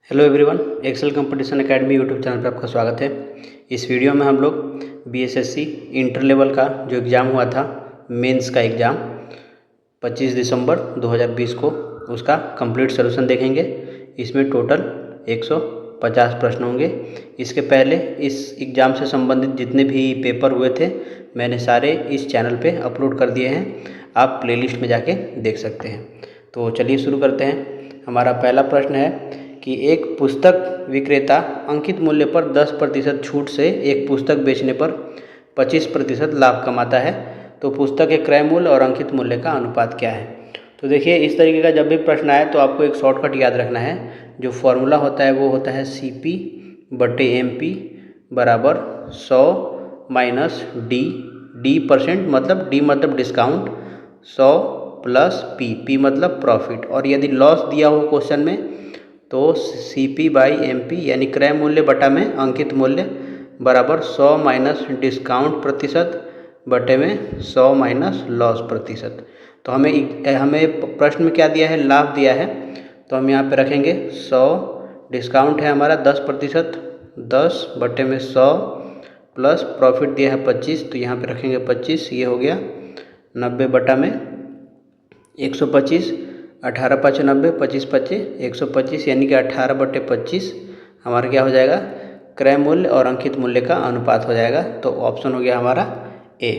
Hello everyone, Excel competition academy YouTube channel पर आपका स्वागत है। इस वीडियो में हम लोग बीएसएससी इंटर लेवल का जो एग्ज़ाम हुआ था, मेंस का एग्ज़ाम 25 दिसंबर 2020 को, उसका कंप्लीट सॉल्यूशन देखेंगे। इसमें टोटल 150 प्रश्न होंगे। इसके पहले इस एग्ज़ाम से संबंधित जितने भी पेपर हुए थे मैंने सारे इस चैनल पे अपलोड कर दिए हैं, आप प्लेलिस्ट में जाके देख सकते हैं। तो चलिए शुरू करते हैं। हमारा पहला प्रश्न है कि एक पुस्तक विक्रेता अंकित मूल्य पर 10% छूट से एक पुस्तक बेचने पर 25% लाभ कमाता है, तो पुस्तक के क्रय मूल्य और अंकित मूल्य का अनुपात क्या है। तो देखिए, इस तरीके का जब भी प्रश्न आए तो आपको एक शॉर्टकट याद रखना है। जो फॉर्मूला होता है वो होता है CP/MP बराबर 100 माइनस डी परसेंट, मतलब डी मतलब डिस्काउंट, 100 प्लस P मतलब प्रॉफिट। और यदि लॉस दिया हो क्वेश्चन में तो CP/MP यानी क्रय मूल्य बटा में अंकित मूल्य बराबर 100 माइनस डिस्काउंट प्रतिशत बटे में 100 माइनस लॉस प्रतिशत। तो हमें प्रश्न में क्या दिया है, लाभ दिया है, तो हम यहाँ पे रखेंगे 100, डिस्काउंट है हमारा 10%, 10 बटे में 100 प्लस प्रॉफिट दिया है 25, तो यहाँ पे रखेंगे 25, ये हो गया 90 बटा में 125, 18 5 90, 25 25 125, यानी कि 18/25 हमारा क्या हो जाएगा, क्रय मूल्य और अंकित मूल्य का अनुपात हो जाएगा। तो ऑप्शन हो गया हमारा ए।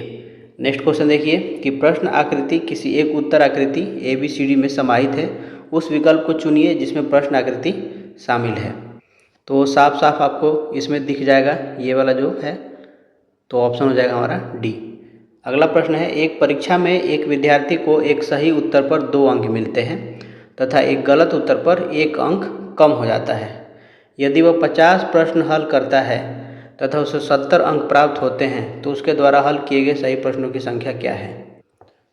नेक्स्ट क्वेश्चन देखिए कि प्रश्न आकृति किसी एक उत्तर आकृति ABCD में समाहित है, उस विकल्प को चुनिए जिसमें प्रश्न आकृति शामिल है। तो साफ साफ आपको इसमें दिख जाएगा ये वाला जो है, तो ऑप्शन हो जाएगा हमारा डी। अगला प्रश्न है, एक परीक्षा में एक विद्यार्थी को एक सही उत्तर पर 2 अंक मिलते हैं तथा एक गलत उत्तर पर 1 अंक कम हो जाता है। यदि वह 50 प्रश्न हल करता है तथा उसे 70 अंक प्राप्त होते हैं तो उसके द्वारा हल किए गए सही प्रश्नों की संख्या क्या है।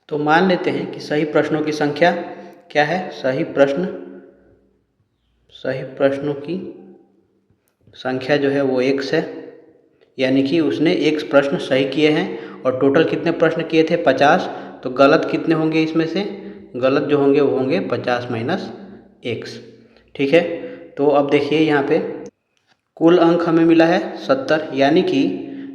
तो मान लेते हैं कि सही प्रश्नों की संख्या क्या है, सही प्रश्नों की संख्या जो है वो 1 है, यानी कि उसने 1 प्रश्न सही किए हैं। और टोटल कितने प्रश्न किए थे, 50, तो गलत कितने होंगे इसमें से, गलत जो होंगे वो होंगे 50 माइनस x। ठीक है, तो अब देखिए यहाँ पे कुल अंक हमें मिला है 70, यानी कि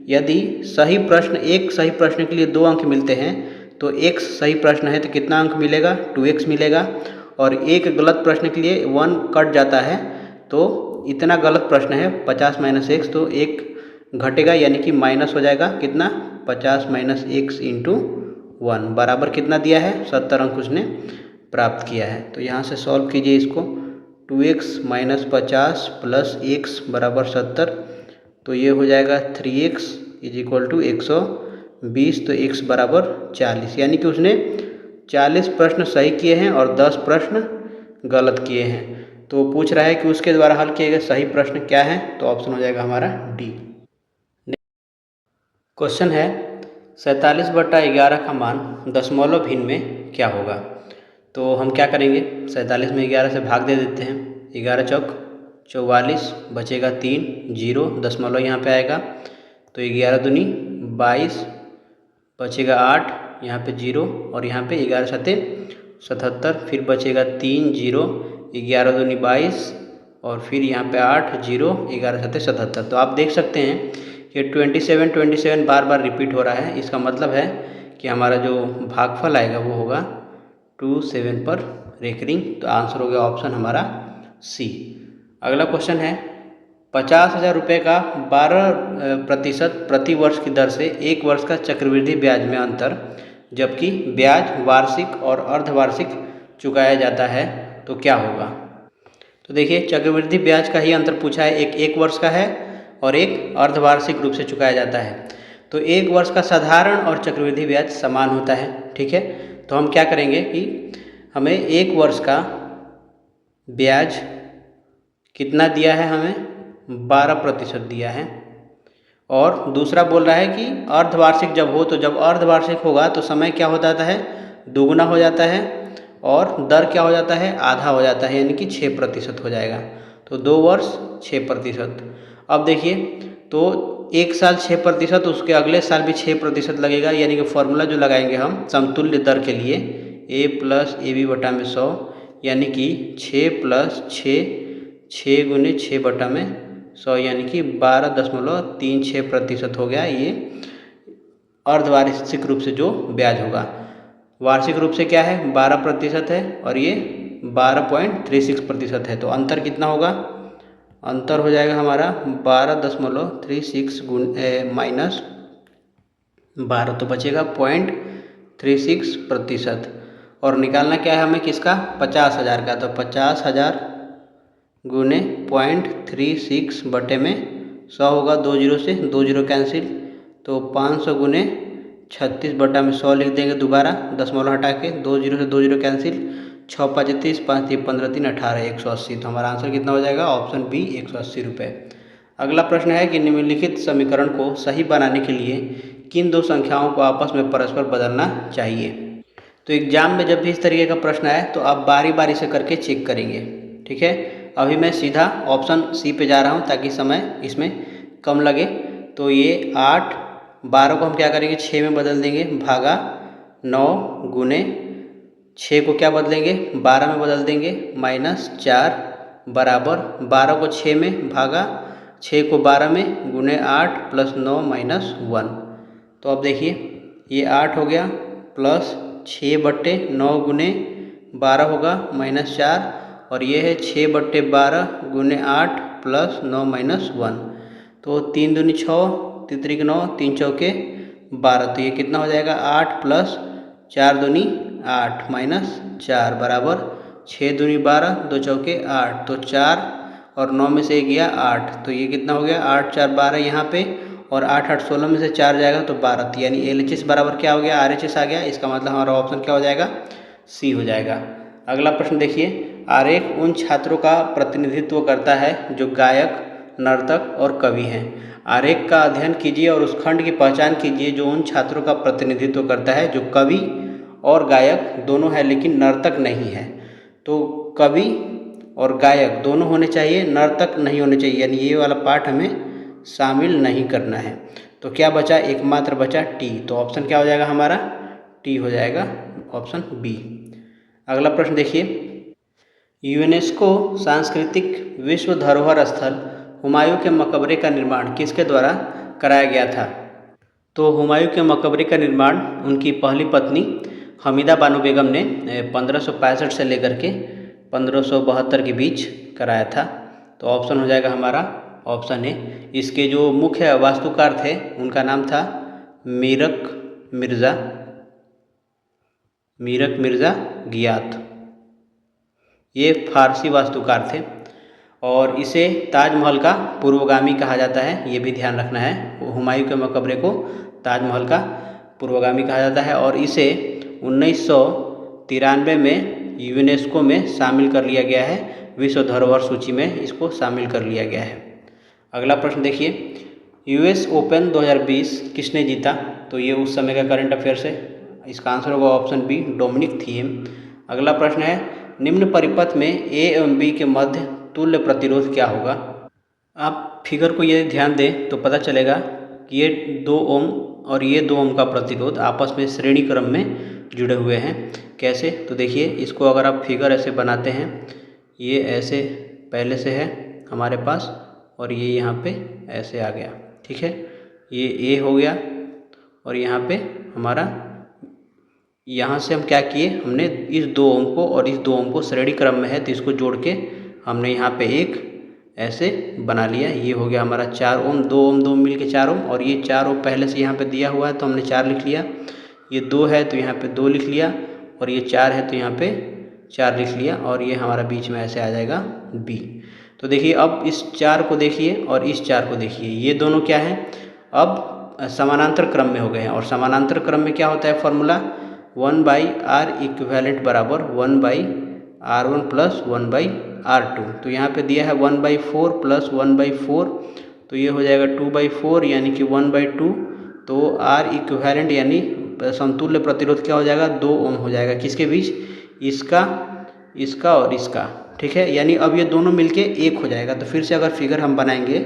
यदि एक सही प्रश्न के लिए 2 अंक मिलते हैं तो x सही प्रश्न है तो कितना अंक मिलेगा, 2x मिलेगा। और एक गलत प्रश्न के लिए 1 कट जाता है, तो इतना गलत प्रश्न है 50 माइनस x, तो 1 घटेगा, यानी कि माइनस हो जाएगा कितना, 50 माइनस x इंटू 1 बराबर कितना दिया है, 70 अंक उसने प्राप्त किया है। तो यहाँ से सॉल्व कीजिए इसको, 2x माइनस 50 प्लस x बराबर 70, तो ये हो जाएगा 3x इज इक्वल टू 120, तो x बराबर 40, यानी कि उसने 40 प्रश्न सही किए हैं और 10 प्रश्न गलत किए हैं। तो पूछ रहा है कि उसके द्वारा हल किए गए सही प्रश्न क्या है, तो ऑप्शन हो जाएगा हमारा डी। क्वेश्चन है 47/11 का मान दशमलव भिन्न में क्या होगा। तो हम क्या करेंगे, 47 में 11 से भाग दे देते हैं, 11 चौक 44, बचेगा 3, 0 दशमलव यहाँ पे आएगा, तो 11 दूनी 22, बचेगा 8, यहाँ पे 0 और यहाँ पे 11 सते 77, फिर बचेगा 3, 0, 11 दूनी 22 और फिर यहाँ पे 8, 0, 11 सते 77। तो आप देख सकते हैं कि 27 बार बार रिपीट हो रहा है। इसका मतलब है कि हमारा जो भागफल आएगा वो होगा 27 पर रेकरिंग। तो आंसर हो गया ऑप्शन हमारा सी। अगला क्वेश्चन है, 50,000 रुपये का 12% प्रति वर्ष की दर से 1 वर्ष का चक्रवृद्धि ब्याज में अंतर, जबकि ब्याज वार्षिक और अर्धवार्षिक चुकाया जाता है, तो क्या होगा। तो देखिए, चक्रवृद्धि ब्याज का ही अंतर पूछा है, एक वर्ष का है और एक अर्धवार्षिक रूप से चुकाया जाता है। तो 1 वर्ष का साधारण और चक्रवृद्धि ब्याज समान होता है। ठीक है, तो हम क्या करेंगे कि हमें 1 वर्ष का ब्याज कितना दिया है, हमें 12% दिया है, और दूसरा बोल रहा है कि अर्धवार्षिक जब हो, तो जब अर्धवार्षिक होगा तो समय क्या हो जाता है, दुगुना हो जाता है, और दर क्या हो जाता है, आधा हो जाता है, यानी कि 6% हो जाएगा। तो 2 वर्ष 6%। अब देखिए, तो 1 साल 6%, उसके अगले साल भी 6% लगेगा, यानी कि फॉर्मूला जो लगाएंगे हम समतुल्य दर के लिए, a + AB/100, यानी कि 6 + 6 6×6/100 यानी कि 12.36% हो गया ये अर्धवार्षिक रूप से जो ब्याज होगा। वार्षिक रूप से क्या है 12% है और ये 12.36% है। तो अंतर कितना होगा, अंतर हो जाएगा हमारा 12.36 माइनस 12 तो बचेगा 0.36%। और निकालना क्या है हमें किसका, 50,000 का। तो 50,000 गुने 0.36/100 होगा, 2 जीरो से 2 जीरो कैंसिल, तो 500 गुने 36/100 लिख देंगे दोबारा, दशमलव हटा के, 2 जीरो से 2 जीरो कैंसिल, 6 5 30, 5 3 15 3 18, 180। तो हमारा आंसर कितना हो जाएगा, ऑप्शन बी 180 रुपये। अगला प्रश्न है कि निम्नलिखित समीकरण को सही बनाने के लिए किन दो संख्याओं को आपस में परस्पर बदलना चाहिए। तो एग्जाम में जब भी इस तरीके का प्रश्न आए तो आप बारी बारी से करके चेक करेंगे, ठीक है। अभी मैं सीधा ऑप्शन सी पे जा रहा हूँ ताकि समय इसमें कम लगे। तो ये 8, 12 को हम क्या करेंगे 6 में बदल देंगे, भागा 9 गुने 6 को क्या बदलेंगे 12 में बदल देंगे, -4 बराबर 12 को 6 में भागा 6 को 12 में गुने 8 + 9 - 1। तो अब देखिए ये 8 हो गया प्लस 6/9 गुने 12 होगा -4, और ये है 6/12 गुने 8 + 9 - 1। तो 3 दूनी 6, 3 त्रिक 9, 3 चौके 12। तो ये कितना हो जाएगा 8 + 4 दूनी 8 -4 बराबर 6 दूनी 12, 2 चौके 8। तो 4 और 9 में से गया 8, तो ये कितना हो गया 8 4 12 यहाँ पे, और 8 8 16 में से 4 जाएगा तो 12, यानी LHS बराबर क्या हो गया RHS आ गया। इसका मतलब हमारा ऑप्शन क्या हो जाएगा, सी हो जाएगा। अगला प्रश्न देखिए, आरेख उन छात्रों का प्रतिनिधित्व करता है जो गायक, नर्तक और कवि हैं। आरेख का अध्ययन कीजिए और उस खंड की पहचान कीजिए जो उन छात्रों का प्रतिनिधित्व करता है जो कवि और गायक दोनों है लेकिन नर्तक नहीं है। तो कवि और गायक दोनों होने चाहिए, नर्तक नहीं होने चाहिए, यानी ये वाला पार्ट हमें शामिल नहीं करना है। तो क्या बचा, एकमात्र बचा टी। तो ऑप्शन क्या हो जाएगा हमारा, टी हो जाएगा, ऑप्शन बी। अगला प्रश्न देखिए, यूनेस्को सांस्कृतिक विश्व धरोहर स्थल हुमायूं के मकबरे का निर्माण किसके द्वारा कराया गया था। तो हुमायूं के मकबरे का निर्माण उनकी पहली पत्नी हमीदा बानो बेगम ने 1565 से लेकर के 1572 के बीच कराया था। तो ऑप्शन हो जाएगा हमारा ऑप्शन ए। इसके जो मुख्य वास्तुकार थे उनका नाम था मीरक मिर्ज़ा गियाथ। ये फारसी वास्तुकार थे और इसे ताजमहल का पूर्वगामी कहा जाता है, ये भी ध्यान रखना है। हुमायूं के मकबरे को ताजमहल का पूर्वगामी कहा जाता है और इसे 1993 में यूनेस्को में शामिल कर लिया गया है, विश्व धरोहर सूची में इसको शामिल कर लिया गया है। अगला प्रश्न देखिए, US ओपन 2020 किसने जीता। तो ये उस समय का करंट अफेयर्स है, इसका आंसर होगा ऑप्शन बी, डोमिनिक थिएम। अगला प्रश्न है, निम्न परिपथ में A एवं B के मध्य तुल्य प्रतिरोध क्या होगा। आप फिगर को यदि ध्यान दें तो पता चलेगा कि ये 2 ओम और ये 2 ओम का प्रतिरोध आपस में श्रेणी क्रम में जुड़े हुए हैं। कैसे, तो देखिए इसको अगर आप फिगर ऐसे बनाते हैं, ये ऐसे पहले से है हमारे पास और ये यहाँ पे ऐसे आ गया, ठीक है। ये A हो गया और यहाँ पे हमारा, यहाँ से हम क्या किए, हमने इस 2 ओम को और इस 2 ओम को श्रेणी क्रम में है तो इसको जोड़ के हमने यहाँ पे एक ऐसे बना लिया। ये हो गया हमारा 4 ओम, 2 ओम 2 मिल के 4 ओम, और ये 4 ओम पहले से यहाँ पे दिया हुआ है तो हमने 4 लिख लिया। ये 2 है तो यहाँ पे 2 लिख लिया, और ये 4 है तो यहाँ पे 4 लिख लिया, और ये हमारा बीच में ऐसे आ जाएगा बी। तो देखिए अब इस 4 को देखिए और इस 4 को देखिए, ये दोनों क्या हैं, अब समानांतर क्रम में हो गए हैं। और समानांतर क्रम में क्या होता है फॉर्मूला, 1/r इक्विवेलेंट बराबर 1/r1 + 1/r2। तो यहाँ पे दिया है 1/4 + 1/4, तो ये हो जाएगा 2/4 यानी कि 1/2। तो R इक्विवेलेंट यानी समतुल्य प्रतिरोध क्या हो जाएगा, 2 ओम हो जाएगा। किसके बीच, इसका और इसका, ठीक है। यानी अब ये दोनों मिलके 1 हो जाएगा। तो फिर से अगर फिगर हम बनाएंगे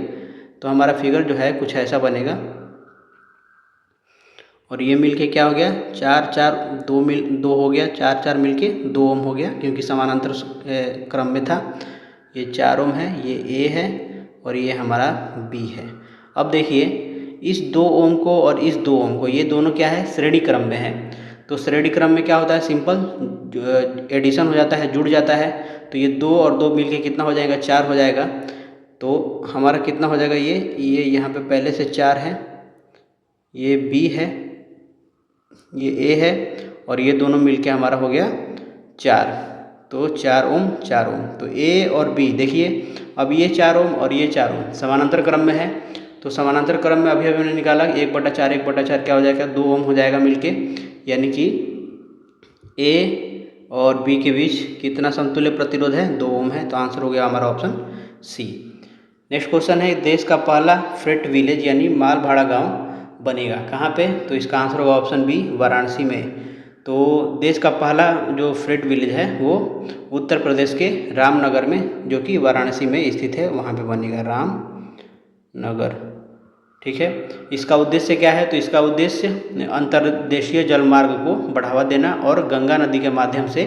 तो हमारा फिगर जो है कुछ ऐसा बनेगा, और ये मिलके क्या हो गया 4 4 2 हो गया, 4 4 मिलके 2 ओम हो गया क्योंकि समानांतर क्रम में था। ये 4 ओम है, ये ए है और ये हमारा बी है। अब देखिए इस 2 ओम को और इस 2 ओम को, ये दोनों क्या है, श्रेणी क्रम में है। तो श्रेणी क्रम में क्या होता है, सिंपल एडिशन हो जाता है, जुड़ जाता है। तो ये 2 और 2 मिलके कितना हो जाएगा, 4 हो जाएगा। तो हमारा कितना हो जाएगा, ये यहाँ पे पहले से 4 है, ये बी है, ये ए है और ये दोनों मिलके हमारा हो गया 4। तो 4 ओम 4 ओम। तो ए और बी देखिए, अब ये 4 ओम और ये 4 ओम समानांतर क्रम में है। तो समानांतर क्रम में अभी हमने निकाला 1/4 1/4 क्या हो जाएगा, 2 ओम हो जाएगा मिलके। यानी कि ए और बी के बीच कितना समतुल्य प्रतिरोध है, 2 ओम है। तो आंसर हो गया हमारा ऑप्शन सी। नेक्स्ट क्वेश्चन है, देश का पहला फ्रेट विलेज यानी माल भाड़ा गांव बनेगा कहाँ पे? तो इसका आंसर होगा ऑप्शन बी, वाराणसी में। तो देश का पहला जो फ्रेट विलेज है वो उत्तर प्रदेश के रामनगर में, जो कि वाराणसी में स्थित है, वहाँ पे बनेगा रामनगर। ठीक है, इसका उद्देश्य क्या है? तो इसका उद्देश्य अंतर्देशीय जलमार्ग को बढ़ावा देना और गंगा नदी के माध्यम से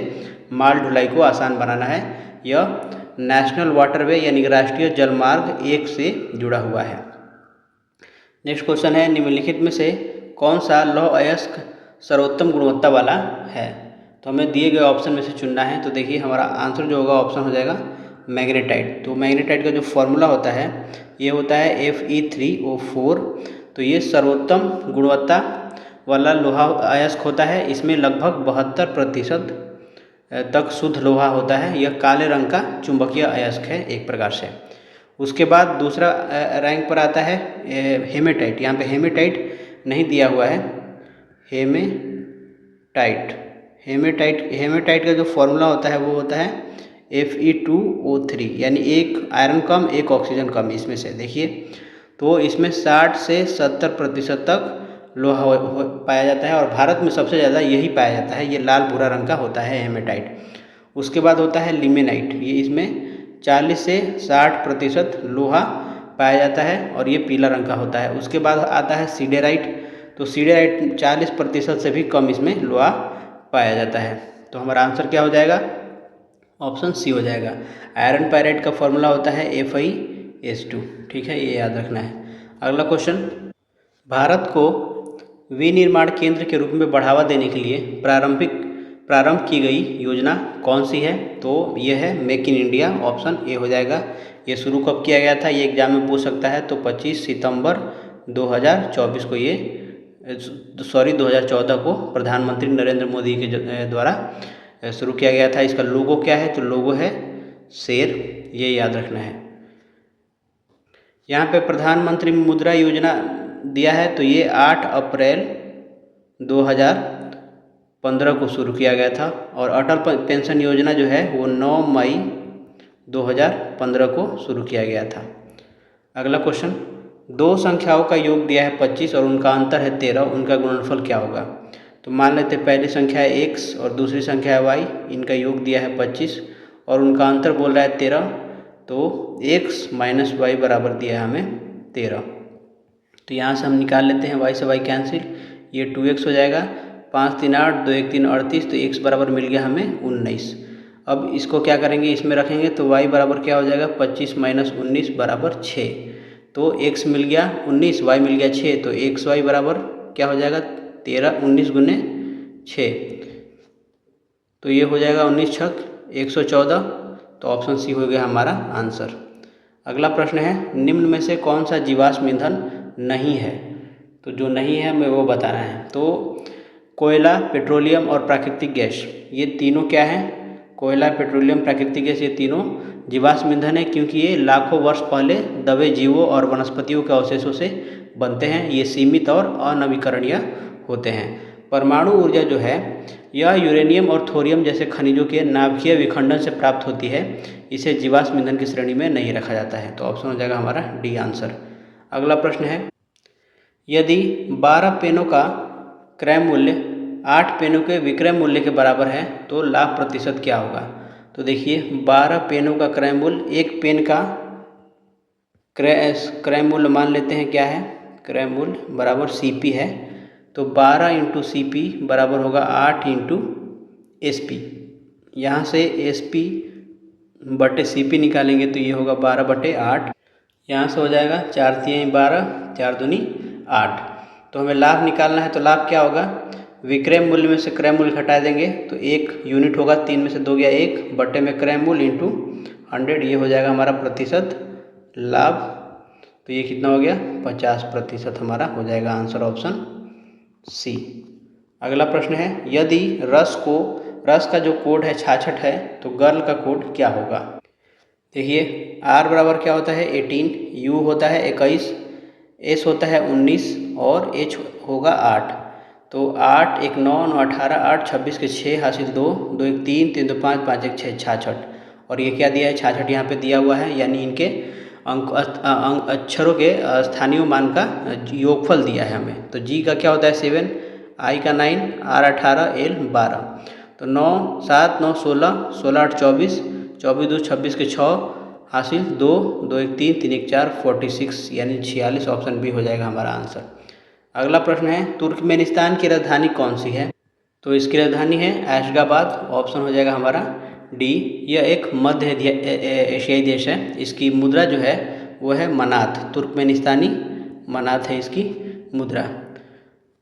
माल ढुलाई को आसान बनाना है। यह नेशनल वाटरवे यानी राष्ट्रीय जलमार्ग 1 से जुड़ा हुआ है। नेक्स्ट क्वेश्चन है, निम्नलिखित में से कौन सा लौह अयस्क सर्वोत्तम गुणवत्ता वाला है? तो हमें दिए गए ऑप्शन में से चुनना है। तो देखिए हमारा आंसर जो होगा ऑप्शन हो जाएगा मैग्नेटाइट। तो मैग्नेटाइट का जो फॉर्मूला होता है ये होता है Fe3O4। तो ये सर्वोत्तम गुणवत्ता वाला लोहा अयस्क होता है। इसमें लगभग 72% तक शुद्ध लोहा होता है। यह काले रंग का चुंबकीय अयस्क है एक प्रकार से। उसके बाद दूसरा रैंक पर आता है हेमेटाइट। यहाँ पे हेमेटाइट नहीं दिया हुआ है, हेमेटाइट का जो फॉर्मूला होता है वो होता है Fe2O3, यानी एक आयरन कम एक ऑक्सीजन कम इसमें से। देखिए तो इसमें 60 से 70% तक लोहा पाया जाता है और भारत में सबसे ज़्यादा यही पाया जाता है। ये लाल भूरा रंग का होता है हेमेटाइट। उसके बाद होता है लिमेनाइट। ये इसमें 40 से 60% लोहा पाया जाता है और ये पीला रंग का होता है। उसके बाद आता है सीडेराइट। तो सीडेराइट 40% से भी कम इसमें लोहा पाया जाता है। तो हमारा आंसर क्या हो जाएगा, ऑप्शन सी हो जाएगा। आयरन पायराइट का फॉर्मूला होता है FeS2। ठीक है, ये याद रखना है। अगला क्वेश्चन, भारत को विनिर्माण केंद्र के रूप में बढ़ावा देने के लिए प्रारंभ की गई योजना कौन सी है? तो ये है make in India, option A हो जाएगा। ये शुरू कब किया गया था, ये एग्जाम में पूछ सकता है। तो 25 सितंबर 2024 को 2014 को प्रधानमंत्री नरेंद्र मोदी के द्वारा शुरू किया गया था। इसका लोगो क्या है? तो लोगो है शेर, ये याद रखना है। यहाँ पे प्रधानमंत्री मुद्रा योजना दिया है। तो ये 8 अप्रैल 2015 को शुरू किया गया था और अटल पेंशन योजना जो है वो 9 मई 2015 को शुरू किया गया था। अगला क्वेश्चन, दो संख्याओं का योग दिया है 25 और उनका अंतर है 13, उनका गुणनफल क्या होगा? तो मान लेते हैं पहली संख्या है x और दूसरी संख्या है y, इनका योग दिया है 25 और उनका अंतर बोल रहा है 13। तो x - y बराबर दिया है हमें 13। तो यहाँ से हम निकाल लेते हैं y से y कैंसिल, ये 2x हो जाएगा। 5 3 8 2 1 3 38। तो x बराबर मिल गया हमें 19। अब इसको क्या करेंगे, इसमें रखेंगे तो y बराबर क्या हो जाएगा, 25 - 19 बराबर 6। तो x मिल गया 19, y मिल गया 6। तो xy बराबर क्या हो जाएगा, 13 19 गुने 6। तो ये हो जाएगा 19 छक 114। तो ऑप्शन सी हो गया हमारा आंसर। अगला प्रश्न है, निम्न में से कौन सा जीवाश्म ईंधन नहीं है? तो जो नहीं है हमें वो बताना है। तो कोयला, पेट्रोलियम और प्राकृतिक गैस, ये तीनों क्या है? कोयला, पेट्रोलियम, प्राकृतिक गैस, ये तीनों जीवाश्म ईंधन है क्योंकि ये लाखों वर्ष पहले दबे जीवों और वनस्पतियों के अवशेषों से बनते हैं। ये सीमित और अनवीकरणीय होते हैं। परमाणु ऊर्जा जो है यह यूरेनियम और थोरियम जैसे खनिजों के नाभिकीय विखंडन से प्राप्त होती है। इसे जीवाश्म ईंधन की श्रेणी में नहीं रखा जाता है। तो ऑप्शन हो जाएगा हमारा डी आंसर। अगला प्रश्न है, यदि 12 पेनों का क्रय मूल्य 8 पेनों के विक्रय मूल्य के बराबर है तो लाभ प्रतिशत क्या होगा? तो देखिए 12 पेनों का क्रय मूल्य, एक पेन का क्रय मूल्य मान लेते हैं क्या है, क्रय मूल्य बराबर CP है। तो 12 × CP बराबर होगा 8 × SP। यहाँ से SP बटे CP निकालेंगे तो ये होगा 12/8। यहाँ से हो जाएगा 4 तियाई 12, 4 दूनी 8। तो हमें लाभ निकालना है, तो लाभ क्या होगा, विक्रय मूल्य में से क्रय मूल्य घटा देंगे तो 1 यूनिट होगा, 3 में से 2 गया 1, बटे में क्रय मूल्य इंटू 100, ये हो जाएगा हमारा प्रतिशत लाभ। तो ये कितना हो गया, 50% हमारा हो जाएगा आंसर ऑप्शन सी। अगला प्रश्न है, यदि रस का जो कोड है 66 है तो गर्ल का कोड क्या होगा। देखिए R बराबर क्या होता है 18, U होता है 21, S होता है 19 और H होगा 8। तो 8 1 9 9 18, 8 26 के 6 हासिल 2, 2 1 3, 3 2 5, 5 1 6, 66। और ये क्या दिया है, 66 यहाँ पे दिया हुआ है, यानी इनके अक्षरों के स्थानीय मान का योगफल दिया है हमें। तो G का क्या होता है 7, I का 9, R 18, L 12। तो 9 7 9 16, 16 8 24, 24 2 26 के 6 हासिल 2, 2 1 3, 3 1 4, 46 यानी 46, ऑप्शन बी हो जाएगा हमारा आंसर। अगला प्रश्न है, तुर्कमेनिस्तान की राजधानी कौन सी है। तो इसकी राजधानी है एशगाबाद, ऑप्शन हो जाएगा हमारा डी। यह एक मध्य एशियाई देश है। इसकी मुद्रा जो है वो है मनात, तुर्कमेनिस्तानी मनात है इसकी मुद्रा।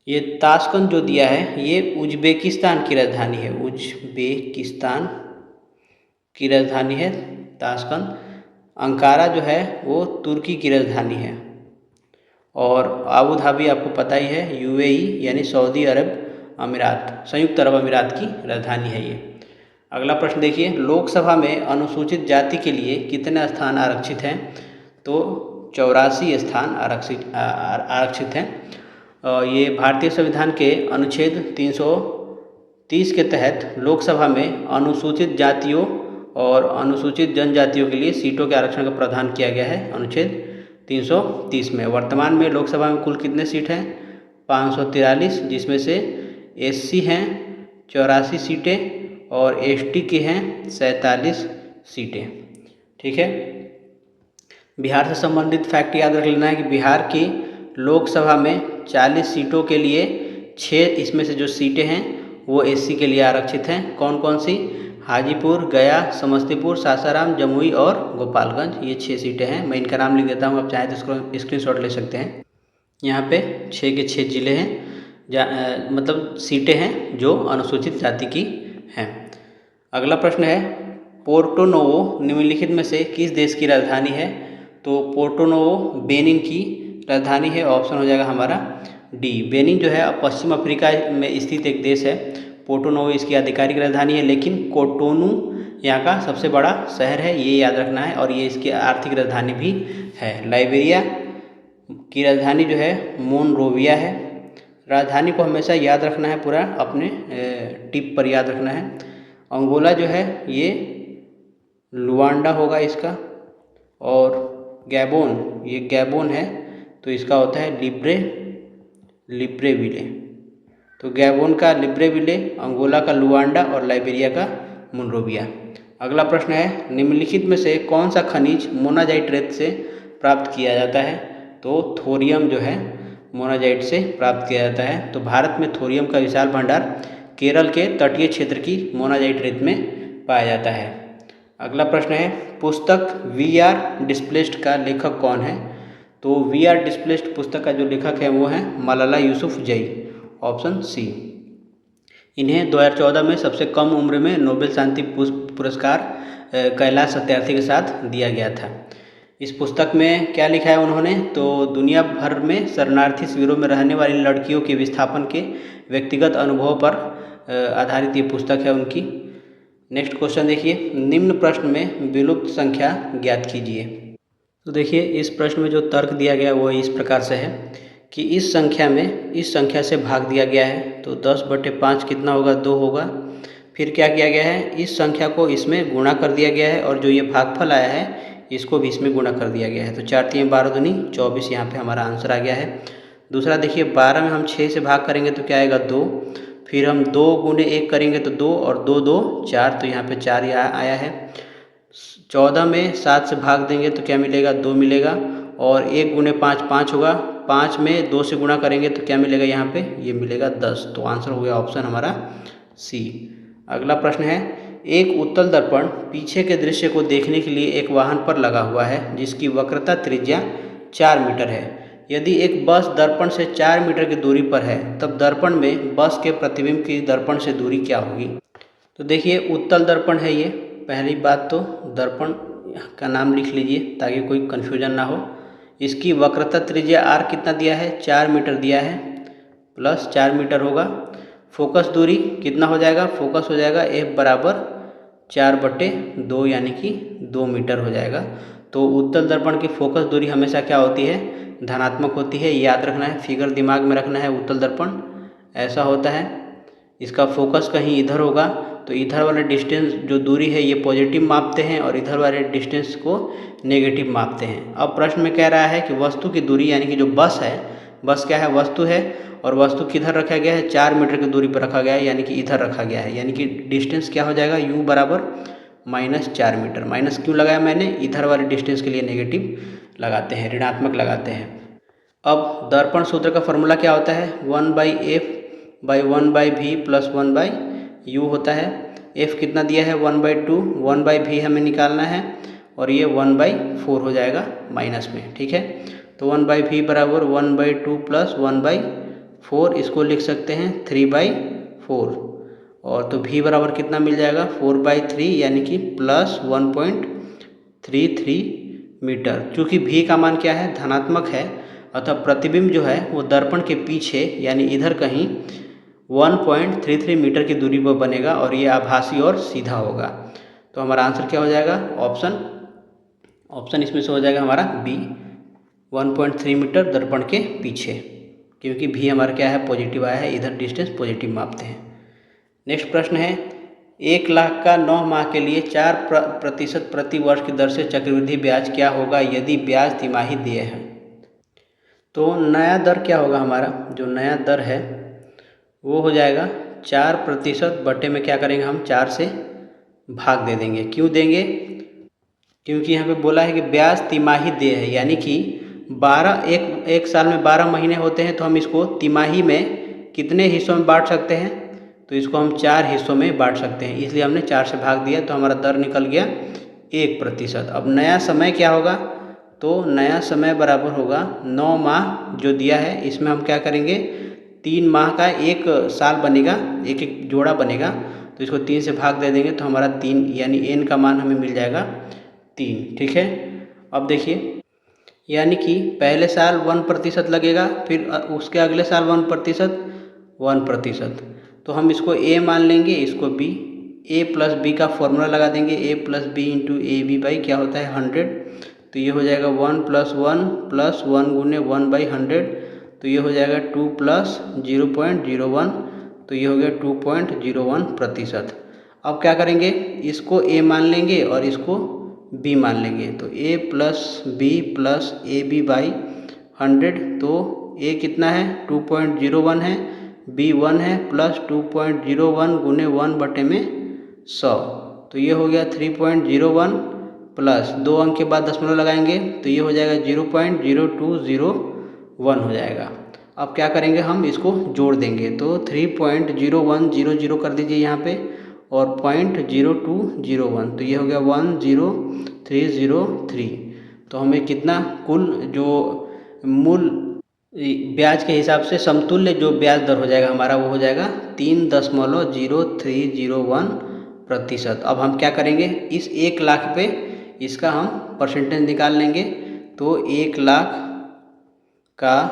ये ताशकंद जो दिया है ये उज्बेकिस्तान की राजधानी है, उज्बेकिस्तान की राजधानी है ताशकंद। अंकारा जो है वो तुर्की की राजधानी है। और आबू धाबी आपको पता ही है UAE यानी सऊदी अरब अमीरात, संयुक्त अरब अमीरात की राजधानी है ये। अगला प्रश्न देखिए, लोकसभा में अनुसूचित जाति के लिए कितने स्थान आरक्षित हैं। तो 84 स्थान आरक्षित हैं। ये भारतीय संविधान के अनुच्छेद 330 के तहत लोकसभा में अनुसूचित जातियों और अनुसूचित जनजातियों के लिए सीटों के आरक्षण का प्रावधान किया गया है अनुच्छेद 330 में। वर्तमान में लोकसभा में कुल कितने सीट हैं, 543, जिसमें से SC हैं 84 सीटें और ST की हैं 47 सीटें। ठीक है, बिहार से संबंधित फैक्ट याद रख लेना है कि बिहार की लोकसभा में 40 सीटों के लिए 6 इसमें से जो सीटें हैं वो SC के लिए आरक्षित हैं। कौन कौन सी, हाजीपुर, गया, समस्तीपुर, सासाराम, जमुई और गोपालगंज, ये 6 सीटें हैं। मैं इनका नाम लिख देता हूँ, आप चाहें तो इसको स्क्रीनशॉट ले सकते हैं। यहाँ पे 6 के 6 जिले हैं, मतलब सीटें हैं जो अनुसूचित जाति की हैं। अगला प्रश्न है, पोर्टो नोवो निम्नलिखित में से किस देश की राजधानी है। तो पोर्टो नोवो बेनिन की राजधानी है, ऑप्शन हो जाएगा हमारा डी। बेनिन जो है पश्चिम अफ्रीका में स्थित एक देश है। पोर्टो नोवो इसकी आधिकारिक राजधानी है, लेकिन कोटोनू यहाँ का सबसे बड़ा शहर है, ये याद रखना है। और ये इसकी आर्थिक राजधानी भी है। लाइबेरिया की राजधानी जो है मोनरोविया है। राजधानी को हमेशा याद रखना है, पूरा अपने टिप पर याद रखना है। अंगोला जो है ये लुआंडा होगा इसका। और गैबोन, ये गैबोन है तो इसका होता है लिब्रेविले। तो गैबोन का लिब्रेविले, अंगोला का लुआंडा और लाइबेरिया का मोनरोविया। अगला प्रश्न है, निम्नलिखित में से कौन सा खनिज मोनाजाइट रेत से प्राप्त किया जाता है। तो थोरियम जो है मोनाजाइट से प्राप्त किया जाता है। तो भारत में थोरियम का विशाल भंडार केरल के तटीय क्षेत्र की मोनाजाइट रेत में पाया जाता है। अगला प्रश्न है, पुस्तक VR डिस्प्लेस्ड का लेखक कौन है। तो VR डिस्प्लेस्ड पुस्तक का जो लेखक है वो है मलाला यूसुफजई, ऑप्शन सी। इन्हें 2014 में सबसे कम उम्र में नोबेल शांति पुरस्कार कैलाश सत्यार्थी के साथ दिया गया था। इस पुस्तक में क्या लिखा है उन्होंने, तो दुनिया भर में शरणार्थी शिविरों में रहने वाली लड़कियों के विस्थापन के व्यक्तिगत अनुभव पर आधारित ये पुस्तक है उनकी। नेक्स्ट क्वेश्चन देखिए, निम्न प्रश्न में विलुप्त संख्या ज्ञात कीजिए। तो देखिए इस प्रश्न में जो तर्क दिया गया वो इस प्रकार से है कि इस संख्या से भाग दिया गया है। तो 10/5 कितना होगा, 2 होगा। फिर क्या किया गया है, इस संख्या को इसमें गुणा कर दिया गया है और जो ये भागफल आया है इसको भी इसमें गुणा कर दिया गया है। तो 4 3 12 दूनी 24, यहाँ पे हमारा आंसर आ गया है। दूसरा देखिए 12 में हम 6 से भाग करेंगे तो क्या आएगा 2। फिर हम 2 गुणे 1 करेंगे तो 2 और 2 2 4, तो यहाँ पे 4 आया है। 14 में 7 से भाग देंगे तो क्या मिलेगा, 2 मिलेगा। और 1 गुणे 5 5 होगा। 5 में 2 से गुणा करेंगे तो क्या मिलेगा, यहाँ पे ये मिलेगा 10। तो आंसर हो गया ऑप्शन हमारा सी। अगला प्रश्न है, एक उत्तल दर्पण पीछे के दृश्य को देखने के लिए एक वाहन पर लगा हुआ है जिसकी वक्रता त्रिज्या 4 मीटर है। यदि एक बस दर्पण से 4 मीटर की दूरी पर है तब दर्पण में बस के प्रतिबिंब की दर्पण से दूरी क्या होगी। तो देखिए उत्तल दर्पण है ये। पहली बात तो दर्पण का नाम लिख लीजिए ताकि कोई कन्फ्यूजन ना हो। इसकी वक्रता त्रिज्या r कितना दिया है, 4 मीटर दिया है, प्लस 4 मीटर होगा। फोकस दूरी कितना हो जाएगा, फोकस हो जाएगा f बराबर 4/2 यानी कि 2 मीटर हो जाएगा। तो उत्तल दर्पण की फोकस दूरी हमेशा क्या होती है, धनात्मक होती है। याद रखना है, फिगर दिमाग में रखना है। उत्तल दर्पण ऐसा होता है, इसका फोकस कहीं इधर होगा तो इधर वाले डिस्टेंस जो दूरी है ये पॉजिटिव मापते हैं और इधर वाले डिस्टेंस को नेगेटिव मापते हैं। अब प्रश्न में कह रहा है कि वस्तु की दूरी यानी कि जो बस है, बस क्या है, वस्तु है, और वस्तु किधर रखा गया है, 4 मीटर की दूरी पर रखा गया है यानी कि इधर रखा गया है। यानी कि डिस्टेंस क्या हो जाएगा, u बराबर -4 मीटर। माइनस क्यों लगाया मैंने, इधर वाले डिस्टेंस के लिए नेगेटिव लगाते हैं, ऋणात्मक लगाते हैं। अब दर्पण सूत्र का फॉर्मूला क्या होता है, 1/f/1/v प्लस 1/u होता है। f कितना दिया है, 1/2, 1/v हमें निकालना है और ये 1/4 हो जाएगा माइनस में, ठीक है। तो 1/v बराबर 1/2 प्लस 1/4, इसको लिख सकते हैं 3/4, और तो v बराबर कितना मिल जाएगा, 4/3 यानी कि प्लस 1.33 मीटर। चूँकि v का मान क्या है, धनात्मक है, अतः प्रतिबिंब जो है वो दर्पण के पीछे यानी इधर कहीं 1.33 मीटर की दूरी पर बनेगा और ये आभासी और सीधा होगा। तो हमारा आंसर क्या हो जाएगा, ऑप्शन इसमें से हो जाएगा हमारा बी, 1.3 मीटर दर्पण के पीछे, क्योंकि भी हमारा क्या है, पॉजिटिव आया है, इधर डिस्टेंस पॉजिटिव मापते हैं। नेक्स्ट प्रश्न है, 1 लाख का 9 माह के लिए 4% प्रति वर्ष की दर से चक्रवृद्धि ब्याज क्या होगा यदि ब्याज तिमाही दिए हैं। तो नया दर क्या होगा, हमारा जो नया दर है वो हो जाएगा 4% बटे में क्या करेंगे हम, 4 से भाग दे देंगे। क्यों देंगे, क्योंकि यहाँ पे बोला है कि ब्याज तिमाही दे है, यानी कि एक साल में 12 महीने होते हैं, तो हम इसको तिमाही में कितने हिस्सों में बांट सकते हैं, तो इसको हम 4 हिस्सों में बांट सकते हैं, इसलिए हमने 4 से भाग दिया, तो हमारा दर निकल गया 1%। अब नया समय क्या होगा, तो नया समय बराबर होगा 9 माह जो दिया है, इसमें हम क्या करेंगे, 3 माह का एक साल बनेगा, एक एक जोड़ा बनेगा, तो इसको 3 से भाग दे देंगे, तो हमारा 3 यानी n का मान हमें मिल जाएगा 3, ठीक है। अब देखिए, यानी कि पहले साल 1% लगेगा, फिर उसके अगले साल 1%, तो हम इसको a मान लेंगे, इसको b, a प्लस b का फॉर्मूला लगा देंगे, a plus B into A B by क्या होता है 100, तो ये हो जाएगा 1 + 1 गुने 1/100, तो ये हो जाएगा 2 + 0.01, तो ये हो गया 2.01%। अब क्या करेंगे, इसको a मान लेंगे और इसको b मान लेंगे, तो a plus b plus A B by 100, तो a कितना है 2.01 है, b 1 है, प्लस 2.01 गुने 1/100, तो ये हो गया 3.01 प्लस 2 अंक के बाद दशमलव लगाएंगे, तो ये हो जाएगा 0.0201 हो जाएगा। अब क्या करेंगे, हम इसको जोड़ देंगे, तो 3.0100 कर दीजिए यहाँ पे और 0.0201, तो ये हो गया 10303। तो हमें कितना कुल जो मूल ब्याज के हिसाब से समतुल्य जो ब्याज दर हो जाएगा हमारा, वो हो जाएगा 3.0301%। अब हम क्या करेंगे, इस 1 लाख पे इसका हम परसेंटेज निकाल लेंगे, तो 1 लाख का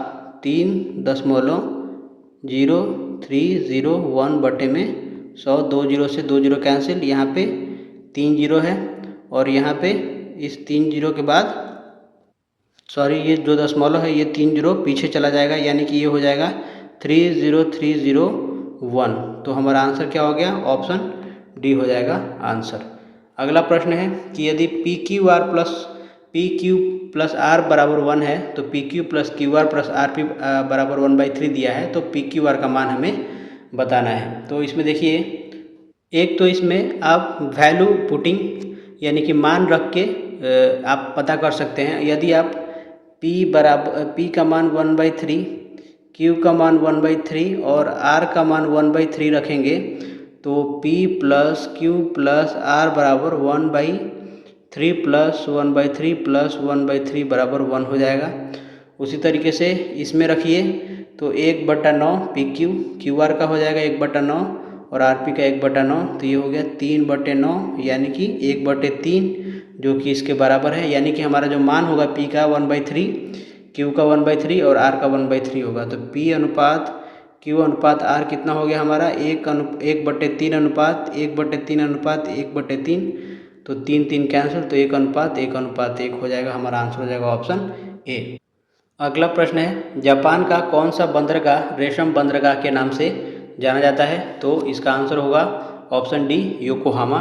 3.0301 बटे में 100, 2 जीरो से 2 जीरो कैंसिल, यहाँ पे 3 जीरो है और यहाँ पे इस 3 जीरो के बाद ये जो दशमलव है ये 3 जीरो पीछे चला जाएगा, यानी कि ये हो जाएगा 30301। तो हमारा आंसर क्या हो गया, ऑप्शन डी हो जाएगा आंसर। अगला प्रश्न है कि यदि पी क्यू प्लस आर बराबर 1 है तो P Q plus Q R plus R P बराबर 1/3 दिया है, तो पी क्यू आर का मान हमें बताना है। तो इसमें देखिए, एक तो इसमें आप वैल्यू पुटिंग यानी कि मान रख के आप पता कर सकते हैं। यदि आप p का मान 1/3, q का मान 1/3 और r का मान 1/3 रखेंगे, तो P plus Q plus R बराबर 1/3 प्लस 1/3 प्लस 1/3 बराबर 1 हो जाएगा। उसी तरीके से इसमें रखिए तो 1/9 PQ QR का हो जाएगा 1/9 और RP का 1/9, तो ये हो गया 3/9 यानी कि 1/3 जो कि इसके बराबर है। यानी कि हमारा जो मान होगा P का 1/3, Q का 1/3 और R का 1/3 होगा। तो P अनुपात Q अनुपात R कितना हो गया हमारा 1/3 अनुपात 1/3 अनुपात 1/3, तो 3 कैंसिल, तो 1:1:1 हो जाएगा। हमारा आंसर हो जाएगा ऑप्शन ए। अगला प्रश्न है, जापान का कौन सा बंदरगाह रेशम बंदरगाह के नाम से जाना जाता है? तो इसका आंसर होगा ऑप्शन डी, योकोहामा।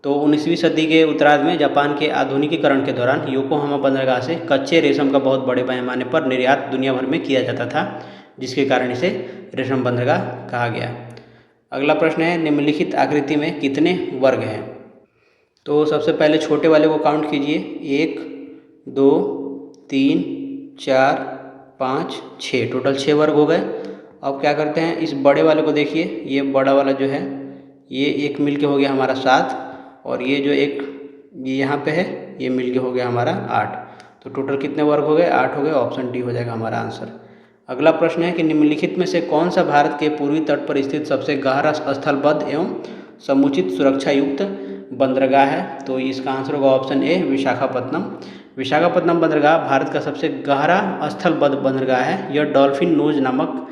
तो 19वीं सदी के उत्तरार्ध में जापान के आधुनिकीकरण के दौरान योकोहामा बंदरगाह से कच्चे रेशम का बहुत बड़े पैमाने पर निर्यात दुनिया भर में किया जाता था, जिसके कारण इसे रेशम बंदरगाह कहा गया। अगला प्रश्न है, निम्नलिखित आकृति में कितने वर्ग हैं? तो सबसे पहले छोटे वाले को काउंट कीजिए, 1 2 3 4 5 6, टोटल 6 वर्ग हो गए। अब क्या करते हैं, इस बड़े वाले को देखिए, ये बड़ा वाला जो है ये एक मिल के हो गया हमारा 7, और ये जो एक ये यहाँ पे है ये मिल के हो गया हमारा 8। तो टोटल कितने वर्ग हो गए? 8 हो गए। ऑप्शन डी हो जाएगा हमारा आंसर। अगला प्रश्न है कि निम्नलिखित में से कौन सा भारत के पूर्वी तट पर स्थित सबसे गहरा स्थलबद्ध एवं समुचित सुरक्षा युक्त बंदरगाह है? तो इसका आंसर होगा ऑप्शन ए, विशाखापत्तनम। विशाखापत्तनम बंदरगाह भारत का सबसे गहरा स्थलबद्ध बंदरगाह है। यह डॉल्फिन नोज नामक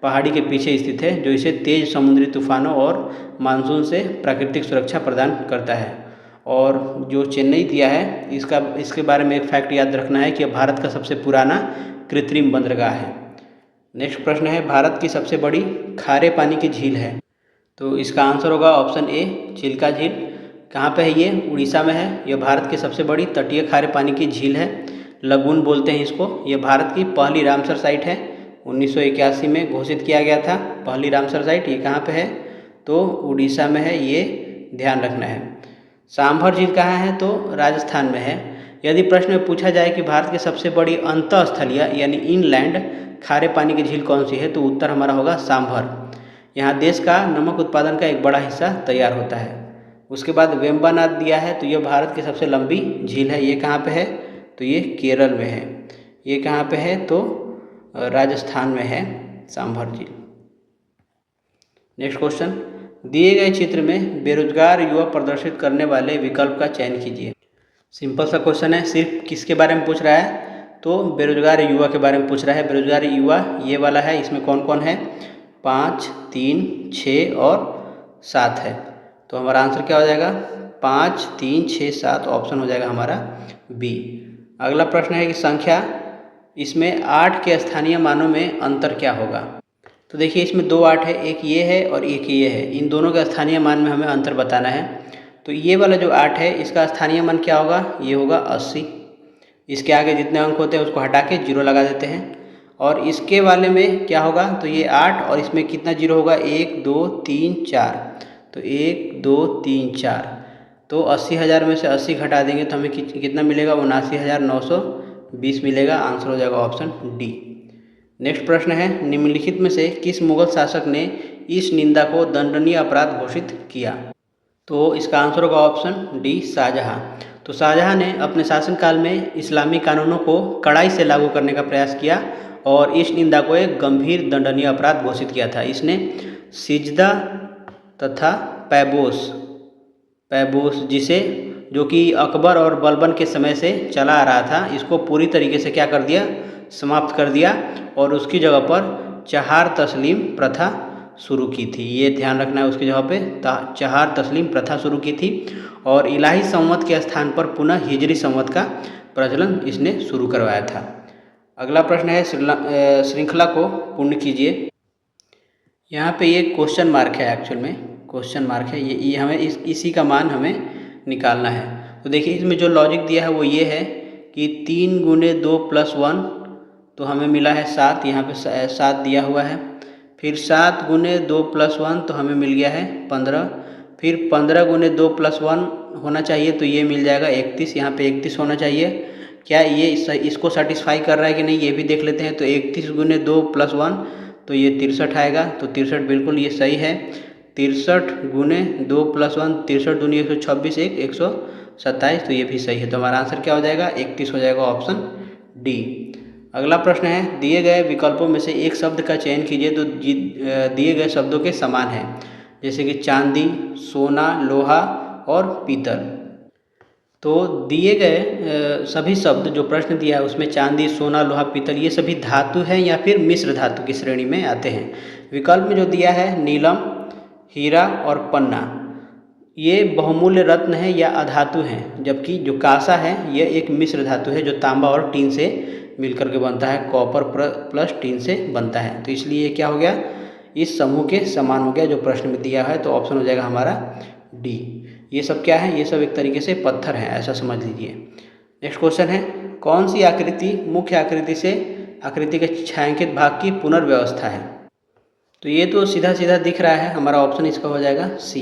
पहाड़ी के पीछे स्थित है, जो इसे तेज समुद्री तूफानों और मानसून से प्राकृतिक सुरक्षा प्रदान करता है। और जो चेन्नई दिया है इसके बारे में एक फैक्ट याद रखना है कि यह भारत का सबसे पुराना कृत्रिम बंदरगाह है। नेक्स्ट प्रश्न है, भारत की सबसे बड़ी खारे पानी की झील है? तो इसका आंसर होगा ऑप्शन ए, चिल्का झील। कहाँ पे है ये? उड़ीसा में है। यह भारत की सबसे बड़ी तटीय खारे पानी की झील है, लगून बोलते हैं इसको। यह भारत की पहली रामसर साइट है, 1981 में घोषित किया गया था पहली रामसर साइट। ये कहाँ पे है? तो उड़ीसा में है, ये ध्यान रखना है। सांभर झील कहाँ है? तो राजस्थान में है। यदि प्रश्न में पूछा जाए कि भारत की सबसे बड़ी अंतःस्थलीय यानी इनलैंड खारे पानी की झील कौन सी है, तो उत्तर हमारा होगा सांभर। यहाँ देश का नमक उत्पादन का एक बड़ा हिस्सा तैयार होता है। उसके बाद वेम्बनाड दिया है, तो यह भारत की सबसे लंबी झील है। ये कहाँ पे है? तो ये केरल में है। ये कहाँ पे है? तो राजस्थान में है सांभर झील। नेक्स्ट क्वेश्चन, दिए गए चित्र में बेरोजगार युवा प्रदर्शित करने वाले विकल्प का चयन कीजिए। सिंपल सा क्वेश्चन है, सिर्फ किसके बारे में पूछ रहा है? तो बेरोजगार युवा के बारे में पूछ रहा है। बेरोजगार युवा ये वाला है, इसमें कौन कौन है? 5 3 6 और 7 है। तो हमारा आंसर क्या हो जाएगा? 5 3 6 7, ऑप्शन हो जाएगा हमारा बी। अगला प्रश्न है कि संख्या इसमें 8 के स्थानीय मानों में अंतर क्या होगा? तो देखिए इसमें 2 8 है, एक ये है और एक ये है। इन दोनों के स्थानीय मान में हमें अंतर बताना है। तो ये वाला जो 8 है इसका स्थानीय मान क्या होगा? ये होगा 80। इसके आगे जितने अंक होते हैं उसको हटा के 0 लगा देते हैं। और इसके वाले में क्या होगा? तो ये 8 और इसमें कितना 0 होगा? 1 2 3 4, तो 1 2 3 4। तो 80,000 में से 80 घटा देंगे तो हमें कितना मिलेगा? 79,920 मिलेगा। आंसर हो जाएगा ऑप्शन डी। नेक्स्ट प्रश्न है, निम्नलिखित में से किस मुगल शासक ने इस निंदा को दंडनीय अपराध घोषित किया? तो इसका आंसर होगा ऑप्शन डी, शाहजहां। तो शाहजहां ने अपने शासनकाल में इस्लामी कानूनों को कड़ाई से लागू करने का प्रयास किया और इस निंदा को एक गंभीर दंडनीय अपराध घोषित किया था। इसने सिजदा तथा पैबोस जिसे जो कि अकबर और बलबन के समय से चला आ रहा था, इसको पूरी तरीके से क्या कर दिया? समाप्त कर दिया और उसकी जगह पर चहार तस्लीम प्रथा शुरू की थी। ये ध्यान रखना है, उसकी जगह पे चहार तस्लीम प्रथा शुरू की थी और इलाही संवत के स्थान पर पुनः हिजरी संवत का प्रचलन इसने शुरू करवाया था। अगला प्रश्न है, श्रृंखला को पूर्ण कीजिए। यहाँ पे ये क्वेश्चन मार्क है, एक्चुअल में क्वेश्चन मार्क है। ये हमें इसी का मान हमें निकालना है। तो देखिए इसमें जो लॉजिक दिया है वो ये है कि 3 गुने 2 + 1, तो हमें मिला है 7। यहाँ पे 7 दिया हुआ है। फिर 7 गुने 2 + 1 तो हमें मिल गया है 15। फिर 15 गुने 2 + 1 होना चाहिए, तो ये मिल जाएगा 31। यहाँ पे 31 होना चाहिए। क्या ये इसको सेटिस्फाई कर रहा है कि नहीं, ये भी देख लेते हैं। तो 31 गुने 2 + 1 तो ये 63 आएगा। तो 63 बिल्कुल ये सही है। 63 गुने 2 + 1 63 दूनी 126 1 127, तो ये भी सही है। तो हमारा आंसर क्या हो जाएगा? 31 हो जाएगा, ऑप्शन डी। अगला प्रश्न है, दिए गए विकल्पों में से एक शब्द का चयन कीजिए तो दिए गए शब्दों के समान है, जैसे कि चांदी, सोना, लोहा और पीतल। तो दिए गए सभी शब्द जो प्रश्न दिया है उसमें चांदी, सोना, लोहा, पीतल ये सभी धातु हैं या फिर मिश्र धातु की श्रेणी में आते हैं। विकल्प में जो दिया है नीलम, हीरा और पन्ना, ये बहुमूल्य रत्न है या अधातु हैं, जबकि जो कांसा है ये एक मिश्र धातु है जो तांबा और टीन से मिलकर के बनता है, कॉपर प्लस टीन से बनता है। तो इसलिए ये क्या हो गया? इस समूह के समान हो गया जो प्रश्न में दिया है, तो ऑप्शन हो जाएगा हमारा डी। ये सब क्या है? ये सब एक तरीके से पत्थर हैं, ऐसा समझ लीजिए। नेक्स्ट क्वेश्चन है, कौन सी आकृति मुख्य आकृति से आकृति के छायांकित भाग की पुनर्व्यवस्था है? तो ये तो सीधा सीधा दिख रहा है, हमारा ऑप्शन इसका हो जाएगा सी।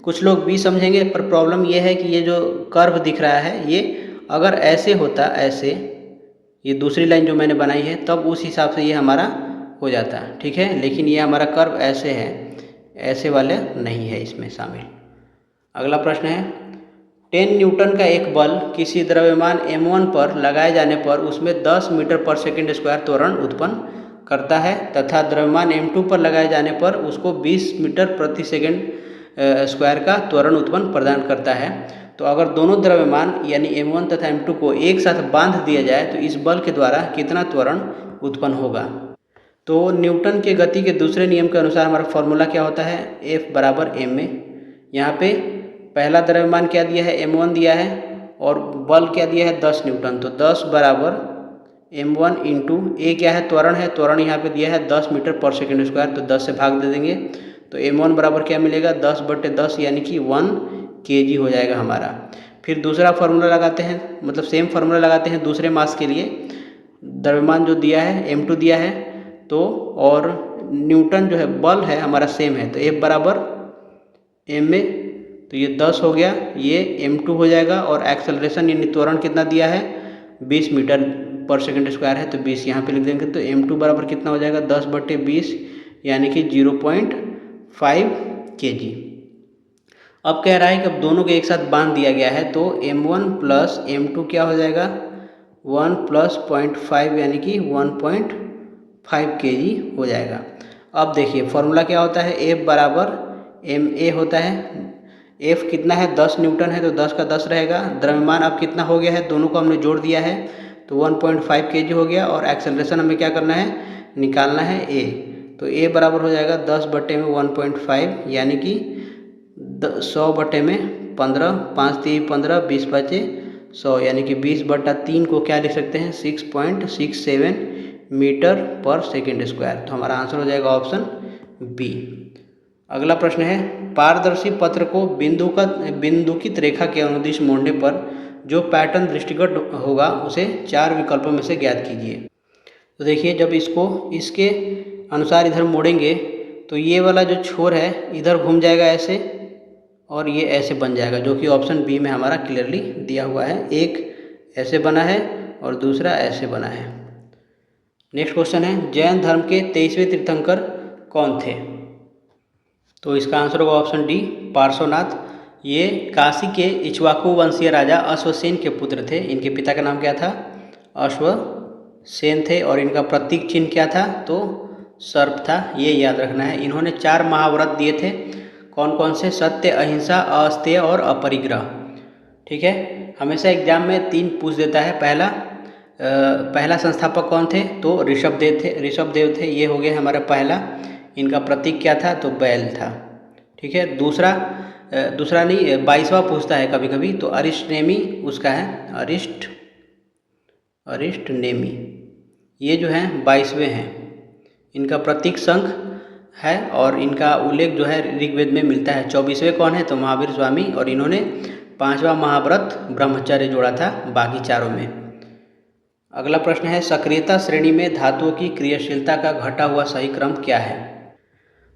कुछ लोग बी समझेंगे, पर प्रॉब्लम ये है कि ये जो कर्व दिख रहा है ये अगर ऐसे होता, ऐसे ये दूसरी लाइन जो मैंने बनाई है, तब उस हिसाब से ये हमारा हो जाता, ठीक है। लेकिन ये हमारा कर्व ऐसे है, ऐसे वाले नहीं है इसमें शामिल। अगला प्रश्न है, 10 न्यूटन का एक बल किसी द्रव्यमान m1 पर लगाए जाने पर उसमें 10 मीटर पर सेकंड स्क्वायर त्वरण उत्पन्न करता है तथा द्रव्यमान m2 पर लगाए जाने पर उसको 20 मीटर प्रति सेकंड स्क्वायर का त्वरण उत्पन्न प्रदान करता है। तो अगर दोनों द्रव्यमान यानी m1 तथा m2 को एक साथ बांध दिया जाए तो इस बल के द्वारा कितना त्वरण उत्पन्न होगा? तो न्यूटन के गति के दूसरे नियम के अनुसार हमारा फॉर्मूला क्या होता है? F बराबर ma। यहाँ पे पहला द्रव्यमान क्या दिया है? m1 दिया है, और बल क्या दिया है? 10 न्यूटन। तो 10 बराबर m1 इंटू ए क्या है? त्वरण है, त्वरण यहाँ पे दिया है 10 मीटर पर सेकंड स्क्वायर, तो 10 से भाग दे देंगे तो m1 बराबर क्या मिलेगा? 10/10 यानी कि 1 kg हो जाएगा हमारा। फिर दूसरा फार्मूला लगाते हैं, मतलब सेम फार्मूला लगाते हैं दूसरे मास के लिए। द्रव्यमान जो दिया है m2 दिया है, तो और न्यूटन जो है बल है हमारा सेम है, तो F बराबर ma, तो ये 10 हो गया, ये m2 हो जाएगा, और एक्सेलरेशन यानी त्वरण कितना दिया है? 20 मीटर पर सेकंड स्क्वायर है, तो 20 यहाँ पे लिख देंगे। तो m2 बराबर कितना हो जाएगा? 10/20 यानी कि 0.5 kg। अब कह रहा है कि अब दोनों को एक साथ बांध दिया गया है, तो m1 प्लस m2 क्या हो जाएगा? 1 प्लस 0.5 यानी कि 1.5 kg हो जाएगा। अब देखिए फॉर्मूला क्या होता है? F बराबर ma होता है। F कितना है? 10 न्यूटन है, तो 10 का 10 रहेगा। द्रव्यमान अब कितना हो गया है? दोनों को हमने जोड़ दिया है, तो 1.5 kg हो गया, और एक्सेलरेशन हमें क्या करना है? निकालना है a। तो a बराबर हो जाएगा 10/1.5 यानी कि 100/15, 5 3 15, 20 बचे 100 यानी कि 20/3 को क्या लिख सकते हैं? 6.67 मीटर पर सेकेंड स्क्वायर। तो हमारा आंसर हो जाएगा ऑप्शन बी। अगला प्रश्न है, पारदर्शी पत्र को बिंदुकित रेखा के अनुदिश मोड़ने पर जो पैटर्न दृष्टिगत होगा उसे 4 विकल्पों में से ज्ञात कीजिए। तो देखिए जब इसको इसके अनुसार इधर मोड़ेंगे तो ये वाला जो छोर है इधर घूम जाएगा ऐसे, और ये ऐसे बन जाएगा, जो कि ऑप्शन बी में हमारा क्लियरली दिया हुआ है। एक ऐसे बना है और दूसरा ऐसे बना है। नेक्स्ट क्वेश्चन है, जैन धर्म के 23वें तीर्थंकर कौन थे? तो इसका आंसर होगा ऑप्शन डी, पार्श्वनाथ। ये काशी के इक्ष्वाकु वंशीय राजा अश्वसेन के पुत्र थे। इनके पिता का नाम क्या था? अश्वसेन थे, और इनका प्रतीक चिन्ह क्या था? तो सर्प था, ये याद रखना है। इन्होंने 4 महाव्रत दिए थे। कौन कौन से? सत्य, अहिंसा, अस्तेय और अपरिग्रह। ठीक है, हमेशा एग्जाम में 3 पूछ देता है। पहला संस्थापक कौन थे? तो ऋषभदेव थे, ये हो गए हमारा पहला। इनका प्रतीक क्या था? तो बैल था। ठीक है, दूसरा नहीं 22वां पूछता है कभी कभी, तो अरिष्टनेमी उसका है, अरिष्टनेमी, ये जो है 22वें हैं। इनका प्रतीक शंख है, और इनका उल्लेख जो है ऋग्वेद में मिलता है। 24वें कौन है? तो महावीर स्वामी, और इन्होंने 5वां महाव्रत ब्रह्मचर्य जोड़ा था बाकी चारों में। अगला प्रश्न है, सक्रियता श्रेणी में धातुओं की क्रियाशीलता का घटा हुआ सही क्रम क्या है?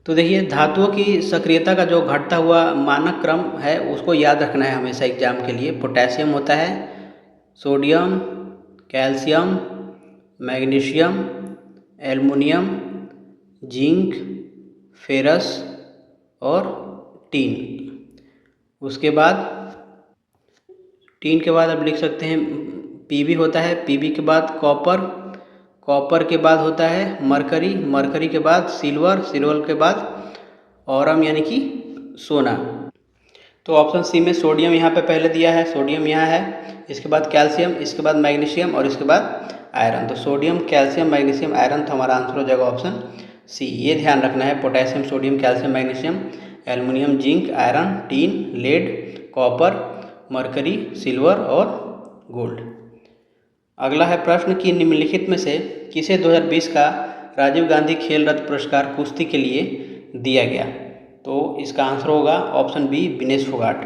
तो देखिए धातुओं की सक्रियता का जो घटता हुआ मानक क्रम है उसको याद रखना है हमेशा एग्जाम के लिए। पोटेशियम होता है, sodium, calcium, magnesium, aluminium, zinc, ferrous और टीन। उसके बाद टीन के बाद अब लिख सकते हैं पीबी होता है, पीबी के बाद कॉपर, कॉपर के बाद होता है मरकरी, मरकरी के बाद सिल्वर, सिल्वर के बाद औरम यानी कि सोना। तो ऑप्शन सी में सोडियम यहाँ पे पहले दिया है, सोडियम यहाँ है, इसके बाद कैल्शियम, इसके बाद मैग्नीशियम और इसके बाद आयरन। तो सोडियम, कैल्शियम, मैग्नीशियम, आयरन, तो हमारा आंसर हो जाएगा ऑप्शन सी। ये ध्यान रखना है, potassium, sodium, calcium, magnesium, aluminium, zinc, iron, tin, lead, copper, mercury, silver और गोल्ड। अगला है प्रश्न कि निम्नलिखित में से किसे 2020 का राजीव गांधी खेल रत्न पुरस्कार कुश्ती के लिए दिया गया? तो इसका आंसर होगा option B, Vinesh Phogat.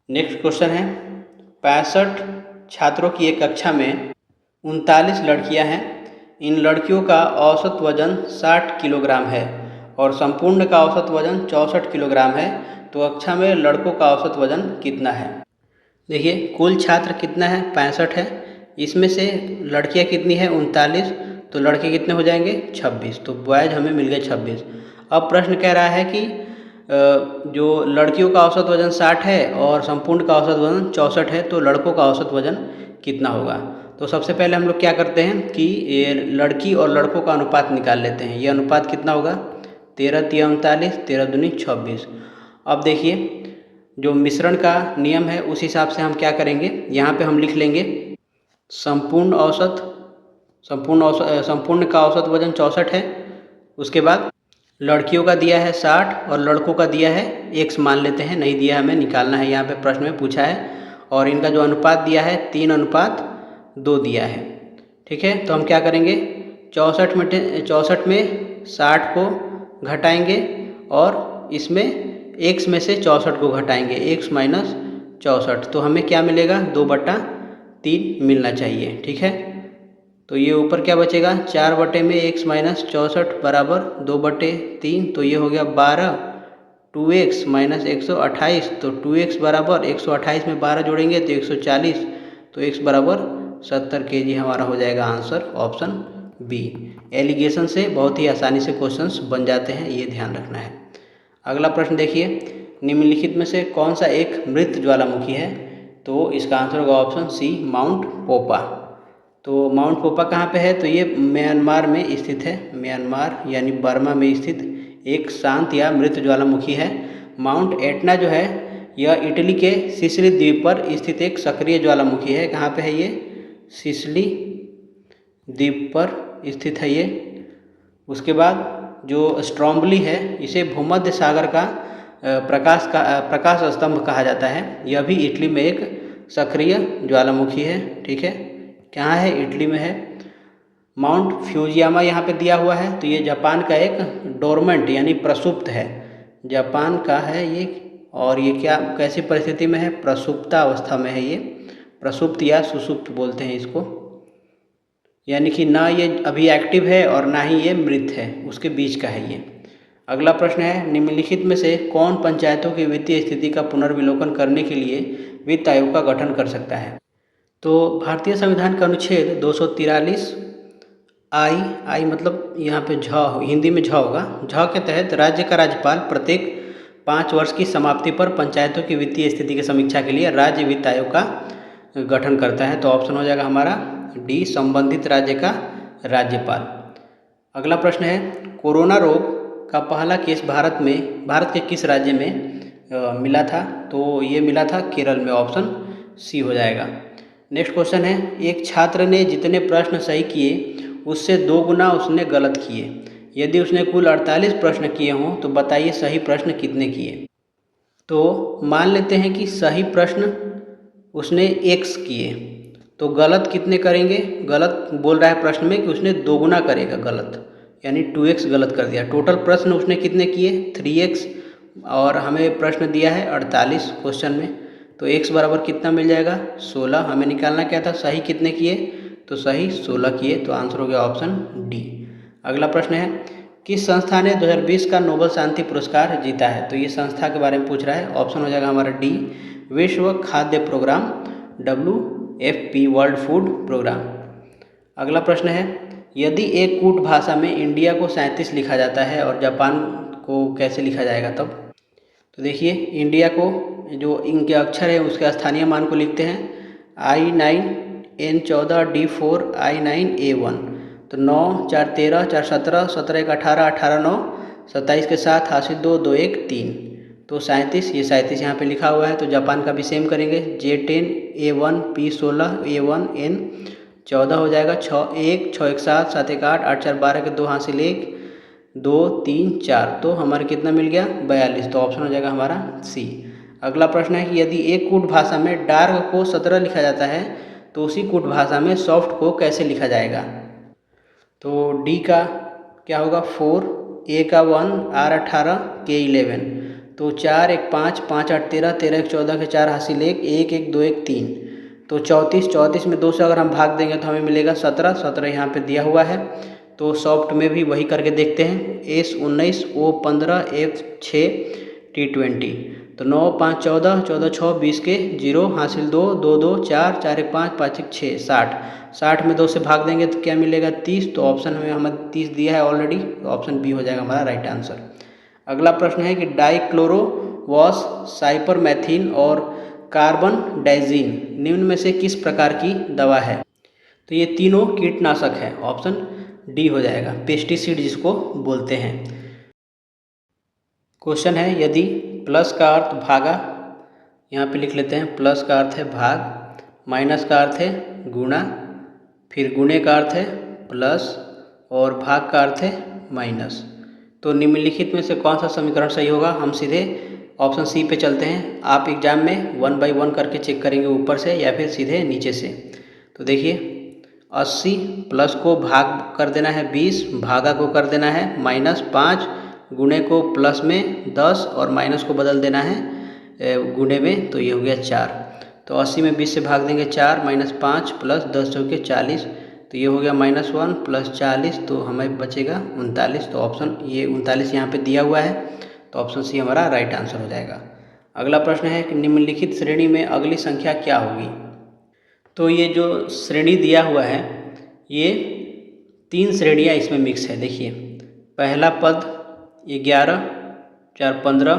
Next question है 65 छात्रों की एक कक्षा में 39 लड़कियां हैं। इन लड़कियों का औसत वजन 60 किलोग्राम है और संपूर्ण का औसत वजन 64 किलोग्राम है। तो कक्षा में लड़कों का औसत वजन कितना है? देखिए कुल छात्र कितना है? 65 है। इसमें से लड़कियां कितनी है? 39। तो लड़के कितने हो जाएंगे? 26। तो बॉयज हमें मिल गए 26। अब प्रश्न कह रहा है कि जो लड़कियों का औसत वजन 60 है और संपूर्ण का औसत वजन 64 है, तो लड़कों का औसत वजन कितना होगा? तो सबसे पहले हम लोग क्या करते हैं कि ये लड़की और लड़कों का अनुपात निकाल लेते हैं। ये अनुपात कितना होगा? 13 तिया 39, 13 दूनी 26। अब देखिए जो मिश्रण का नियम है उस हिसाब से हम क्या करेंगे, यहाँ पे हम लिख लेंगे संपूर्ण औसत, संपूर्ण का औसत वजन 64 है। उसके बाद लड़कियों का दिया है 60 और लड़कों का दिया है x मान लेते हैं, नहीं दिया हमें निकालना है, यहाँ पे प्रश्न में पूछा है। और इनका जो अनुपात दिया है 3:2 दिया है। ठीक है, तो हम क्या करेंगे 64 में 60 को घटाएंगे और इसमें x में से 64 को घटाएंगे, x माइनस 64। तो हमें क्या मिलेगा? 2/3 मिलना चाहिए। ठीक है, तो ये ऊपर क्या बचेगा? 4 बटे में x माइनस 64 बराबर 2/3। तो ये हो गया 12, 2x माइनस 128। तो 2x बराबर 128 में 12 जोड़ेंगे तो 140। तो x बराबर 70 kg हमारा हो जाएगा आंसर ऑप्शन बी। एलिगेशन से बहुत ही आसानी से क्वेश्चंस बन जाते हैं, ये ध्यान रखना है। अगला प्रश्न देखिए, निम्नलिखित में से कौन सा एक मृत ज्वालामुखी है? तो इसका आंसर होगा ऑप्शन सी, माउंट पोपा। तो माउंट पोपा कहाँ पे है? तो ये म्यांमार में स्थित है, म्यांमार यानी बर्मा में स्थित एक शांत या मृत ज्वालामुखी है। माउंट एटना जो है यह इटली के सिसिली द्वीप पर स्थित एक सक्रिय ज्वालामुखी है। कहाँ पे है ये? सिसिली द्वीप पर स्थित है ये। उसके बाद जो स्ट्रोम्बली है इसे भूमध्य सागर का प्रकाश स्तंभ कहा जाता है। यह भी इटली में एक सक्रिय ज्वालामुखी है। ठीक है, कहाँ है? इटली में है। माउंट फ्यूजियामा यहाँ पे दिया हुआ है, तो ये जापान का एक डोरमेंट यानी प्रसुप्त है, जापान का है ये। और ये क्या कैसी परिस्थिति में है? प्रसुप्ता अवस्था में है ये, प्रसुप्त या सुसुप्त बोलते हैं इसको, यानी कि ना ये अभी एक्टिव है और ना ही ये मृत है, उसके बीच का है ये। अगला प्रश्न है, निम्नलिखित में से कौन पंचायतों की वित्तीय स्थिति का पुनर्विलोकन करने के लिए वित्त आयोग का गठन कर सकता है? तो भारतीय संविधान का अनुच्छेद 243 आई मतलब यहाँ पे झ, हिंदी में झ होगा, झ के तहत राज्य का राज्यपाल प्रत्येक 5 वर्ष की समाप्ति पर पंचायतों की वित्तीय स्थिति की समीक्षा के लिए राज्य वित्त आयोग का गठन करता है। तो ऑप्शन हो जाएगा हमारा डी, संबंधित राज्य का राज्यपाल। अगला प्रश्न है, कोरोना रोग का पहला केस भारत के किस राज्य में मिला था? तो ये मिला था केरल में, ऑप्शन सी हो जाएगा। नेक्स्ट क्वेश्चन है, एक छात्र ने जितने प्रश्न सही किए उससे 2 गुना उसने गलत किए। यदि उसने कुल 48 प्रश्न किए हों तो बताइए सही प्रश्न कितने किए? तो मान लेते हैं कि सही प्रश्न उसने x किए, तो गलत कितने करेंगे? गलत बोल रहा है प्रश्न में कि उसने 2 गुना करेगा गलत, यानी 2x गलत कर दिया। टोटल प्रश्न उसने कितने किए? 3x, और हमें प्रश्न दिया है 48 क्वेश्चन में, तो x बराबर कितना मिल जाएगा? 16। हमें निकालना क्या था? सही कितने किए? तो सही 16 किए, तो आंसर हो गया ऑप्शन डी। अगला प्रश्न है, किस संस्था ने 2020 का नोबेल शांति पुरस्कार जीता है? तो ये संस्था के बारे में पूछ रहा है, ऑप्शन हो जाएगा हमारा डी, विश्व खाद्य programme, WFP world food programme. अगला प्रश्न है, यदि एक कूट भाषा में इंडिया को 37 लिखा जाता है और जापान को कैसे लिखा जाएगा तब? तो देखिए इंडिया को जो इनके अक्षर है उसके स्थानीय मान को लिखते हैं I9N14D4 I9A1। तो 9 4 13 4 17 17 1 18 18 9 27 के साथ हासिल 2 2 1 3 तो 37, ये 37 यहाँ पे लिखा हुआ है। तो जापान का भी सेम करेंगे, J10 A1 P16 A1 N14 हो जाएगा। 6 1 6 1 7 7 1 8 8 4 12 के 2 हासिल 1 2 3 4 तो हमारे कितना मिल गया 42। तो ऑप्शन हो जाएगा हमारा सी। अगला प्रश्न है कि यदि एक कूट भाषा में डार्क को 17 लिखा जाता है तो उसी कूट भाषा में सॉफ्ट को कैसे लिखा जाएगा। तो डी का क्या होगा 4, ए का 1, R 18 के 11। तो 4 1 5 5 8 13 13 1 14 के 4 हासिल 1 1 1 2 1 3 तो 34 34 में 2 से अगर हम भाग देंगे तो हमें मिलेगा 17 17 यहाँ पे दिया हुआ है। तो सॉफ्ट में भी वही करके देखते हैं, एस 19 ओ 15 F 6 T20। तो 9 5 14 14 6 20 के 0 हासिल 2 2 2 4 4 1 5 5 1 6 60 60 में 2 से भाग देंगे तो क्या मिलेगा 30। तो ऑप्शन में हमें 30 दिया है ऑलरेडी, तो ऑप्शन बी हो जाएगा हमारा राइट आंसर। अगला प्रश्न है कि डाइक्लोरो वॉस साइपरमेथ्रिन और कार्बन डाइजीन निम्न में से किस प्रकार की दवा है। तो ये तीनों कीटनाशक है, ऑप्शन डी हो जाएगा, पेस्टिसाइड जिसको बोलते हैं। क्वेश्चन है यदि प्लस का अर्थ भागा, यहाँ पे लिख लेते हैं, प्लस का अर्थ है भाग, माइनस का अर्थ है गुणा, फिर गुणे का अर्थ है प्लस और भाग का अर्थ है माइनस। तो निम्नलिखित में से कौन सा समीकरण सही होगा। हम सीधे ऑप्शन सी पे चलते हैं। आप एग्जाम में 1 बाई 1 करके चेक करेंगे ऊपर से या फिर सीधे नीचे से। तो देखिए 80 प्लस को भाग कर देना है 20, भागा को कर देना है -5, गुणे को प्लस में 10 और माइनस को बदल देना है गुणे में, तो ये हो गया 4। तो 80 में 20 से भाग देंगे 4 -5 प्लस 10 चौके 40, तो ये हो गया -1 प्लस 40, तो हमें बचेगा 39। तो ऑप्शन ये 39 यहाँ पे दिया हुआ है, तो ऑप्शन सी हमारा राइट आंसर हो जाएगा। अगला प्रश्न है कि निम्नलिखित श्रेणी में अगली संख्या क्या होगी। तो ये जो श्रेणी दिया हुआ है ये 3 श्रेणियाँ इसमें मिक्स है। देखिए पहला पद 11 4 15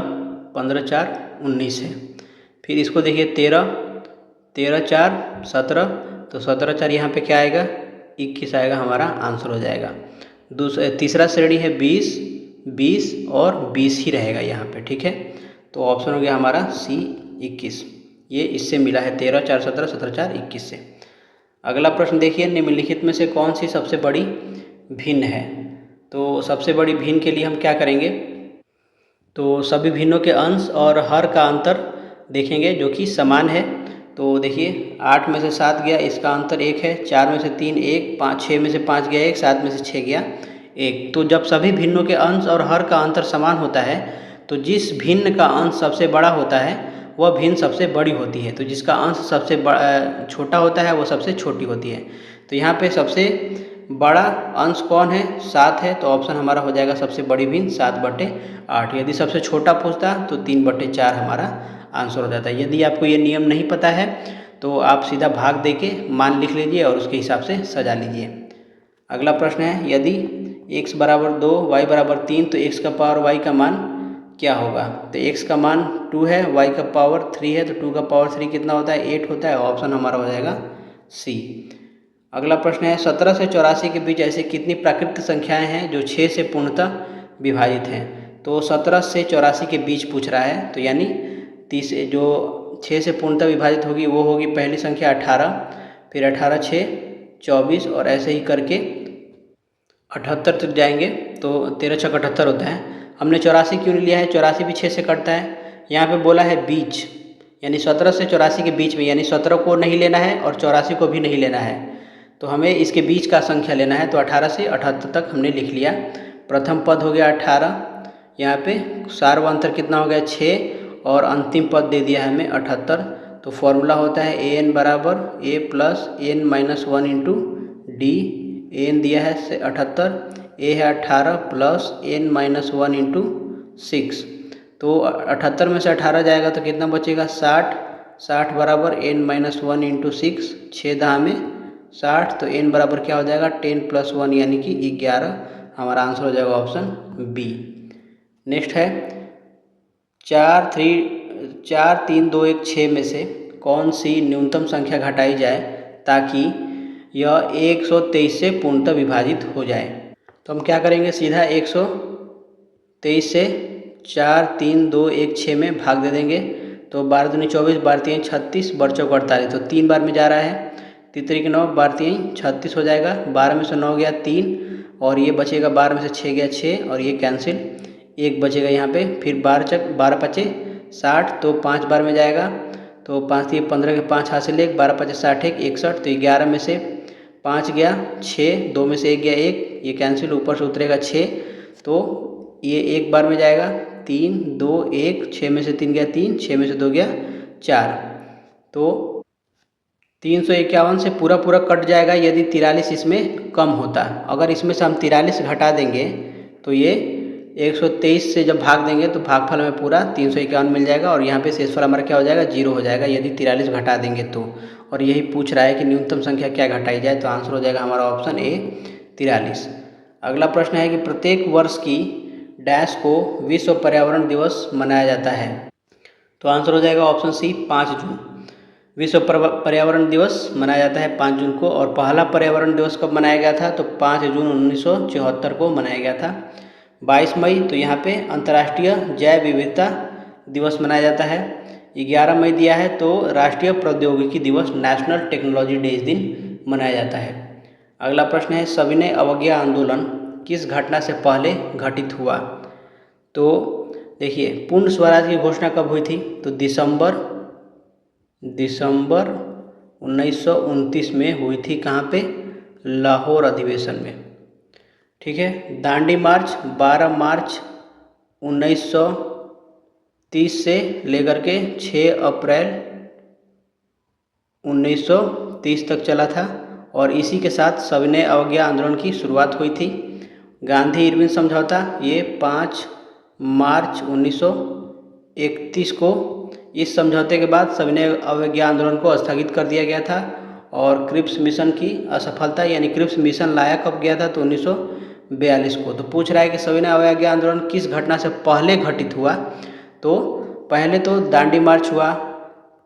15 4 19 है। फिर इसको देखिए 13 13 4 17, तो 17 4 यहाँ पे क्या आएगा 21 आएगा, हमारा आंसर हो जाएगा। तीसरा श्रेणी है 20 20 और 20 ही रहेगा यहाँ पे, ठीक है। तो ऑप्शन हो गया हमारा सी 21, ये इससे मिला है 13 4 17 17 4 21 से। अगला प्रश्न देखिए निम्नलिखित में से कौन सी सबसे बड़ी भिन्न है। तो सबसे बड़ी भिन्न के लिए हम क्या करेंगे, तो सभी भिन्नों के अंश और हर का अंतर देखेंगे जो कि समान है। तो देखिए 8 में से 7 गया, इसका अंतर 1 है। 4 में से 3 1, 5 6 में से 5 गया 1, 7 में से 6 गया 1। तो जब सभी भिन्नों के अंश और हर का अंतर समान होता है तो जिस भिन्न का अंश सबसे बड़ा होता है वह भिन्न सबसे बड़ी होती है। तो जिसका अंश सबसे छोटा होता है वो सबसे छोटी होती है। तो यहाँ पे सबसे बड़ा अंश कौन है 7 है, तो ऑप्शन हमारा हो जाएगा सबसे बड़ी भिन्न 7/8। यदि सबसे छोटा पूछता तो 3/4 हमारा आंसर हो जाता है। यदि आपको ये नियम नहीं पता है तो आप सीधा भाग दे के मान लिख लीजिए और उसके हिसाब से सजा लीजिए। अगला प्रश्न है यदि x = 2 y = 3 तो x का पावर y का मान क्या होगा। तो x का मान 2 है, y का पावर 3 है, तो 2 का पावर 3 कितना होता है 8 होता है। ऑप्शन हमारा हो जाएगा सी। अगला प्रश्न है 17 से 84 के बीच ऐसी कितनी प्राकृतिक संख्याएं हैं जो 6 से पूर्णतः विभाजित हैं। तो 17 से 84 के बीच पूछ रहा है, तो यानी 30 जो 6 से पूर्णतः विभाजित होगी वो होगी पहली संख्या 18, फिर 18 6 24 और ऐसे ही करके 78 तक जाएंगे। तो 13 6 78 होता है। हमने 84 क्यों नहीं लिया है, 84 भी 6 से कटता है। यहाँ पे बोला है बीच, यानी 17 से 84 के बीच में, यानी 17 को नहीं लेना है और 84 को भी नहीं लेना है, तो हमें इसके बीच का संख्या लेना है। तो 18 से 78 तक हमने लिख लिया। प्रथम पद हो गया 18, यहाँ पे सार्वअंतर कितना हो गया 6 और अंतिम पद दे दिया है हमें 78। तो फॉर्मूला होता है an = a + n - 1 × d। an दिया है 78, a है 18 प्लस n - 1 × 6। तो 78 में से 18 जाएगा तो कितना बचेगा 60, 60 = n - 1 × 6, 6 दहा में 60, तो n बराबर क्या हो जाएगा 10 + 1 यानी कि 11। हमारा आंसर हो जाएगा ऑप्शन बी। नेक्स्ट है 4-3-2-1-6 में से कौन सी न्यूनतम संख्या घटाई जाए ताकि यह 123 से पूर्णतः विभाजित हो जाए। तो हम क्या करेंगे, सीधा 123 से 4-3-2-1-6 में भाग दे देंगे। तो 12 दूनी 24, 12 तीन 36, बड़ चौक 48, तो 3 बार में जा रहा है। 3 3 9, 12 3 36 हो जाएगा। 12 में से 9 गया 3, और ये बचेगा 12 में से 6 गया 6, और ये कैंसिल, 1 बचेगा यहाँ पे। फिर 12 पचे 60, तो 5 बार में जाएगा। तो 5 3 15 के 5 हासिल 1, 12 पचे 60 1 61, तो 11 में से 5 गया 6, 2 में से 1 गया 1, ये कैंसिल, ऊपर से उतरेगा 6, तो ये 1 बार में जाएगा। 3 2 1, 6 में से 3 गया 3, 6 में से 2 गया 4, तो 351 से पूरा कट जाएगा यदि 43 इसमें कम होता। अगर इसमें से हम 43 घटा देंगे तो ये 123 से जब भाग देंगे तो भागफल में पूरा 351 मिल जाएगा, और यहाँ पे शेषफल हमारा क्या हो जाएगा, 0 हो जाएगा यदि 43 घटा देंगे तो। और यही पूछ रहा है कि न्यूनतम संख्या क्या घटाई जाए, तो आंसर हो जाएगा हमारा ऑप्शन ए 43। अगला प्रश्न है कि प्रत्येक वर्ष की डैश को विश्व पर्यावरण दिवस मनाया जाता है। तो आंसर हो जाएगा ऑप्शन सी 5 जून। विश्व पर्यावरण दिवस मनाया जाता है 5 जून को। और पहला पर्यावरण दिवस कब मनाया गया था, तो 5 जून 1974 को मनाया गया था। 22 मई तो यहाँ पे अंतर्राष्ट्रीय जैव विविधता दिवस मनाया जाता है। 11 मई दिया है तो राष्ट्रीय प्रौद्योगिकी दिवस, नेशनल टेक्नोलॉजी डे, इस दिन मनाया जाता है। अगला प्रश्न है सविनय अवज्ञा आंदोलन किस घटना से पहले घटित हुआ। तो देखिए, पूर्ण स्वराज की घोषणा कब हुई थी, तो दिसंबर 1929 में हुई थी। कहाँ पे, लाहौर अधिवेशन में। ठीक है। दांडी मार्च 12 मार्च 1930 से लेकर के 6 अप्रैल 1930 तक चला था, और इसी के साथ सविनय अवज्ञा आंदोलन की शुरुआत हुई थी। गांधी इरविन समझौता ये 5 मार्च 1931 को, इस समझौते के बाद सविनय अवज्ञा आंदोलन को स्थगित कर दिया गया था। और क्रिप्स मिशन की असफलता, यानी क्रिप्स मिशन लाया कब गया था, तो 1942 को। तो पूछ रहा है कि सविनय अवज्ञा आंदोलन किस घटना से पहले घटित हुआ। तो पहले तो दांडी मार्च हुआ,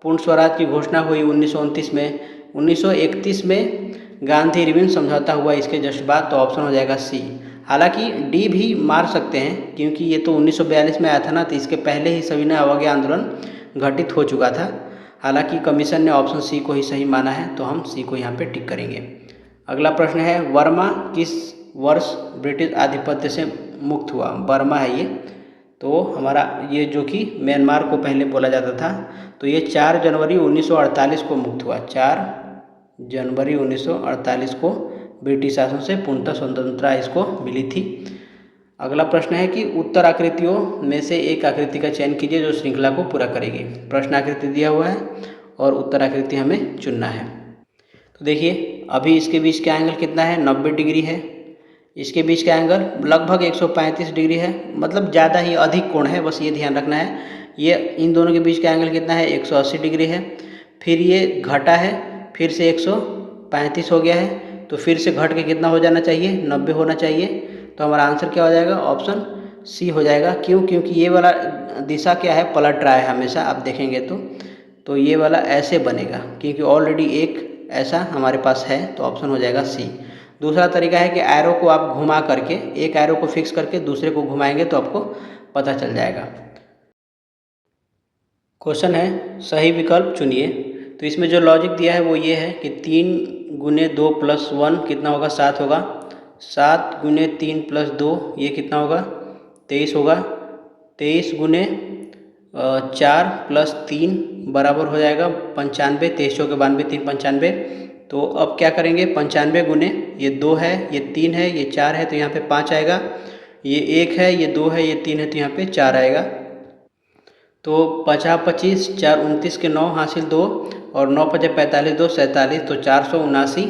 पूर्ण स्वराज की घोषणा हुई 1929 में, 1931 में गांधी इरविन समझौता हुआ इसके जस्ट बाद, तो ऑप्शन हो जाएगा सी। हालांकि डी भी मार सकते हैं क्योंकि ये तो 1942 में आया था ना, तो इसके पहले ही सविनय अवज्ञा आंदोलन घटित हो चुका था। हालांकि कमीशन ने ऑप्शन सी को ही सही माना है, तो हम सी को यहाँ पे टिक करेंगे। अगला प्रश्न है बर्मा किस वर्ष ब्रिटिश आधिपत्य से मुक्त हुआ। बर्मा है ये, तो हमारा ये जो कि म्यांमार को पहले बोला जाता था, तो ये 4 जनवरी 1948 को मुक्त हुआ। 4 जनवरी 1948 को ब्रिटिश शासन से पूर्णतः स्वतंत्रता इसको मिली थी। अगला प्रश्न है कि उत्तर आकृतियों में से एक आकृति का चयन कीजिए जो श्रृंखला को पूरा करेगी। प्रश्न आकृति दिया हुआ है और उत्तर आकृति हमें चुनना है। तो देखिए, अभी इसके बीच का एंगल कितना है, 90 डिग्री है। इसके बीच का एंगल लगभग 135 डिग्री है, मतलब ज़्यादा ही अधिक कोण है, बस ये ध्यान रखना है। ये इन दोनों के बीच का एंगल कितना है, 180 डिग्री है। फिर ये घटा है, फिर से 135 हो गया है, तो फिर से घट के कितना हो जाना चाहिए, 90 होना चाहिए। तो हमारा आंसर क्या हो जाएगा, ऑप्शन सी हो जाएगा। क्यों, क्योंकि ये वाला दिशा क्या है, पलट रहा है हमेशा, आप देखेंगे तो ये वाला ऐसे बनेगा क्योंकि ऑलरेडी एक ऐसा हमारे पास है, तो ऑप्शन हो जाएगा सी। दूसरा तरीका है कि एरो को आप घुमा करके, एक एरो को फिक्स करके दूसरे को घुमाएंगे तो आपको पता चल जाएगा। क्वेश्चन है सही विकल्प चुनिए। तो इसमें जो लॉजिक दिया है वो ये है कि 3 गुने 2 प्लस 1 कितना होगा, 7 होगा। 7 गुने 3 प्लस 2 ये कितना होगा, 23 होगा। 23 गुने 4 प्लस 3 बराबर हो जाएगा 95। 23 चौके 92, 3 95। तो अब क्या करेंगे, 95 गुने ये 2 है, ये 3 है, ये 4 है, तो यहाँ पे 5 आएगा। ये 1 है, ये 2 है, ये 3 है, तो यहाँ पे 4 आएगा। तो 50 25, 4 29 के 9 हासिल 2, और 9 5 45, 2 47, तो 479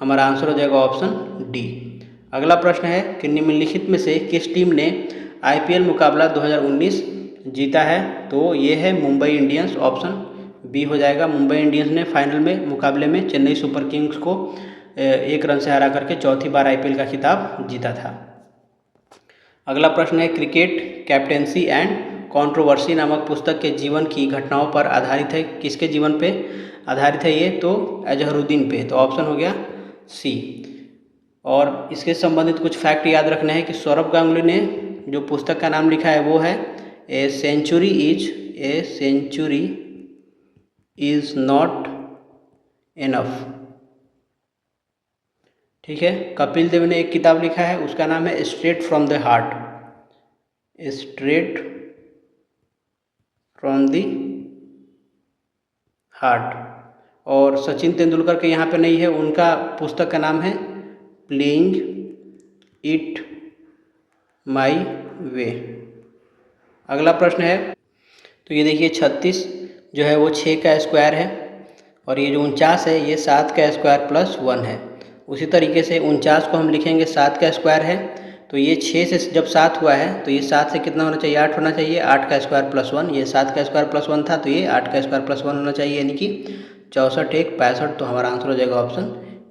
हमारा आंसर हो जाएगा ऑप्शन डी। अगला प्रश्न है कि निम्नलिखित में से किस टीम ने IPL मुकाबला 2019 जीता है। तो ये है मुंबई इंडियंस, ऑप्शन बी हो जाएगा। मुंबई इंडियंस ने फाइनल में मुकाबले में चेन्नई सुपर किंग्स को 1 रन से हरा करके चौथी बार IPL का खिताब जीता था। अगला प्रश्न है क्रिकेट कैप्टेंसी एंड कंट्रोवर्सी नामक पुस्तक के जीवन की घटनाओं पर आधारित है। किसके जीवन पे आधारित है ये? तो अजहरुद्दीन पे। तो ऑप्शन हो गया सी। और इसके संबंधित कुछ फैक्ट याद रखना है कि सौरभ गांगुली ने जो पुस्तक का नाम लिखा है वो है a century is not enough. ठीक है। कपिल देव ने एक किताब लिखा है, उसका नाम है straight from the heart. Straight from the heart. और सचिन तेंदुलकर के यहाँ पे नहीं है, उनका पुस्तक का नाम है प्लेइंग इट माई वे। अगला प्रश्न है, तो ये देखिए 36 जो है वो 6 का स्क्वायर है और ये जो 49 है ये 7 का स्क्वायर प्लस 1 है। उसी तरीके से 49 को हम लिखेंगे 7 का स्क्वायर है, तो ये 6 से जब 7 हुआ है तो ये 7 से कितना होना चाहिए? 8 होना चाहिए। 8 का स्क्वायर प्लस 1, ये 7 का स्क्वायर प्लस 1 था तो ये 8 का स्क्वायर प्लस 1 होना चाहिए, यानी कि 64 एक 65। तो हमारा आंसर हो जाएगा ऑप्शन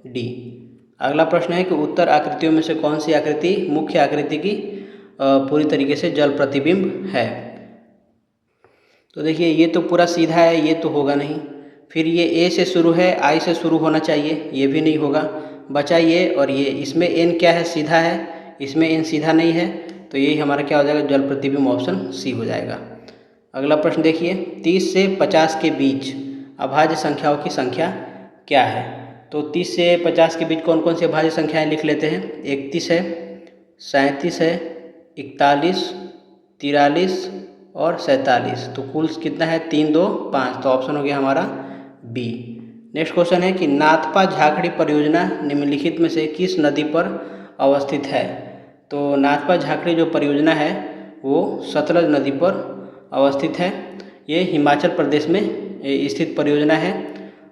डी। अगला प्रश्न है कि उत्तर आकृतियों में से कौन सी आकृति मुख्य आकृति की पूरी तरीके से जल प्रतिबिंब है? तो देखिए ये तो पूरा सीधा है, ये तो होगा नहीं। फिर ये ए से शुरू है, आई से शुरू होना चाहिए, ये भी नहीं होगा। बचा ये और ये, इसमें एन क्या है? सीधा है, इसमें एन सीधा नहीं है, तो यही हमारा क्या हो जाएगा? जल प्रतिबिंब, ऑप्शन सी हो जाएगा। अगला प्रश्न देखिए, 30 से 50 के बीच अभाज्य संख्याओं की संख्या क्या है? तो 30 से 50 के बीच कौन कौन सी अभाज्य संख्याएं लिख लेते हैं। 31 है, 37 है, 41, 43 और 47। तो कुल कितना है? 3, 2, 5। तो ऑप्शन हो गया हमारा बी। नेक्स्ट क्वेश्चन है कि नाथपा झाखड़ी परियोजना निम्नलिखित में से किस नदी पर अवस्थित है? तो नाथपा झाखड़ी जो परियोजना है वो सतलज नदी पर अवस्थित है। ये हिमाचल प्रदेश में स्थित परियोजना है।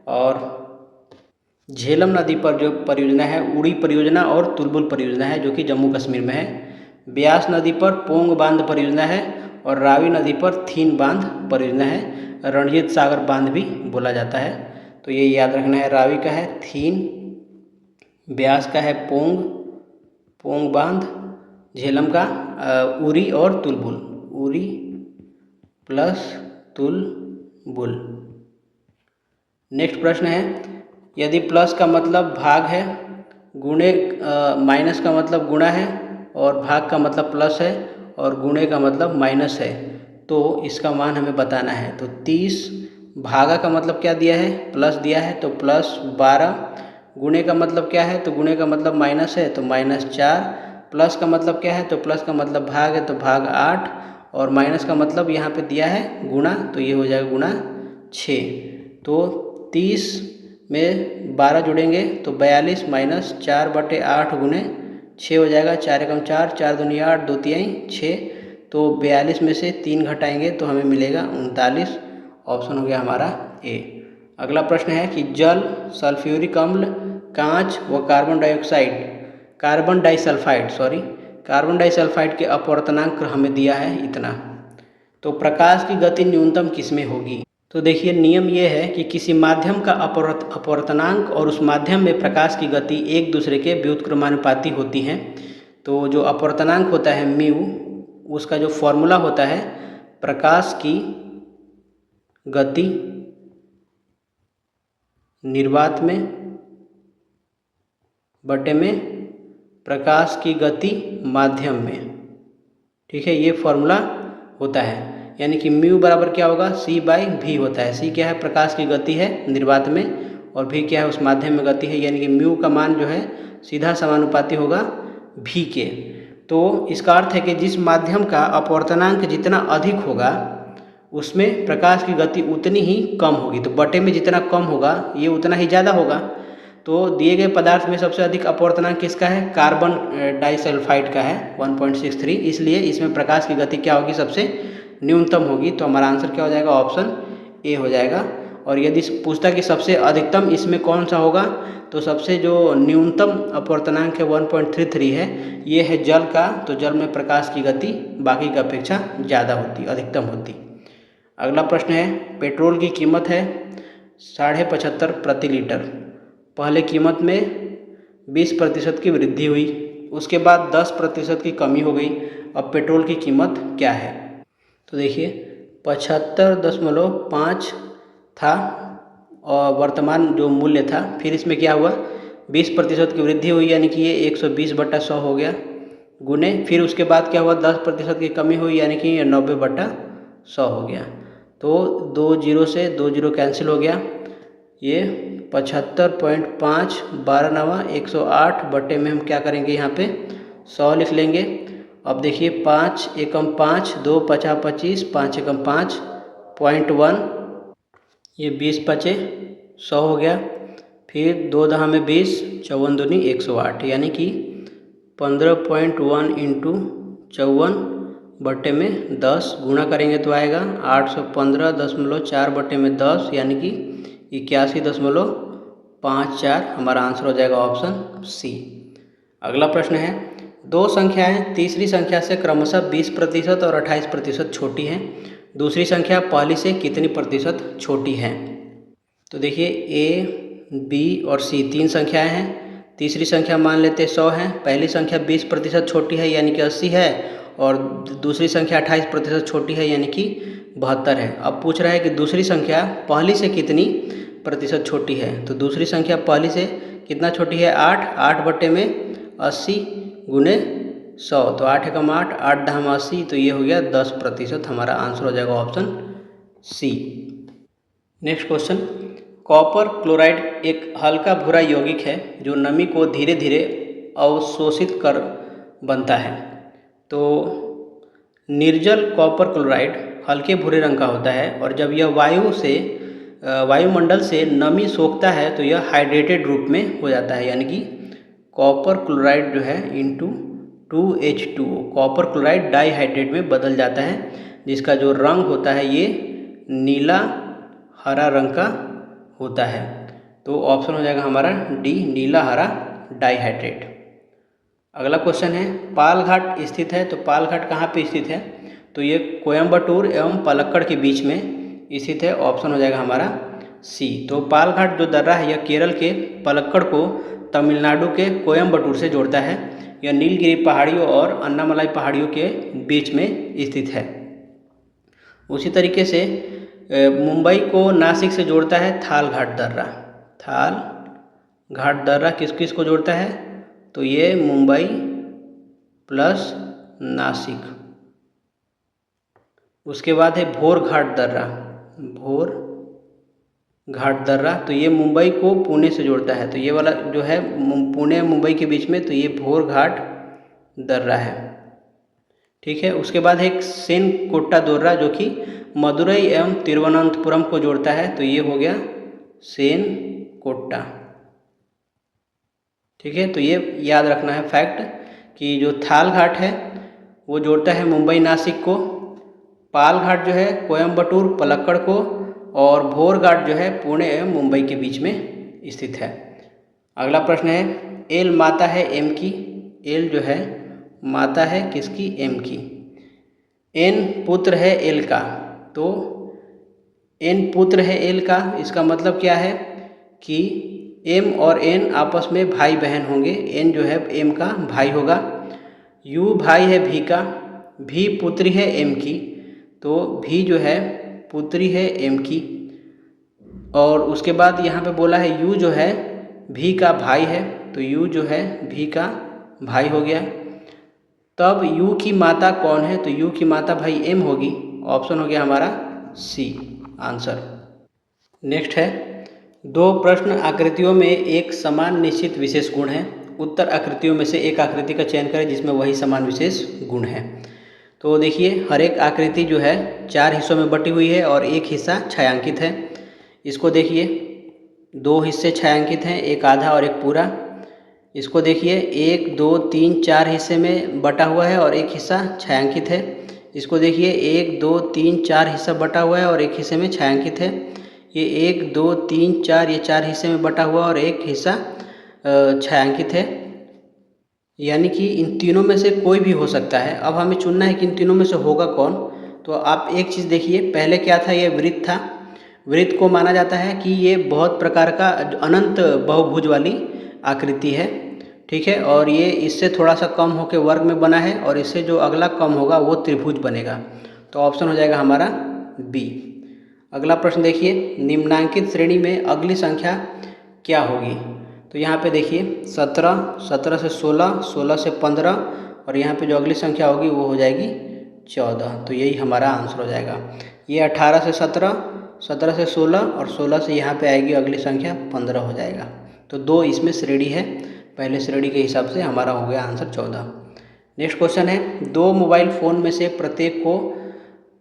और झेलम नदी पर जो परियोजना है उड़ी परियोजना और तुलबुल परियोजना है, जो कि जम्मू कश्मीर में है। ब्यास नदी पर पोंग बांध परियोजना है और रावी नदी पर थीन बांध परियोजना है। रणजीत सागर बांध भी बोला जाता है, तो ये याद रखना है। रावी का है थीन, ब्यास का है पोंग बांध, झेलम का उरी और तुलबुल, उरी प्लस तुलबुल। नेक्स्ट प्रश्न है, यदि प्लस का मतलब भाग है, गुणे माइनस का मतलब गुणा है और भाग का मतलब प्लस है और गुणे का मतलब माइनस है, तो इसका मान हमें बताना है। तो 30 भागा का मतलब क्या दिया है? प्लस दिया है, तो प्लस 12। गुणे का मतलब क्या है? तो गुणे का मतलब माइनस है, तो -4। प्लस का मतलब क्या है? तो प्लस का मतलब भाग है, तो भाग 8। और माइनस का मतलब यहाँ पे दिया है गुणा, तो ये हो जाएगा गुणा 6। तो 30 में 12 जुड़ेंगे तो 42 माइनस 4/8 गुणे 6 हो जाएगा। 4 एकम 4, 4 दूनी 8, 2 तिहाई 6। तो 42 में से 3 घटाएंगे तो हमें मिलेगा 39। ऑप्शन हो गया हमारा ए। अगला प्रश्न है कि जल, सल्फ्यूरिक अम्ल, कांच व कार्बन डाइसल्फाइड के अपवर्तनांक हमें दिया है इतना। तो प्रकाश की गति न्यूनतम किसमें होगी? तो देखिए नियम ये है कि किसी माध्यम का अपवर्तनांक और उस माध्यम में प्रकाश की गति एक दूसरे के व्युत्क्रमानुपाती होती हैं। तो जो अपवर्तनांक होता है म्यू, उसका जो फॉर्मूला होता है प्रकाश की गति निर्वात में बटे में प्रकाश की गति माध्यम में। ठीक है, ये फॉर्मूला होता है, यानी कि म्यू बराबर क्या होगा? c/v होता है। c क्या है? प्रकाश की गति है निर्वात में, और v क्या है? उस माध्यम में गति है, यानी कि म्यू का मान जो है सीधा समानुपाती होगा v के। तो इसका अर्थ है कि जिस माध्यम का अपवर्तनांक जितना अधिक होगा उसमें प्रकाश की गति उतनी ही कम होगी। तो बटे में जितना कम होगा ये उतना ही ज़्यादा होगा। तो दिए गए पदार्थ में सबसे अधिक अपवर्तनांक किसका है? कार्बन डाइसल्फाइड का है 1.63, इसलिए इसमें प्रकाश की गति क्या होगी? सबसे न्यूनतम होगी। तो हमारा आंसर क्या हो जाएगा? ऑप्शन ए हो जाएगा। और यदि पूछता कि सबसे अधिकतम इसमें कौन सा होगा, तो सबसे जो न्यूनतम अपवर्तनांक है 1.33 है, ये है जल का। तो जल में प्रकाश की गति बाकी की अपेक्षा ज़्यादा होती, अधिकतम होती। अगला प्रश्न है, पेट्रोल की कीमत है 75.5 प्रति लीटर। पहले कीमत में 20% की वृद्धि हुई, उसके बाद 10% की कमी हो गई। अब पेट्रोल की कीमत क्या है? तो देखिए 75.5 था और वर्तमान जो मूल्य था, फिर इसमें क्या हुआ 20% की वृद्धि हुई, यानी कि ये 120/100 हो गया, गुने फिर उसके बाद क्या हुआ 10% की कमी हुई, यानी कि ये 90/100 हो गया। तो 2 जीरो से 2 जीरो कैंसिल हो गया, ये 75.5 12 नवा 108 बटे में हम क्या करेंगे यहाँ पे 100 लिख लेंगे। अब देखिए 5 एकम 5, 2 पचा 25, 5 एकम 5, 0.1, ये 20 बचे 100 हो गया। फिर 2 दहा में 20, 54 दूनी 108, यानी कि 15.1 इंटू 54 बटे में 10 गुणा करेंगे तो आएगा 815.4 बटे में 10, यानी कि 81.54। हमारा आंसर हो जाएगा ऑप्शन सी। अगला प्रश्न है, दो संख्याएं तीसरी संख्या से क्रमशः 20% और 28% छोटी हैं, दूसरी संख्या पहली से कितनी प्रतिशत छोटी है। तो देखिए ए, बी और सी 3 संख्याएं हैं, तीसरी संख्या मान लेते 100 है, पहली संख्या 20% छोटी है यानी कि 80 है, और दूसरी संख्या 28% छोटी है यानी कि 72 है। अब पूछ रहा है कि दूसरी संख्या पहली से कितनी प्रतिशत छोटी है। तो दूसरी संख्या पहली से कितना छोटी है 8 बटे में 80 गुने 100, तो 8 एकम 8, 8 दहा में 80, तो ये हो गया 10%। हमारा आंसर हो जाएगा option C. Next question, copper chloride एक हल्का भूरा यौगिक है जो नमी को धीरे धीरे अवशोषित कर बनता है। तो निर्जल कॉपर क्लोराइड हल्के भूरे रंग का होता है, और जब यह वायुमंडल से नमी सोखता है तो यह हाइड्रेटेड रूप में हो जाता है, यानी कि कॉपर क्लोराइड जो है into 2H2O copper chloride dihydrate में बदल जाता है, जिसका जो रंग होता है ये नीला हरा रंग का होता है। तो ऑप्शन हो जाएगा हमारा डी, नीला हरा डाईहाइड्रेट। अगला क्वेश्चन है, पालघाट स्थित है। तो पालघाट कहाँ पे स्थित है। तो ये कोयम्बटूर एवं पलक्कड़ के बीच में स्थित है। ऑप्शन हो जाएगा हमारा सी। तो पालघाट जो दर्रा है यह केरल के पलक्कड़ को तमिलनाडु के कोयम्बटूर से जोड़ता है। यह नीलगिरी पहाड़ियों और अन्नामलाई पहाड़ियों के बीच में स्थित है। उसी तरीके से मुंबई को नासिक से जोड़ता है थालघाट दर्रा। थालघाट दर्रा किस किस को जोड़ता है। तो ये मुंबई प्लस नासिक। उसके बाद है भोरघाट दर्रा। भोरघाट दर्रा तो ये मुंबई को पुणे से जोड़ता है। तो ये वाला जो है पुणे मुंबई के बीच में, तो ये भोरघाट दर्रा है। ठीक है। उसके बाद है एक सेनकोट्टा दर्रा जो कि मदुरई एवं तिरुवनंतपुरम को जोड़ता है। तो ये हो गया सेनकोट्टा। ठीक है। तो ये याद रखना है फैक्ट कि जो थालघाट है वो जोड़ता है मुंबई नासिक को, पालघाट जो है कोयम्बटूर पलक्कड़ को, और भोरघाट जो है पुणे एवं मुंबई के बीच में स्थित है। अगला प्रश्न है, एल माता है एम की। एल जो है माता है किसकी, एम की। एन पुत्र है एल का। तो एन पुत्र है एल का, इसका मतलब क्या है कि एम और एन आपस में भाई बहन होंगे। एन जो है एम का भाई होगा। यू भाई है भी का, भी पुत्री है एम की। तो भी जो है पुत्री है एम की। और उसके बाद यहाँ पे बोला है यू जो है भी का भाई है। तो यू जो है भी का भाई हो गया। तब यू की माता कौन है। तो यू की माता भाई एम होगी। ऑप्शन हो गया हमारा सी आंसर। नेक्स्ट है, दो प्रश्न आकृतियों में एक समान निश्चित विशेष गुण है। उत्तर आकृतियों में से एक आकृति का चयन करें जिसमें वही समान विशेष गुण है। तो देखिए हर एक आकृति जो है 4 हिस्सों में बटी हुई है और एक हिस्सा छायांकित है। इसको देखिए 2 हिस्से छायांकित हैं, एक आधा और एक पूरा। इसको देखिए 1 2 3 4 हिस्से में बटा हुआ है और एक हिस्सा छायांकित है। इसको देखिए 1 2 3 4 हिस्सा बटा हुआ है और एक हिस्से में छायांकित है। ये 1 2 3 4 ये 4 हिस्से में बटा हुआ और एक हिस्सा छायांकित है। यानी कि इन तीनों में से कोई भी हो सकता है। अब हमें चुनना है कि इन तीनों में से होगा कौन। तो आप एक चीज़ देखिए, पहले क्या था, ये वृत्त था। वृत्त को माना जाता है कि ये बहुत प्रकार का अनंत बहुभुज वाली आकृति है। ठीक है। और ये इससे थोड़ा सा कम होकर वर्ग में बना है, और इससे जो अगला कम होगा वो त्रिभुज बनेगा। तो ऑप्शन हो जाएगा हमारा बी। अगला प्रश्न देखिए, निम्नांकित श्रेणी में अगली संख्या क्या होगी। तो यहाँ पे देखिए 17, 17 से 16, 16 से 15 और यहाँ पे जो अगली संख्या होगी वो हो जाएगी 14। तो यही हमारा आंसर हो जाएगा। ये 18 से 17, 17 से 16 और 16 से यहाँ पे आएगी अगली संख्या 15 हो जाएगा। तो 2 इसमें श्रेणी है, पहले श्रेणी के हिसाब से हमारा हो गया आंसर 14। नेक्स्ट क्वेश्चन है, 2 मोबाइल फ़ोन में से प्रत्येक को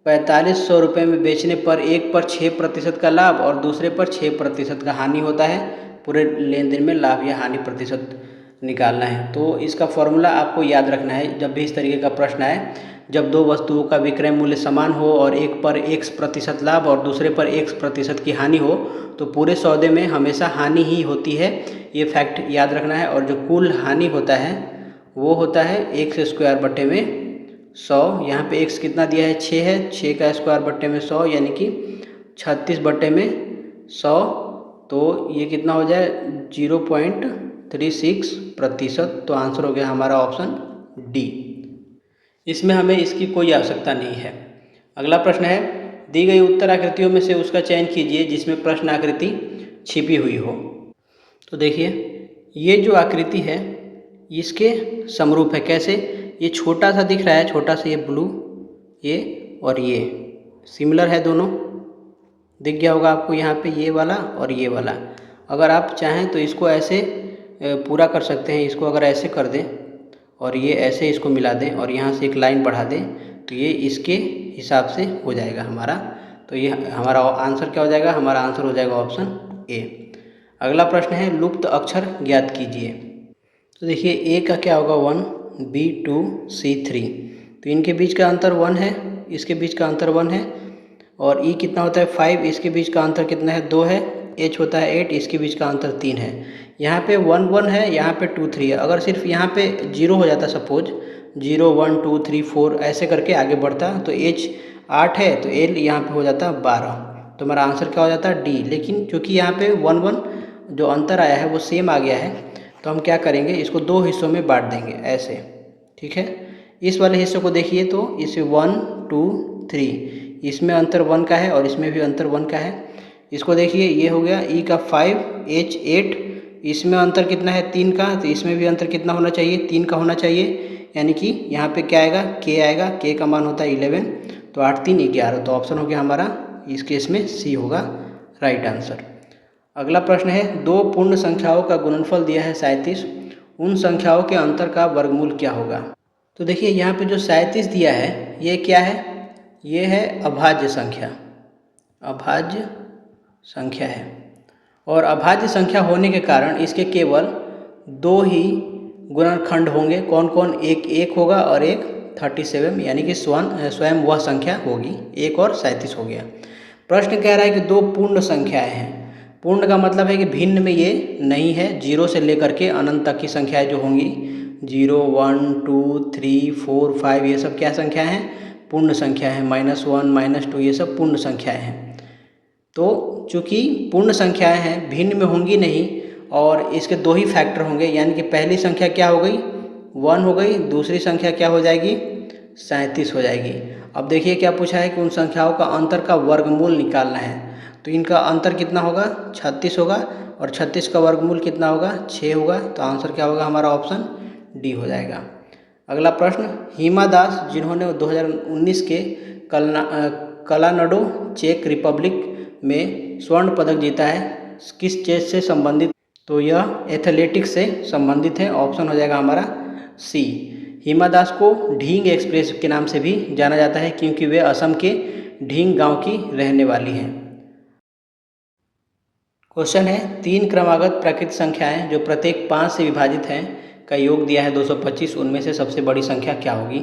4500 रुपये में बेचने पर एक पर 6% का लाभ और दूसरे पर 6% का हानि होता है। पूरे लेन देन में लाभ या हानि प्रतिशत निकालना है। तो इसका फॉर्मूला आपको याद रखना है जब भी इस तरीके का प्रश्न आए। जब 2 वस्तुओं का विक्रय मूल्य समान हो और एक पर x% लाभ और दूसरे पर x% की हानि हो तो पूरे सौदे में हमेशा हानि ही होती है, ये फैक्ट याद रखना है। और जो कुल हानि होता है वो होता है x² बटे में 100। यहाँ पे x कितना दिया है, 6 है, 6 का स्क्वायर बटे में 100 यानी कि 36 बटे में 100। तो ये कितना हो जाए 0.36%। तो आंसर हो गया हमारा ऑप्शन डी। इसमें हमें इसकी कोई आवश्यकता नहीं है। अगला प्रश्न है, दी गई उत्तर आकृतियों में से उसका चयन कीजिए जिसमें प्रश्न आकृति छिपी हुई हो। तो देखिए ये जो आकृति है इसके समरूप है। कैसे, ये छोटा सा दिख रहा है, छोटा सा ये ब्लू, ये और ये सिमिलर है, दोनों दिख गया होगा आपको यहाँ पे, ये वाला और ये वाला। अगर आप चाहें तो इसको ऐसे पूरा कर सकते हैं। इसको अगर ऐसे कर दें और ये ऐसे इसको मिला दें और यहाँ से एक लाइन बढ़ा दें तो ये इसके हिसाब से हो जाएगा हमारा। तो ये हमारा आंसर क्या हो जाएगा, हमारा आंसर हो जाएगा ऑप्शन ए। अगला प्रश्न है, लुप्त अक्षर ज्ञात कीजिए। तो देखिए ए का क्या होगा 1, B 2, C 3। तो इनके बीच का अंतर 1 है, इसके बीच का अंतर 1 है। और ई कितना होता है 5, इसके बीच का अंतर कितना है 2 है। H होता है 8, इसके बीच का अंतर 3 है। यहाँ पे 1 1 है, यहाँ पे 2 3 है। अगर सिर्फ यहाँ पे 0 हो जाता, सपोज 0 1 2 3 4 ऐसे करके आगे बढ़ता तो H 8 है तो L यहाँ पे हो जाता 12। तो हमारा आंसर क्या हो जाता डी। लेकिन क्योंकि यहाँ पे 1 1 जो अंतर आया है वो सेम आ गया है तो हम क्या करेंगे, इसको 2 हिस्सों में बांट देंगे ऐसे, ठीक है। इस वाले हिस्से को देखिए तो इसे 1 2 3, इसमें अंतर 1 का है और इसमें भी अंतर 1 का है। इसको देखिए ये हो गया ई का 5, H 8, इसमें अंतर कितना है 3 का, तो इसमें भी अंतर कितना होना चाहिए 3 का होना चाहिए। यानी कि यहाँ पे क्या आएगा k आएगा, k का मान होता है 11। तो 8 3 11। तो ऑप्शन हो गया हमारा इस केस में सी होगा राइट आंसर। अगला प्रश्न है, 2 पूर्ण संख्याओं का गुणनफल दिया है 37, उन संख्याओं के अंतर का वर्गमूल क्या होगा। तो देखिए यहाँ पे जो 37 दिया है ये क्या है, ये है अभाज्य संख्या, अभाज्य संख्या है। और अभाज्य संख्या होने के कारण इसके केवल 2 ही गुणनखंड होंगे। कौन कौन, एक 1 होगा और एक 37, यानी कि स्वयं वह संख्या होगी। 1 और 37 हो गया। प्रश्न कह रहा है कि 2 पूर्ण संख्याएं हैं। पूर्ण का मतलब है कि भिन्न में ये नहीं है। 0 से लेकर के अनंत तक की संख्याएं जो होंगी 0 1 2 3 4 5 ये सब क्या संख्या हैं, पूर्ण संख्या है। -1 -2 ये सब पूर्ण संख्याएं हैं। तो चूँकि पूर्ण संख्याएं हैं, भिन्न में होंगी नहीं और इसके 2 ही फैक्टर होंगे, यानी कि पहली संख्या क्या हो गई 1 हो गई, दूसरी संख्या क्या हो जाएगी 37 हो जाएगी। अब देखिए क्या पूछा है कि उन संख्याओं का अंतर का वर्गमूल निकालना है। तो इनका अंतर कितना होगा 36 होगा और 36 का वर्गमूल कितना होगा 6 होगा। तो आंसर क्या होगा हमारा ऑप्शन डी हो जाएगा। अगला प्रश्न, हिमा दास जिन्होंने 2019 के कलानडो चेक रिपब्लिक में स्वर्ण पदक जीता है, किस चीज़ से संबंधित। तो यह एथलेटिक्स से संबंधित है। ऑप्शन हो जाएगा हमारा सी। हिमा दास को ढींग एक्सप्रेस के नाम से भी जाना जाता है क्योंकि वे असम के ढींग गांव की रहने वाली हैं। क्वेश्चन है, 3 क्रमागत प्राकृत संख्याएं जो प्रत्येक 5 से विभाजित हैं का योग दिया है 225, उनमें से सबसे बड़ी संख्या क्या होगी।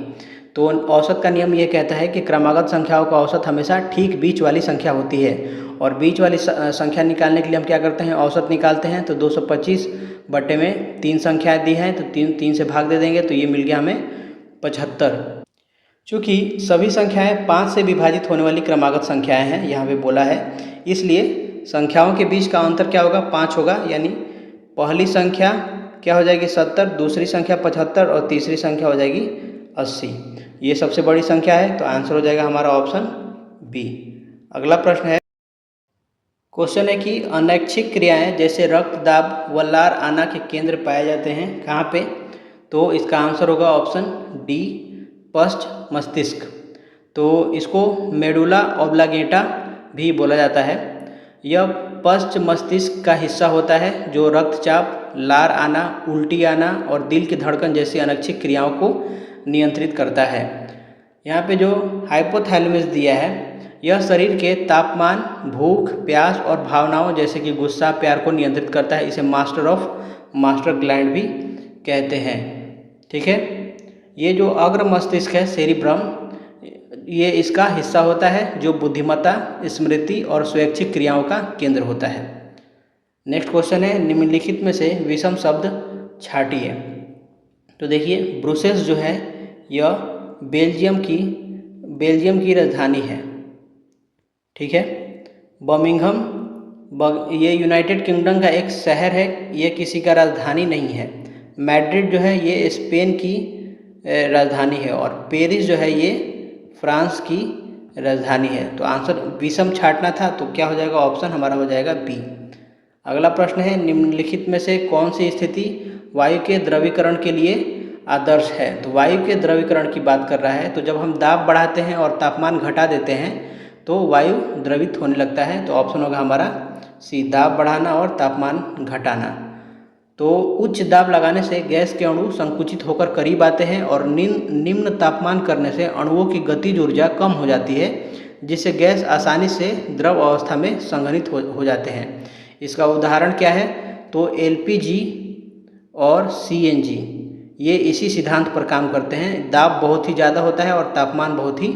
तो औसत का नियम ये कहता है कि क्रमागत संख्याओं का औसत हमेशा ठीक बीच वाली संख्या होती है और बीच वाली संख्या निकालने के लिए हम क्या करते हैं, औसत निकालते हैं। तो 225 बटे में 3 संख्याएं दी हैं तो 3 से भाग दे देंगे तो ये मिल गया हमें 75। चूँकि सभी संख्याएं 5 से विभाजित होने वाली क्रमागत संख्याएं हैं यहाँ पे बोला है, इसलिए संख्याओं के बीच का अंतर क्या होगा 5 होगा। यानी पहली संख्या क्या हो जाएगी 70, दूसरी संख्या 75 और तीसरी संख्या हो जाएगी 80। ये सबसे बड़ी संख्या है, तो आंसर हो जाएगा हमारा ऑप्शन बी। अगला प्रश्न है, क्वेश्चन है कि अनैच्छिक क्रियाएं जैसे रक्त दाब व लार आना के केंद्र पाए जाते हैं कहाँ पे? तो इसका आंसर होगा ऑप्शन डी, पश्च मस्तिष्क। तो इसको मेडुला ऑब्लांगेटा भी बोला जाता है। यह पश्च मस्तिष्क का हिस्सा होता है जो रक्तचाप, लार आना, उल्टी आना और दिल की धड़कन जैसी अनैच्छिक क्रियाओं को नियंत्रित करता है। यहाँ पे जो हाइपोथैलेमस दिया है, यह शरीर के तापमान, भूख, प्यास और भावनाओं जैसे कि गुस्सा, प्यार को नियंत्रित करता है। इसे मास्टर ग्लैंड भी कहते हैं। ठीक है, ये जो अग्र मस्तिष्क है, सेरिब्रम, ये इसका हिस्सा होता है जो बुद्धिमत्ता, स्मृति और स्वैच्छिक क्रियाओं का केंद्र होता है। नेक्स्ट क्वेश्चन है, निम्नलिखित में से विषम शब्द छांटिए। तो देखिए, ब्रुसेल्स जो है यह बेल्जियम की राजधानी है। ठीक है, बर्मिंघम ये यूनाइटेड किंगडम का एक शहर है, ये किसी का राजधानी नहीं है। मैड्रिड जो है ये स्पेन की राजधानी है और पेरिस जो है ये फ्रांस की राजधानी है। तो आंसर विषम छांटना था, तो क्या हो जाएगा? ऑप्शन हमारा हो जाएगा बी। अगला प्रश्न है, निम्नलिखित में से कौन सी स्थिति वायु के द्रवीकरण के लिए आदर्श है? तो वायु के द्रवीकरण की बात कर रहा है। तो जब हम दाब बढ़ाते हैं और तापमान घटा देते हैं तो वायु द्रवित होने लगता है। तो ऑप्शन होगा हमारा सी, दाब बढ़ाना और तापमान घटाना। तो उच्च दाब लगाने से गैस के अणु संकुचित होकर करीब आते हैं और निम्न तापमान करने से अणुओं की गतिज ऊर्जा कम हो जाती है, जिससे गैस आसानी से द्रव अवस्था में संघनित हो जाते हैं। इसका उदाहरण क्या है? तो एलपीजी और सीएनजी ये इसी सिद्धांत पर काम करते हैं। दाब बहुत ही ज़्यादा होता है और तापमान बहुत ही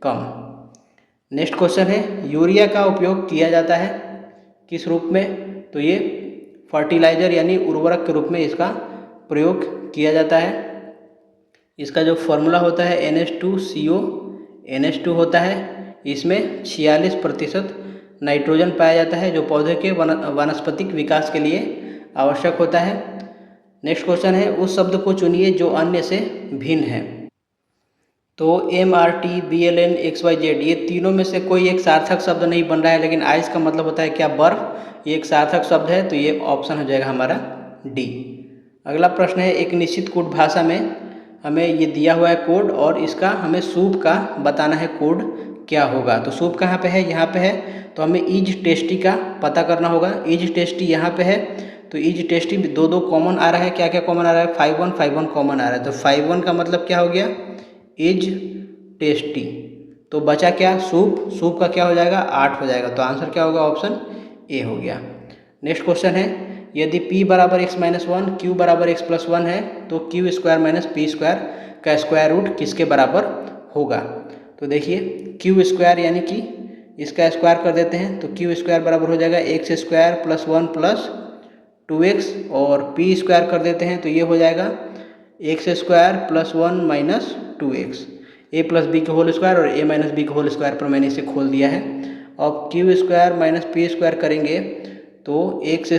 कम। नेक्स्ट क्वेश्चन है, यूरिया का उपयोग किया जाता है किस रूप में? तो ये फर्टिलाइजर यानी उर्वरक के रूप में इसका प्रयोग किया जाता है। इसका जो फॉर्मूला होता है NH2CO NH2 होता है। इसमें 46% नाइट्रोजन पाया जाता है जो पौधे के वानस्पतिक विकास के लिए आवश्यक होता है। नेक्स्ट क्वेश्चन है, उस शब्द को चुनिए जो अन्य से भिन्न है। तो MRT, BLN, XYZ ये तीनों में से कोई एक सार्थक शब्द नहीं बन रहा है, लेकिन आइस का मतलब होता है क्या? बर्फ। ये एक सार्थक शब्द है, तो ये ऑप्शन हो जाएगा हमारा डी। अगला प्रश्न है, एक निश्चित कोड भाषा में हमें ये दिया हुआ है कोड और इसका हमें सूप का बताना है कोड क्या होगा। तो सूप कहाँ पे है? यहाँ पे है। तो हमें इज टेस्टी का पता करना होगा। इज टेस्टी यहाँ पे है, तो इज टेस्टी में दो कॉमन आ रहा है। क्या क्या कॉमन आ रहा है? 51 कॉमन आ रहा है। तो 51 का मतलब क्या हो गया? Is tasty. तो बचा क्या? सूप का क्या हो जाएगा? 8 हो जाएगा। तो आंसर क्या होगा? ऑप्शन ए हो गया। नेक्स्ट क्वेश्चन है, यदि p बराबर x-1 q बराबर x+1 है तो q² माइनस p² का स्क्वायर रूट किसके बराबर होगा? तो देखिए, q² यानी कि इसका स्क्वायर कर देते हैं। तो q² बराबर हो जाएगा x² + 1 + 2x और p² कर देते हैं तो ये हो जाएगा x² + 1 - 2x, a + b के होल स्क्वायर और a - b के होल स्क्वायर पर मैंने इसे खोल दिया है। अब q² - p² करेंगे तो x²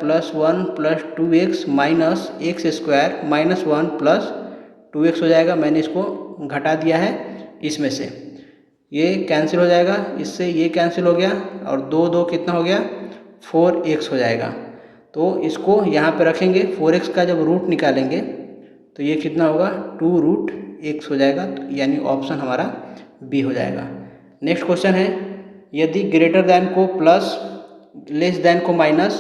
+ 1 + 2x minus x² - 1 + 2x हो जाएगा। मैंने इसको घटा दिया है इसमें से, ये कैंसिल हो जाएगा, इससे ये कैंसिल हो गया और 2 कितना हो गया? 4x हो जाएगा। तो इसको यहाँ पे रखेंगे, 4x का जब रूट निकालेंगे तो ये कितना होगा? 2√x हो जाएगा। यानी ऑप्शन हमारा बी हो जाएगा। नेक्स्ट क्वेश्चन है, यदि ग्रेटर दैन को प्लस, लेस दैन को माइनस,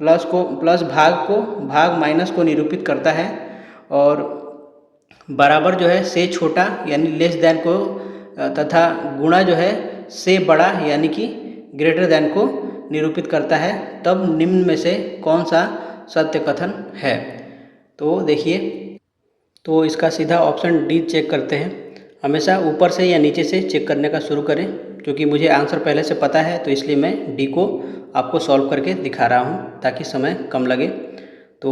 प्लस भाग माइनस को निरूपित करता है और बराबर जो है से छोटा यानी लेस दैन को तथा गुणा जो है से बड़ा यानी कि ग्रेटर दैन को निरूपित करता है, तब निम्न में से कौन सा सत्य कथन है? तो देखिए, तो इसका सीधा ऑप्शन डी चेक करते हैं। हमेशा ऊपर से या नीचे से चेक करने का शुरू करें, क्योंकि मुझे आंसर पहले से पता है तो इसलिए मैं डी को आपको सॉल्व करके दिखा रहा हूँ ताकि समय कम लगे। तो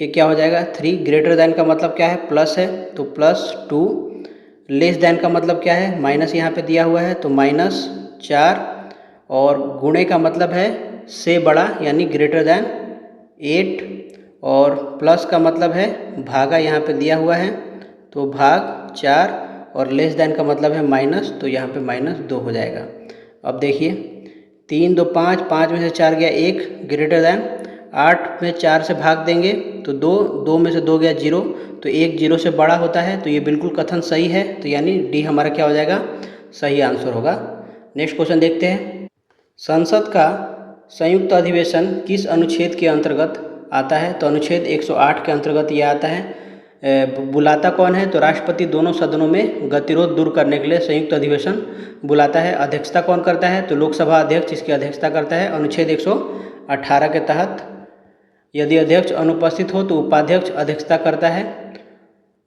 ये क्या हो जाएगा? 3 ग्रेटर दैन का मतलब क्या है? प्लस है तो +2, लेस दैन का मतलब क्या है? माइनस यहाँ पे दिया हुआ है तो -4 और गुणे का मतलब है से बड़ा यानी ग्रेटर दैन 8 और प्लस का मतलब है भागा यहाँ पे दिया हुआ है तो भाग 4 और लेस दैन का मतलब है माइनस, तो यहाँ पे -2 हो जाएगा। अब देखिए 3 2 5, 5 में से 4 गया 1, ग्रेटर दैन 8 में 4 से भाग देंगे तो 2, 2 में से 2 गया 0, तो 1 0 से बड़ा होता है, तो ये बिल्कुल कथन सही है, तो यानी डी हमारा क्या हो जाएगा, सही आंसर होगा। नेक्स्ट क्वेश्चन देखते हैं। संसद का संयुक्त अधिवेशन किस अनुच्छेद के अंतर्गत आता है? तो अनुच्छेद 108 के अंतर्गत ये आता है। बुलाता कौन है? तो राष्ट्रपति दोनों सदनों में गतिरोध दूर करने के लिए संयुक्त अधिवेशन बुलाता है। अध्यक्षता कौन करता है? तो लोकसभा अध्यक्ष इसकी अध्यक्षता करता है अनुच्छेद 118 के तहत। यदि अध्यक्ष अनुपस्थित हो तो उपाध्यक्ष अध्यक्षता करता है।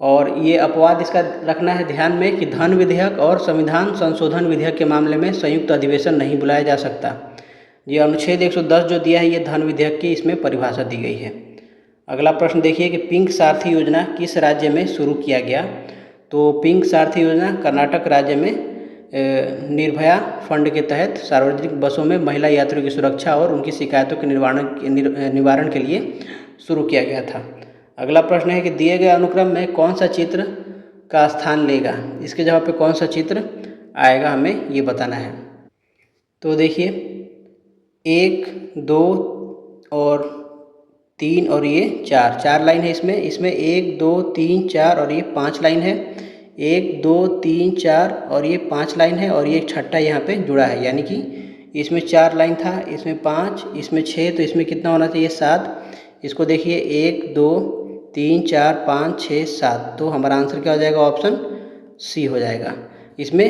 और ये अपवाद इसका रखना है ध्यान में कि धन विधेयक और संविधान संशोधन विधेयक के मामले में संयुक्त अधिवेशन नहीं बुलाया जा सकता। ये अनुच्छेद 110 जो दिया है ये धन विधेयक की इसमें परिभाषा दी गई है। अगला प्रश्न देखिए कि पिंक सारथी योजना किस राज्य में शुरू किया गया? तो पिंक सारथी योजना कर्नाटक राज्य में निर्भया फंड के तहत सार्वजनिक बसों में महिला यात्रियों की सुरक्षा और उनकी शिकायतों के निवारण के लिए शुरू किया गया था। अगला प्रश्न है कि दिए गए अनुक्रम में कौन सा चित्र का स्थान लेगा? इसके जवाब पे कौन सा चित्र आएगा हमें ये बताना है। तो देखिए 1 2 और 3 और ये 4 लाइन है इसमें 1 2 3 4 और ये 5 लाइन है। 1 2 3 4 और ये 5 लाइन है और ये एक छठा यहाँ पे जुड़ा है, यानी कि इसमें 4 लाइन था, इसमें 5, इसमें 6, तो इसमें कितना होना चाहिए 7। इसको देखिए 1 2 3 4 5 6 7, तो हमारा आंसर क्या हो जाएगा, ऑप्शन सी हो जाएगा। इसमें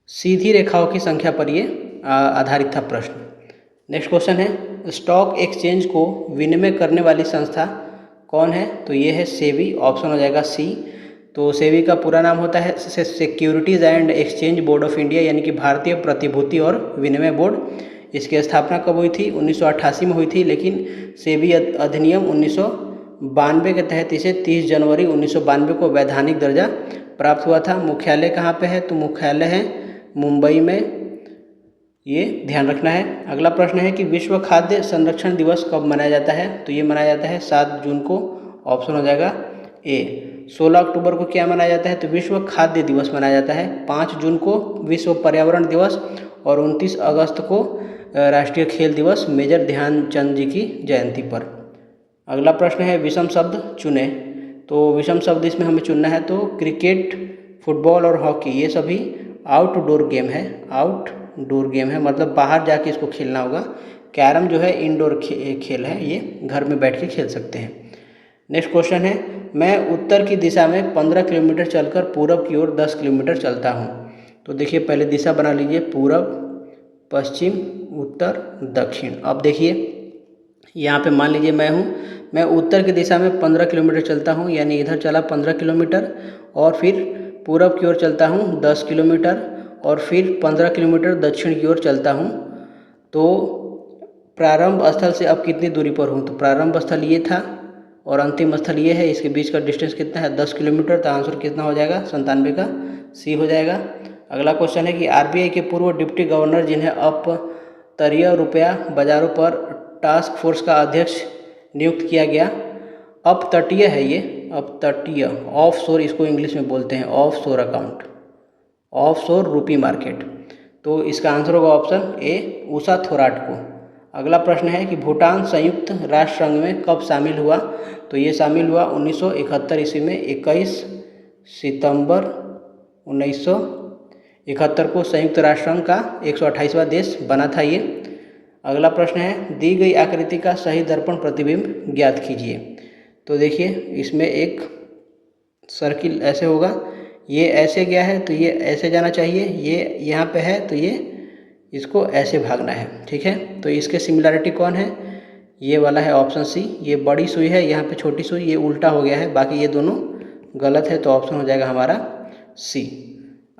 सीधी रेखाओं की संख्या पर ये आधारित था प्रश्न। नेक्स्ट क्वेश्चन है स्टॉक एक्सचेंज को विनिमय करने वाली संस्था कौन है? तो ये है सेबी, ऑप्शन हो जाएगा सी। तो सेबी का पूरा नाम होता है securities and exchange board of India, यानी कि भारतीय प्रतिभूति और विनिमय बोर्ड। इसकी स्थापना कब हुई थी? 1988 में हुई थी, लेकिन सेबी अधिनियम 1992 के तहत इसे 30 जनवरी 1992 को वैधानिक दर्जा प्राप्त हुआ था। मुख्यालय कहाँ पे है? तो मुख्यालय है मुंबई में, ये ध्यान रखना है। अगला प्रश्न है कि विश्व खाद्य संरक्षण दिवस कब मनाया जाता है? तो ये मनाया जाता है 7 जून को, ऑप्शन हो जाएगा ए। 16 अक्टूबर को क्या मनाया जाता है? तो विश्व खाद्य दिवस मनाया जाता है। 5 जून को विश्व पर्यावरण दिवस और 29 अगस्त को राष्ट्रीय खेल दिवस मेजर ध्यानचंद जी की जयंती पर। अगला प्रश्न है विषम शब्द चुने। तो विषम शब्द इसमें हमें चुनना है, तो क्रिकेट, फुटबॉल और हॉकी ये सभी आउटडोर गेम है, आउटडोर गेम है, मतलब बाहर जाके इसको खेलना होगा। कैरम जो है इंडोर खेल है, ये घर में बैठ के खेल सकते हैं। नेक्स्ट क्वेश्चन है मैं उत्तर की दिशा में 15 किलोमीटर चलकर पूरब की ओर 10 किलोमीटर चलता हूँ। तो देखिए पहले दिशा बना लीजिए, पूरब, पश्चिम, उत्तर, दक्षिण। अब देखिए यहाँ पे मान लीजिए मैं उत्तर की दिशा में 15 किलोमीटर चलता हूँ, यानी इधर चला 15 किलोमीटर, और फिर पूरब की ओर चलता हूँ 10 किलोमीटर, और फिर 15 किलोमीटर दक्षिण की ओर चलता हूँ। तो प्रारंभ स्थल से अब कितनी दूरी पर हूँ? तो प्रारंभ स्थल ये था और अंतिम स्थल ये है, इसके बीच का डिस्टेंस कितना है? 10 किलोमीटर। तो आंसर कितना हो जाएगा? 97 का सी हो जाएगा। अगला क्वेश्चन है कि आरबीआई के पूर्व डिप्टी गवर्नर जिन्हें अपतटीय रुपया बाजारों पर टास्क फोर्स का अध्यक्ष नियुक्त किया गया, अपतटीय है ये, अपतटीय, ऑफ शोर इसको इंग्लिश में बोलते हैं, ऑफ शोर अकाउंट, ऑफ शोर रूपी मार्केट। तो इसका आंसर होगा ऑप्शन ए, उषा थोराट को। अगला प्रश्न है कि भूटान संयुक्त राष्ट्र संघ में कब शामिल हुआ? तो ये शामिल हुआ 1971 ईस्वी में, 21 सितंबर 1971 को संयुक्त राष्ट्र संघ का 128वां देश बना था ये। अगला प्रश्न है दी गई आकृति का सही दर्पण प्रतिबिंब ज्ञात कीजिए। तो देखिए इसमें एक सर्किल ऐसे होगा, ये ऐसे गया है तो ये ऐसे जाना चाहिए, ये यहाँ पे है तो ये इसको ऐसे भागना है, ठीक है। तो इसके सिमिलरिटी कौन है? ये वाला है ऑप्शन सी। ये बड़ी सुई है, यहाँ पे छोटी सुई, ये उल्टा हो गया है, बाकी ये दोनों गलत है, तो ऑप्शन हो जाएगा हमारा सी।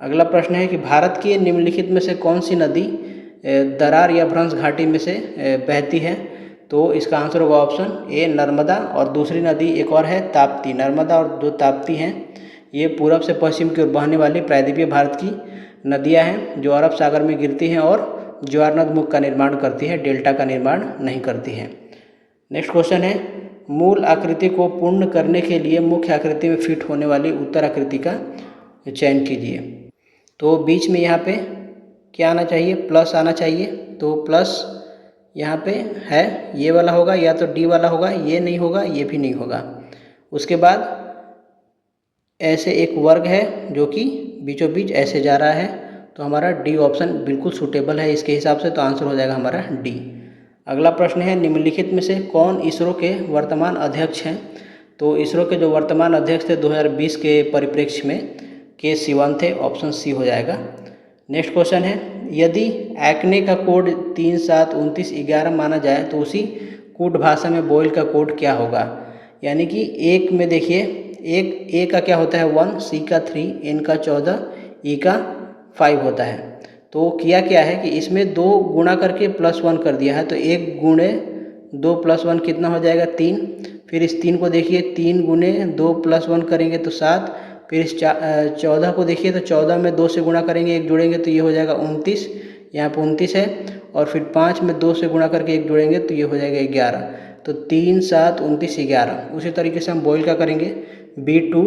अगला प्रश्न है कि भारत की निम्नलिखित में से कौन सी नदी दरार या भ्रंश घाटी में से बहती है? तो इसका आंसर होगा ऑप्शन ए, नर्मदा। और दूसरी नदी एक और है ताप्ती। नर्मदा और दो ताप्ती हैं, ये पूरब से पश्चिम की ओर बहने वाली प्रायद्वीपीय भारत की नदियां हैं जो अरब सागर में गिरती हैं और ज्वारनद मुख का निर्माण करती है, डेल्टा का निर्माण नहीं करती है। नेक्स्ट क्वेश्चन है मूल आकृति को पूर्ण करने के लिए मुख्य आकृति में फिट होने वाली उत्तर आकृति का चयन कीजिए। तो बीच में यहाँ पे क्या आना चाहिए, प्लस आना चाहिए। तो प्लस यहाँ पे है, ये वाला होगा, या तो डी वाला होगा, ये नहीं होगा, ये भी नहीं होगा। उसके बाद ऐसे एक वर्ग है जो कि बीचों बीच ऐसे जा रहा है, तो हमारा डी ऑप्शन बिल्कुल सूटेबल है इसके हिसाब से, तो आंसर हो जाएगा हमारा डी। अगला प्रश्न है, निम्नलिखित में से कौन इसरो के वर्तमान अध्यक्ष हैं? तो इसरो के जो वर्तमान अध्यक्ष थे 2020 के परिप्रेक्ष्य में के सिवन थे, ऑप्शन सी हो जाएगा। नेक्स्ट क्वेश्चन है, यदि एक्ने का कोड 372911 माना जाए तो उसी कूट भाषा में बोयल का कोड क्या होगा? यानी कि एक में देखिए, एक ए का क्या होता है 1, सी का 3, एन का 14, ई का 5 होता है। तो किया क्या है कि इसमें 2 गुणा करके +1 कर दिया है, तो 1 गुणे 2 + 1 कितना हो जाएगा 3। फिर इस 3 को देखिए, 3 गुणे 2 + 1 करेंगे तो 7। फिर इस 14 को देखिए, तो 14 में 2 से गुणा करेंगे, 1 जोड़ेंगे तो ये हो जाएगा 29, यहाँ पर 29 है। और फिर 5 में 2 से गुणा करके 1 जोड़ेंगे तो ये हो जाएगा 11। तो 3, 7, 29, 11। उसी तरीके से हम बॉयल का करेंगे, B2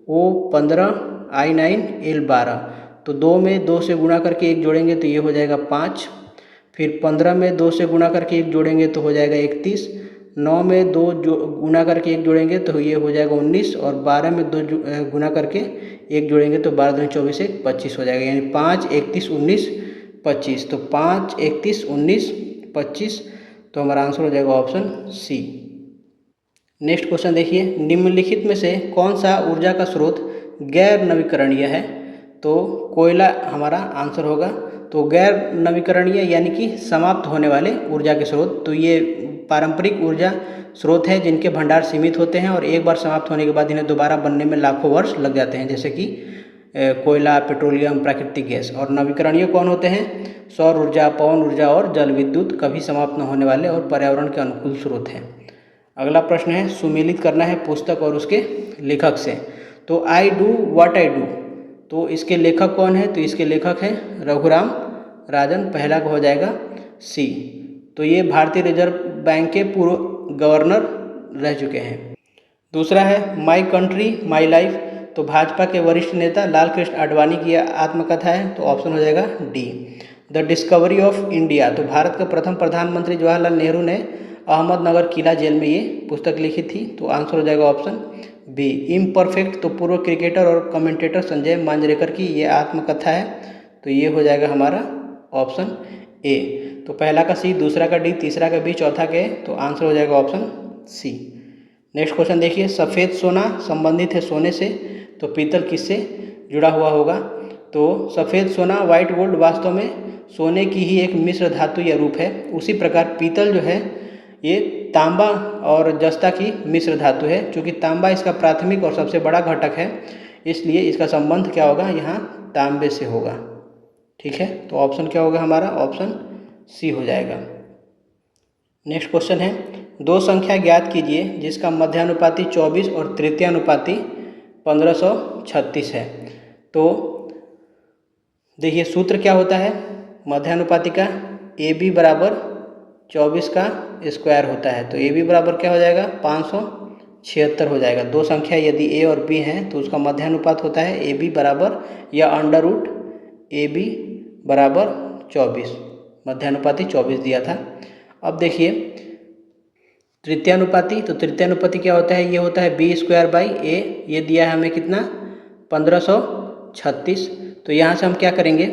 O 15 I9 L 12। तो 2 में 2 से गुणा करके 1 जोड़ेंगे तो ये हो जाएगा 5। फिर 15 में 2 से गुणा करके 1 जोड़ेंगे तो हो जाएगा 31। 9 में 2 गुणा करके 1 जोड़ेंगे तो ये हो जाएगा 19। और 12 में 2 गुणा करके 1 जोड़ेंगे तो 12 दूनी 24 1 25 हो जाएगा, यानी 5, 31, 19, 25। तो 5, 31, 19, 25, तो हमारा आंसर हो जाएगा ऑप्शन सी। नेक्स्ट क्वेश्चन देखिए, निम्नलिखित में से कौन सा ऊर्जा का स्रोत गैर नवीकरणीय है? तो कोयला हमारा आंसर होगा। तो गैर नवीकरणीय यानी कि समाप्त होने वाले ऊर्जा के स्रोत, तो ये पारंपरिक ऊर्जा स्रोत हैं जिनके भंडार सीमित होते हैं और एक बार समाप्त होने के बाद इन्हें दोबारा बनने में लाखों वर्ष लग जाते हैं, जैसे कि कोयला, पेट्रोलियम, प्राकृतिक गैस। और नवीकरणीय कौन होते हैं? सौर ऊर्जा, पवन ऊर्जा और जल विद्युत, कभी समाप्त न होने वाले और पर्यावरण के अनुकूल स्रोत हैं। अगला प्रश्न है, सुमेलित करना है पुस्तक और उसके लेखक से। तो I do what I do, तो इसके लेखक कौन है? तो इसके लेखक हैं रघुराम राजन, पहला का हो जाएगा सी। तो ये भारतीय रिजर्व बैंक के पूर्व गवर्नर रह चुके हैं। दूसरा है माई कंट्री माई लाइफ, तो भाजपा के वरिष्ठ नेता लाल कृष्ण आडवाणी की आत्मकथा है, तो ऑप्शन हो जाएगा D. The discovery of India, तो भारत के प्रथम प्रधानमंत्री जवाहरलाल नेहरू ने अहमदनगर किला जेल में ये पुस्तक लिखी थी, तो आंसर हो जाएगा ऑप्शन बी। इम्परफेक्ट, तो पूर्व क्रिकेटर और कमेंटेटर संजय मांजरेकर की ये आत्मकथा है, तो ये हो जाएगा हमारा ऑप्शन ए। तो पहला का सी, दूसरा का डी, तीसरा का बी, चौथा का ए, तो आंसर हो जाएगा ऑप्शन सी। नेक्स्ट क्वेश्चन देखिए, सफ़ेद सोना संबंधित है सोने से, तो पीतल किससे जुड़ा हुआ होगा? तो सफ़ेद सोना व्हाइट गोल्ड वास्तव में सोने की ही एक मिश्र धातु या रूप है। उसी प्रकार पीतल जो है ये तांबा और जस्ता की मिश्र धातु है। चूँकि तांबा इसका प्राथमिक और सबसे बड़ा घटक है, इसलिए इसका संबंध क्या होगा? यहाँ तांबे से होगा। ठीक है, तो ऑप्शन क्या होगा हमारा? ऑप्शन सी हो जाएगा। नेक्स्ट क्वेश्चन है, 2 संख्या ज्ञात कीजिए जिसका मध्यानुपाती 24 और तृतीयानुपाती 1536 है। तो देखिए सूत्र क्या होता है मध्यानुपाती का? ए बी बराबर 24 का स्क्वायर होता है। तो ए बी बराबर क्या हो जाएगा? 576 हो जाएगा। 2 संख्या यदि ए और बी हैं तो उसका मध्यानुपात होता है ए बी बराबर या अंडर रूट ए बी बराबर 24। मध्यानुपाती 24 दिया था। अब देखिए तृतीयानुपाती, तो तृतीयानुपाती क्या होता है? ये होता है बी स्क्वायर बाई ए। ये दिया है हमें कितना? 1536। तो यहाँ से हम क्या करेंगे?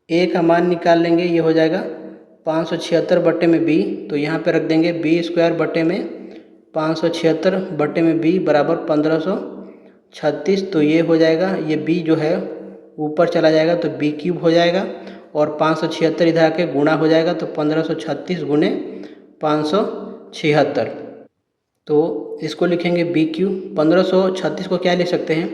ए का मान निकाल लेंगे, ये हो जाएगा 576 बट्टे में बी। तो यहाँ पे रख देंगे बी स्क्वायर बट्टे में 576 बट्टे में बी बराबर 1536। तो ये हो जाएगा, ये बी जो है ऊपर चला जाएगा तो बी क्यूब हो जाएगा और 576 इधर आके गुणा हो जाएगा, तो 1536 गुणे 576। तो इसको लिखेंगे बी क्यूब। 1536 को क्या लिख सकते हैं?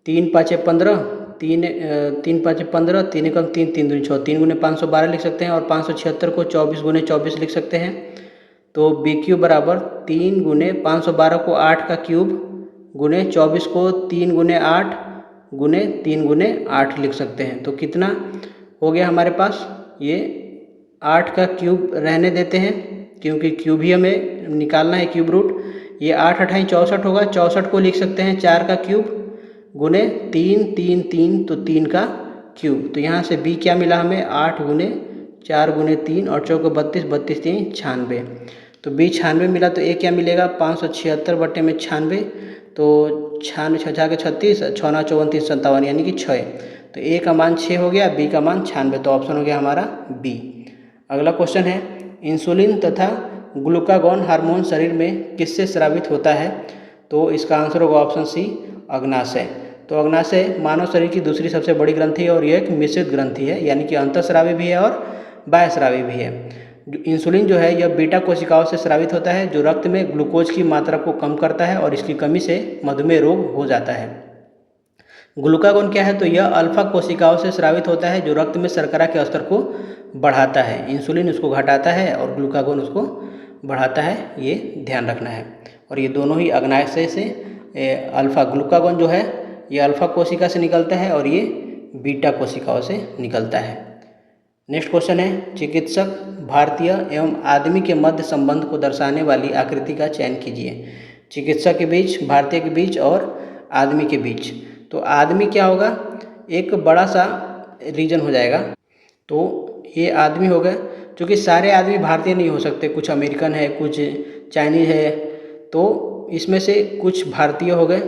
3 5 15, 3 5 15, 3 कम 3, 3 दूनी 6, 3 गुने 512 लिख सकते हैं। और 576 को 24 गुने 24 लिख सकते हैं। तो बी क्यूब बराबर 3 गुने 512 को 8 का क्यूब गुने 24 को 3 गुने 8 गुने 3 गुने 8 लिख सकते हैं। तो कितना हो गया हमारे पास? ये 8 का क्यूब रहने देते हैं क्योंकि क्यूब ही हमें निकालना है क्यूब रूट। ये 8 अठाई 64 होगा, 64 को लिख सकते हैं 4 का क्यूब गुने 3 3 3 तो 3 का क्यूब। तो यहाँ से b क्या मिला हमें 8 गुने 4 गुने 3 और 4 को 32, 32 3 96। तो b 96 मिला। तो a क्या मिलेगा 576 बटे में 96, तो 96 छः के 36, 6 9 34 57 यानी कि 6। तो a का मान 6 हो गया, b का मान 96, तो ऑप्शन हो गया हमारा b। अगला क्वेश्चन है इंसुलिन तथा ग्लूकागॉन हार्मोन शरीर में किससे स्रावित होता है? तो इसका आंसर होगा ऑप्शन सी अग्नाशय। तो अग्नाशय मानव शरीर की दूसरी सबसे बड़ी ग्रंथि है और यह एक मिश्रित ग्रंथि है, यानी कि अंतःस्रावी भी है और बाह्यस्रावी भी है। इंसुलिन जो है यह बीटा कोशिकाओं से स्रावित होता है जो रक्त में ग्लूकोज की मात्रा को कम करता है और इसकी कमी से मधुमेह रोग हो जाता है। ग्लूकागॉन क्या है? तो यह अल्फा कोशिकाओं से स्रावित होता है जो रक्त में शर्करा के स्तर को बढ़ाता है। इंसुलिन उसको घटाता है और ग्लूकागॉन उसको बढ़ाता है, ये ध्यान रखना है। और ये दोनों ही अग्नाशय से अल्फा ग्लूकागॉन जो है ये अल्फा कोशिका से निकलता है और ये बीटा कोशिकाओं से निकलता है। नेक्स्ट क्वेश्चन है चिकित्सक भारतीय एवं आदमी के मध्य संबंध को दर्शाने वाली आकृति का चयन कीजिए। चिकित्सक के बीच, भारतीय के बीच और आदमी के बीच। तो आदमी क्या होगा? एक बड़ा सा रीजन हो जाएगा, तो ये आदमी हो गए। क्योंकि सारे आदमी भारतीय नहीं हो सकते, कुछ अमेरिकन है, कुछ चाइनीज है, तो इसमें से कुछ भारतीय हो गए।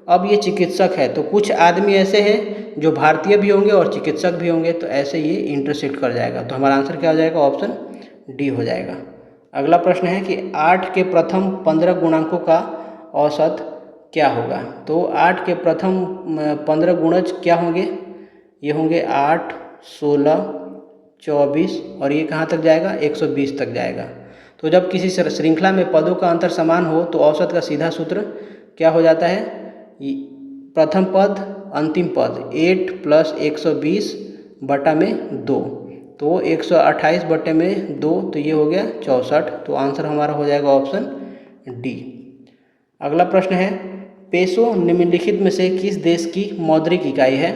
अब ये चिकित्सक है तो कुछ आदमी ऐसे हैं जो भारतीय भी होंगे और चिकित्सक भी होंगे, तो ऐसे ये इंटरसेक्ट कर जाएगा। तो हमारा आंसर क्या हो जाएगा? ऑप्शन डी हो जाएगा। अगला प्रश्न है कि 8 के प्रथम 15 गुणांकों का औसत क्या होगा? तो 8 के प्रथम 15 गुणज क्या होंगे? ये होंगे 8, 16, 24 और ये कहाँ तक जाएगा? 120 तक जाएगा। तो जब किसी श्रृंखला में पदों का अंतर समान हो तो औसत का सीधा सूत्र क्या हो जाता है? प्रथम पद अंतिम पद 8 + 120 बटा में 2, तो 128 बटे में 2, तो ये हो गया 64। तो आंसर हमारा हो जाएगा ऑप्शन डी। अगला प्रश्न है पेसो निम्नलिखित में से किस देश की मौद्रिक इकाई है?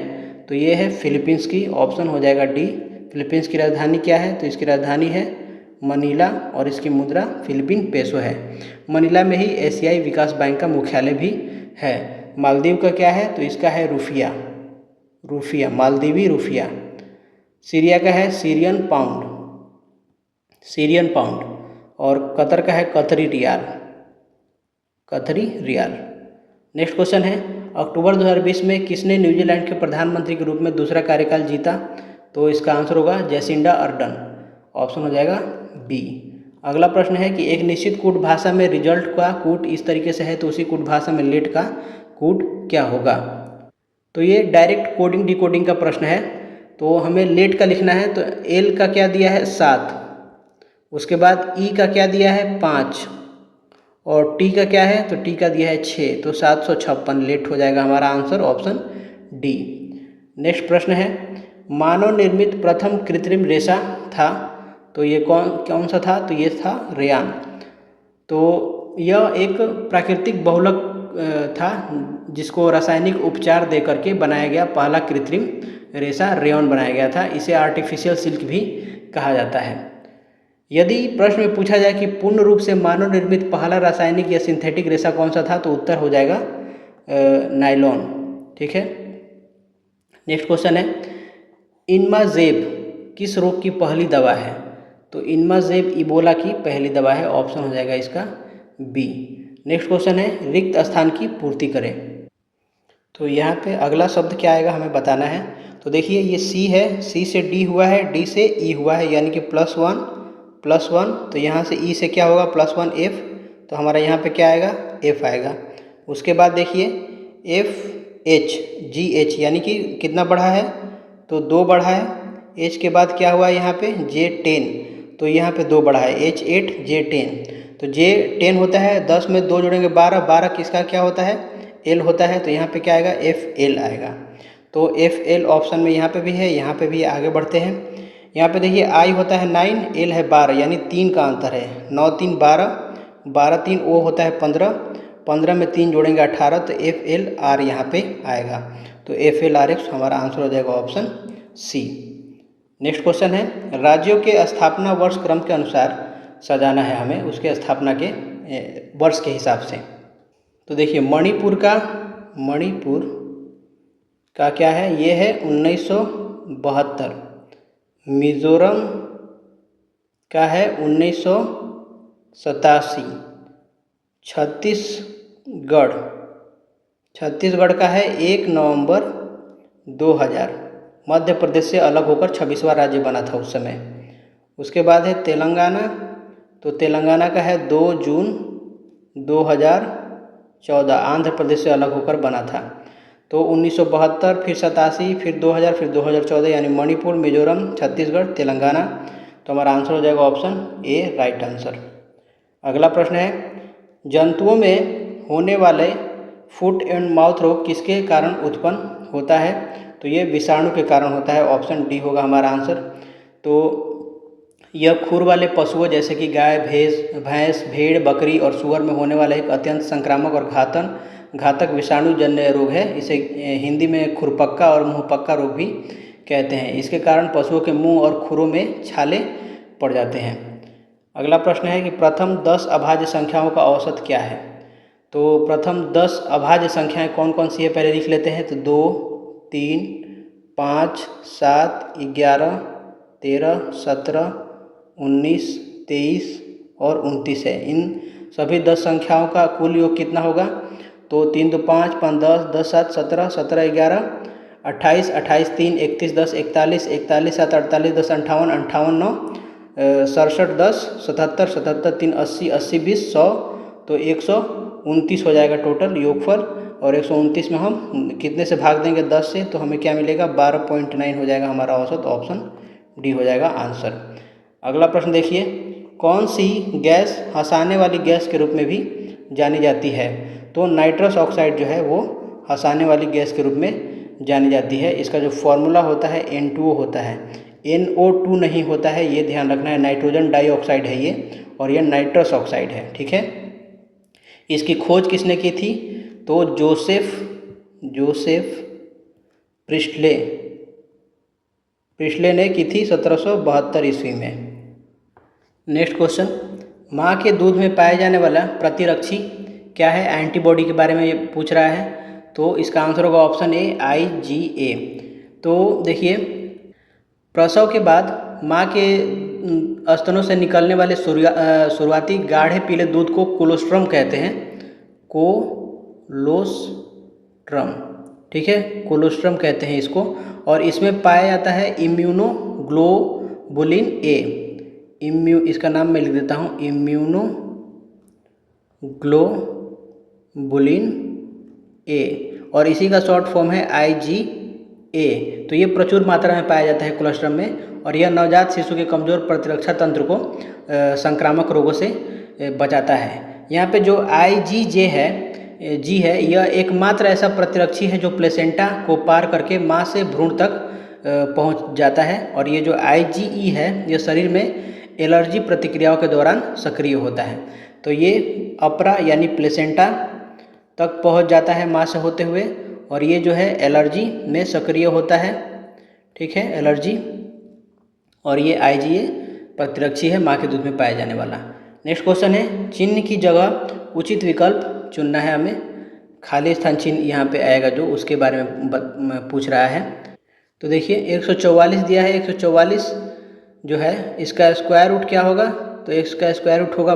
तो ये है फिलीपींस की, ऑप्शन हो जाएगा डी। फिलीपींस की राजधानी क्या है? तो इसकी राजधानी है मनीला और इसकी मुद्रा फिलीपीन पेसो है। मनीला में ही एशियाई विकास बैंक का मुख्यालय भी है। मालदीव का क्या है? तो इसका है रुफिया, रुफिया मालदीवी रुफिया। सीरिया का है सीरियन पाउंड, सीरियन पाउंड। और कतर का है कतरी रियाल, कतरी रियाल। नेक्स्ट क्वेश्चन है अक्टूबर 2020 में किसने न्यूजीलैंड के प्रधानमंत्री के रूप में दूसरा कार्यकाल जीता? तो इसका आंसर होगा जेसिंडा अर्डन, ऑप्शन हो जाएगा बी। अगला प्रश्न है कि एक निश्चित कूट भाषा में रिजल्ट का कूट इस तरीके से है तो उसी कूट भाषा में लेट का कूट क्या होगा? तो ये डायरेक्ट कोडिंग डिकोडिंग का प्रश्न है। तो हमें लेट का लिखना है, तो एल का क्या दिया है 7, उसके बाद ई का क्या दिया है 5 और टी का क्या है? तो टी का दिया है 6, तो 756 लेट हो जाएगा हमारा आंसर ऑप्शन डी। नेक्स्ट प्रश्न है मानव निर्मित प्रथम कृत्रिम रेशा था, तो ये कौन सा था? तो ये था रेयान। तो यह एक प्राकृतिक बहुलक था जिसको रासायनिक उपचार दे करके बनाया गया पहला कृत्रिम रेशा रेयॉन बनाया गया था। इसे आर्टिफिशियल सिल्क भी कहा जाता है। यदि प्रश्न में पूछा जाए कि पूर्ण रूप से मानव निर्मित पहला रासायनिक या सिंथेटिक रेशा कौन सा था, तो उत्तर हो जाएगा नायलॉन। ठीक है। नेक्स्ट क्वेश्चन है इनमाजेब किस रोग की पहली दवा है? तो इनमाजेब इबोला की पहली दवा है, ऑप्शन हो जाएगा इसका बी। नेक्स्ट क्वेश्चन है रिक्त स्थान की पूर्ति करें। तो यहाँ पे अगला शब्द क्या आएगा हमें बताना है। तो देखिए ये सी है, सी से डी हुआ है, डी से ई हुआ है, यानी कि +1 तो यहाँ से ई से क्या होगा +1 एफ, तो हमारा यहाँ पे क्या आएगा एफ आएगा। उसके बाद देखिए एफ एच जी एच, यानी कि कितना बढ़ा है? तो 2 बढ़ा है। एच के बाद क्या हुआ यहाँ पे J10, तो यहाँ पे 2 बढ़ा है H8 J10। तो J10 होता है 10 में 2 जोड़ेंगे 12, 12 किसका क्या होता है? L होता है, तो यहाँ पे क्या आएगा FL आएगा। तो FL ऑप्शन में यहाँ पे भी है, यहाँ पे भी। आगे बढ़ते हैं। यहाँ पे देखिए I होता है 9, L है 12, यानी 3 का अंतर है। 9 3 12, 12 3 O होता है 15, 15 में 3 जोड़ेंगे 18, तो FLR यहाँ पे आएगा। तो FLRX हमारा आंसर हो जाएगा ऑप्शन सी। नेक्स्ट क्वेश्चन है राज्यों के स्थापना वर्ष क्रम के अनुसार सजाना है हमें, उसके स्थापना के वर्ष के हिसाब से। तो देखिए मणिपुर का क्या है, ये है 1972। मिज़ोरम का है 1987। छत्तीसगढ़ का है 1 नवंबर 2000। मध्य प्रदेश से अलग होकर 26वां राज्य बना था उस समय। उसके बाद है तेलंगाना, तो तेलंगाना का है 2 जून 2014, आंध्र प्रदेश से अलग होकर बना था। तो 1972, फिर 87, फिर 2000, फिर 2014, यानी मणिपुर, मिजोरम, छत्तीसगढ़, तेलंगाना। तो हमारा आंसर हो जाएगा ऑप्शन ए, राइट आंसर। अगला प्रश्न है, जंतुओं में होने वाले फुट एंड माउथ रोग किसके कारण उत्पन्न होता है? तो ये विषाणु के कारण होता है, ऑप्शन डी होगा हमारा आंसर। तो यह खुर वाले पशुओं जैसे कि गाय, भैंस, भेड़, बकरी और सूअर में होने वाला एक अत्यंत संक्रामक और घातक विषाणु जन्य रोग है। इसे हिंदी में खुरपक्का और मुंहपक्का रोग भी कहते हैं। इसके कारण पशुओं के मुंह और खुरों में छाले पड़ जाते हैं। अगला प्रश्न है कि प्रथम 10 अभाज्य संख्याओं का औसत क्या है? तो प्रथम 10 अभाज्य संख्याएं कौन कौन सी है, पहले लिख लेते हैं। तो 2, 3, 5, 7, 11, 13, 17, 19, 23 और 29 है। इन सभी 10 संख्याओं का कुल योग कितना होगा? तो 3 2 5 5 10 10 7 17 17 11 28 28 3 31 10 41 41 7 48 10 58 58 9 67 10 77 77 3 80 80 20 100, तो 129 हो जाएगा टोटल योगफल। और 129 में हम कितने से भाग देंगे? 10 से, तो हमें क्या मिलेगा? 12.9 हो जाएगा हमारा औसत। ऑप्शन डी हो जाएगा आंसर। अगला प्रश्न देखिए, कौन सी गैस हंसाने वाली गैस के रूप में भी जानी जाती है? तो नाइट्रस ऑक्साइड जो है वो हंसाने वाली गैस के रूप में जानी जाती है। इसका जो फॉर्मूला होता है N2O होता है, NO2 नहीं होता है, ये ध्यान रखना है। नाइट्रोजन डाइऑक्साइड है ये, और ये नाइट्रस ऑक्साइड है, ठीक है। इसकी खोज किसने की थी? तो जोसेफ प्रिस्टले ने की थी 1772 ईस्वी में। नेक्स्ट क्वेश्चन, माँ के दूध में पाया जाने वाला प्रतिरक्षी क्या है? एंटीबॉडी के बारे में ये पूछ रहा है। तो इसका आंसर होगा ऑप्शन ए, IgA। तो देखिए, प्रसव के बाद माँ के स्तनों से निकलने वाले शुरुआती गाढ़े पीले दूध को कोलोस्ट्रम कहते हैं। कोलोस्ट्रम, ठीक है, कोलोस्ट्रम कहते हैं इसको। और इसमें पाया जाता है इम्यूनोग्लोबुलिन ए। इसका नाम मैं लिख देता हूँ, इम्यूनोग्लोबुलिन ए, और इसी का शॉर्ट फॉर्म है IgA। तो ये प्रचुर मात्रा में पाया जाता है कोलोस्ट्रम में, और यह नवजात शिशु के कमजोर प्रतिरक्षा तंत्र को संक्रामक रोगों से बचाता है। यहाँ पे जो IgG है, यह एकमात्र ऐसा प्रतिरक्षी है जो प्लेसेंटा को पार करके माँ से भ्रूण तक पहुँच जाता है। और ये जो IgE है, यह शरीर में एलर्जी प्रतिक्रियाओं के दौरान सक्रिय होता है। तो ये अपरा यानी प्लेसेंटा तक पहुंच जाता है माँ से होते हुए, और ये जो है एलर्जी में सक्रिय होता है, ठीक है, एलर्जी। और ये IgA प्रतिरक्षी है माँ के दूध में पाया जाने वाला। नेक्स्ट क्वेश्चन है, चिन्ह की जगह उचित विकल्प चुनना है हमें। खाली स्थान चिन्ह यहाँ पे आएगा जो, उसके बारे में पूछ रहा है। तो देखिए 144 दिया है। 144 जो है इसका स्क्वायर रूट क्या होगा? तो इसका स्क्वायर रूट होगा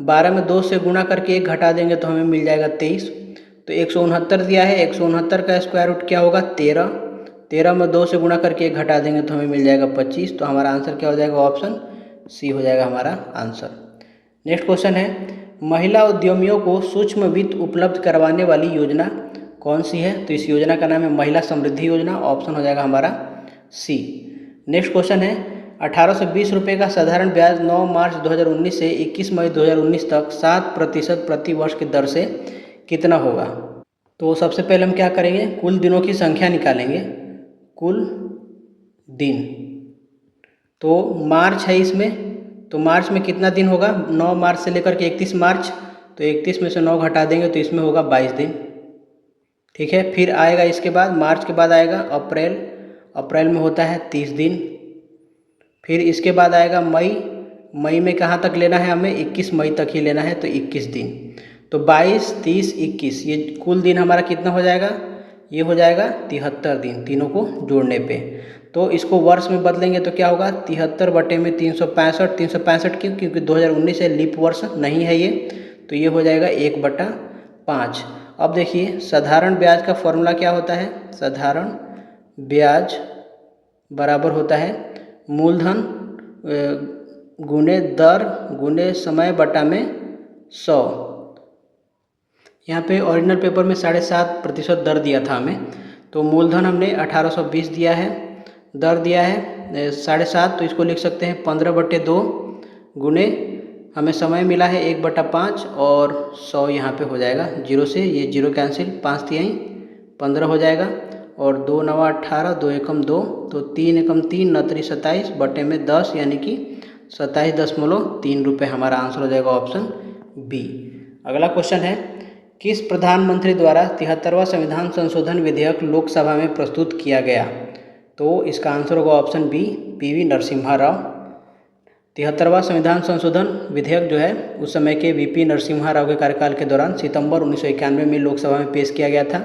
12 में 2 से गुणा करके 1 घटा देंगे तो हमें मिल जाएगा 23। तो 169 दिया है। 169 का स्क्वायर रूट क्या होगा? 13 में 2 से गुणा करके 1 घटा देंगे तो हमें मिल जाएगा 25। तो हमारा आंसर क्या हो जाएगा? ऑप्शन सी हो जाएगा हमारा आंसर। नेक्स्ट क्वेश्चन है, महिला उद्यमियों को सूक्ष्म वित्त उपलब्ध करवाने वाली योजना कौन सी है? तो इस योजना का नाम है महिला समृद्धि योजना। ऑप्शन हो जाएगा हमारा सी। नेक्स्ट क्वेश्चन है, 1820 रुपये का साधारण ब्याज 9 मार्च 2019 से 21 मई 2019 तक 7% प्रति वर्ष की दर से कितना होगा? तो सबसे पहले हम क्या करेंगे? कुल दिनों की संख्या निकालेंगे। कुल दिन, तो मार्च है इसमें, तो मार्च में कितना दिन होगा? 9 मार्च से लेकर के 31 मार्च, तो 31 में से 9 घटा देंगे तो इसमें होगा 22 दिन, ठीक है। फिर आएगा इसके बाद, मार्च के बाद आएगा अप्रैल में होता है 30 दिन। फिर इसके बाद आएगा मई मई में कहाँ तक लेना है हमें, 21 मई तक ही लेना है, तो 21 दिन। तो 22, 30, 21 ये कुल दिन हमारा कितना हो जाएगा, ये हो जाएगा 73 दिन, तीनों को जोड़ने पे। तो इसको वर्ष में बदलेंगे तो क्या होगा, 73 बटे में 365, 365 क्यों, क्योंकि 2019 है, लीप वर्ष नहीं है ये, तो ये हो जाएगा 1/5। अब देखिए साधारण ब्याज का फॉर्मूला क्या होता है, साधारण ब्याज बराबर होता है मूलधन गुणे दर गुणे समय बटा में 100। यहाँ पे ओरिजिनल पेपर में 7.5% दर दिया था हमें, तो मूलधन हमने 1820 दिया है, दर दिया है 7.5, तो इसको लिख सकते हैं 15/2 गुणे हमें समय मिला है 1/5 और 100 यहाँ पे हो जाएगा, जीरो से ये जीरो कैंसिल, 5 तिहाई 15 हो जाएगा और 2 9 18, 2 एकम 2, तो 3 एकम 3 9 27 बटे में 10 यानी कि 27.3 रुपये हमारा आंसर हो जाएगा ऑप्शन बी। अगला क्वेश्चन है, किस प्रधानमंत्री द्वारा 73वां संविधान संशोधन विधेयक लोकसभा में प्रस्तुत किया गया, तो इसका आंसर होगा ऑप्शन बी, पीवी नरसिम्हा राव। 73वां संविधान संशोधन विधेयक जो है उस समय के वीपी नरसिम्हा राव के कार्यकाल के दौरान सितंबर 1991 में लोकसभा में पेश किया गया था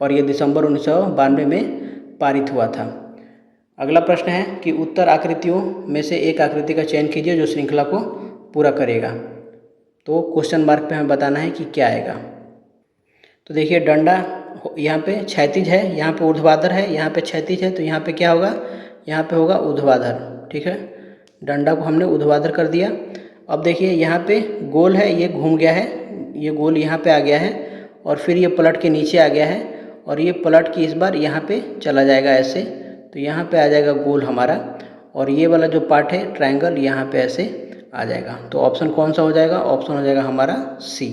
और ये दिसंबर 1992 में पारित हुआ था। अगला प्रश्न है कि उत्तर आकृतियों में से एक आकृति का चयन कीजिए जो श्रृंखला को पूरा करेगा, तो क्वेश्चन मार्क पे हमें बताना है कि क्या आएगा। तो देखिए डंडा यहाँ पे क्षैतिज है, यहाँ पे ऊर्ध्वाधर है, यहाँ पे क्षैतिज है, तो यहाँ पे क्या होगा, यहाँ पे होगा ऊर्ध्वाधर, ठीक है। डंडा को हमने ऊर्ध्वाधर कर दिया। अब देखिए यहाँ पे गोल है, ये घूम गया है, ये गोल यहाँ पे आ गया है और फिर ये पलट के नीचे आ गया है और ये पलट के इस बार यहाँ पे चला जाएगा ऐसे, तो यहाँ पे आ जाएगा गोल हमारा और ये वाला जो पार्ट है ट्रायंगल यहाँ पे ऐसे आ जाएगा। तो ऑप्शन कौन सा हो जाएगा, ऑप्शन हो जाएगा हमारा सी।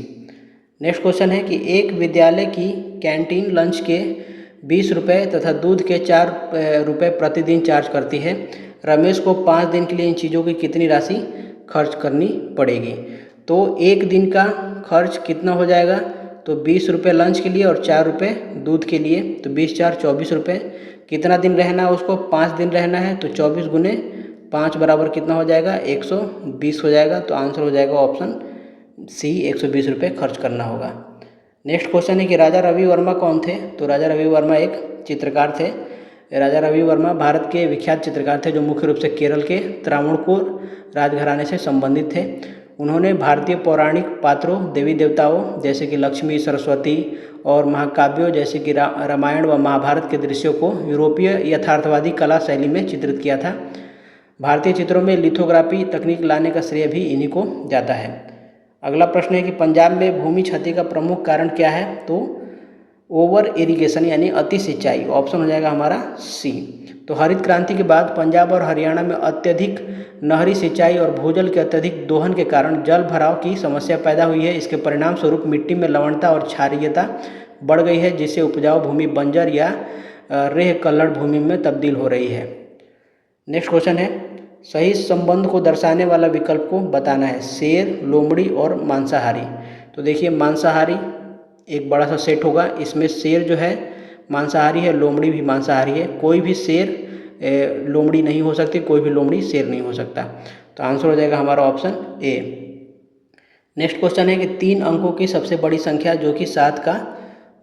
नेक्स्ट क्वेश्चन है कि एक विद्यालय की कैंटीन लंच के 20 रुपये तथा दूध के 4 रुपये प्रतिदिन चार्ज करती है। रमेश को 5 दिन के लिए इन चीज़ों की कितनी राशि खर्च करनी पड़ेगी। तो एक दिन का खर्च कितना हो जाएगा, तो 20 रुपये लंच के लिए और 4 रुपये दूध के लिए, तो 20 4 24 रुपये। कितना दिन रहना है उसको, 5 दिन रहना है, तो 24 गुने 5 बराबर कितना हो जाएगा, 120 हो जाएगा। तो आंसर हो जाएगा ऑप्शन सी, 120 रुपये खर्च करना होगा। नेक्स्ट क्वेश्चन है कि राजा रवि वर्मा कौन थे, तो राजा रवि वर्मा एक चित्रकार थे। राजा रवि वर्मा भारत के विख्यात चित्रकार थे जो मुख्य रूप से केरल के त्रावणकोर राजघराने से संबंधित थे। उन्होंने भारतीय पौराणिक पात्रों, देवी देवताओं जैसे कि लक्ष्मी, सरस्वती और महाकाव्यों जैसे कि रामायण व महाभारत के दृश्यों को यूरोपीय यथार्थवादी कला शैली में चित्रित किया था। भारतीय चित्रों में लिथोग्राफी तकनीक लाने का श्रेय भी इन्हीं को जाता है। अगला प्रश्न है कि पंजाब में भूमि क्षति का प्रमुख कारण क्या है, तो ओवर इरिगेशन यानी अति सिंचाई, ऑप्शन हो जाएगा हमारा सी। तो हरित क्रांति के बाद पंजाब और हरियाणा में अत्यधिक नहरी सिंचाई और भूजल के अत्यधिक दोहन के कारण जल भराव की समस्या पैदा हुई है। इसके परिणाम स्वरूप मिट्टी में लवणता और क्षारीयता बढ़ गई है, जिससे उपजाऊ भूमि बंजर या रेह कल्लड़ भूमि में तब्दील हो रही है। नेक्स्ट क्वेश्चन है, सही संबंध को दर्शाने वाला विकल्प को बताना है, शेर, लोमड़ी और मांसाहारी। तो देखिए मांसाहारी एक बड़ा सा सेट होगा, इसमें शेर जो है मांसाहारी है, लोमड़ी भी मांसाहारी है, कोई भी शेर लोमड़ी नहीं हो सकती, कोई भी लोमड़ी शेर नहीं हो सकता। तो आंसर हो जाएगा हमारा ऑप्शन ए। नेक्स्ट क्वेश्चन है कि 3 अंकों की सबसे बड़ी संख्या जो कि 7 का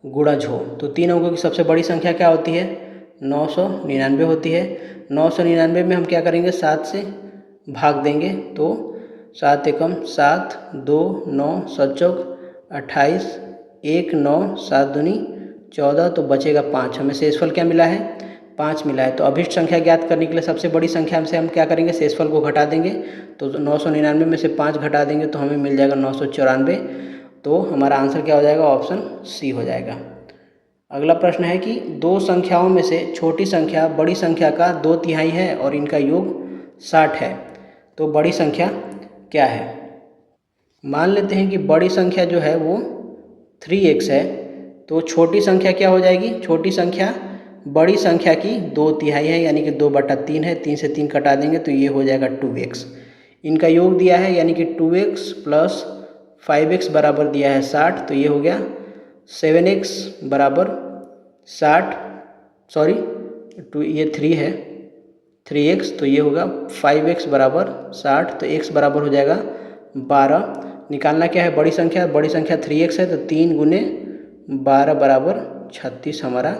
गुणज हो। तो 3 अंकों की सबसे बड़ी संख्या क्या होती है, 999 होती है। 999 में हम क्या करेंगे, 7 से भाग देंगे, तो 7 एकम 7, 2 9 7 चौक 28, 1 9 7 दूनी 14, तो बचेगा 5। हमें शेषफल क्या मिला है, 5 मिला है। तो अभिष्ट संख्या ज्ञात करने के लिए सबसे बड़ी संख्या से हम क्या करेंगे, शेषफल को घटा देंगे। तो 999 में से 5 घटा देंगे तो हमें मिल जाएगा 994। तो हमारा आंसर क्या हो जाएगा, ऑप्शन सी हो जाएगा। अगला प्रश्न है कि 2 संख्याओं में से छोटी संख्या बड़ी संख्या का 2/3 है और इनका योग 60 है। तो बड़ी संख्या क्या है, मान लेते हैं कि बड़ी संख्या जो है वो 3x है, तो छोटी संख्या क्या हो जाएगी, छोटी संख्या बड़ी संख्या की 2/3 है यानी कि 2/3 है, 3 से 3 कटा देंगे तो ये हो जाएगा 2x। इनका योग दिया है यानी कि 2x + 5x बराबर दिया है 60, तो ये हो गया 7x बराबर 60, सॉरी ये 3 है, 3x, तो ये होगा 5x बराबर 60, तो x बराबर हो जाएगा 12। निकालना क्या है, बड़ी संख्या 3x है, तो 3 गुने 12 बराबर 36 हमारा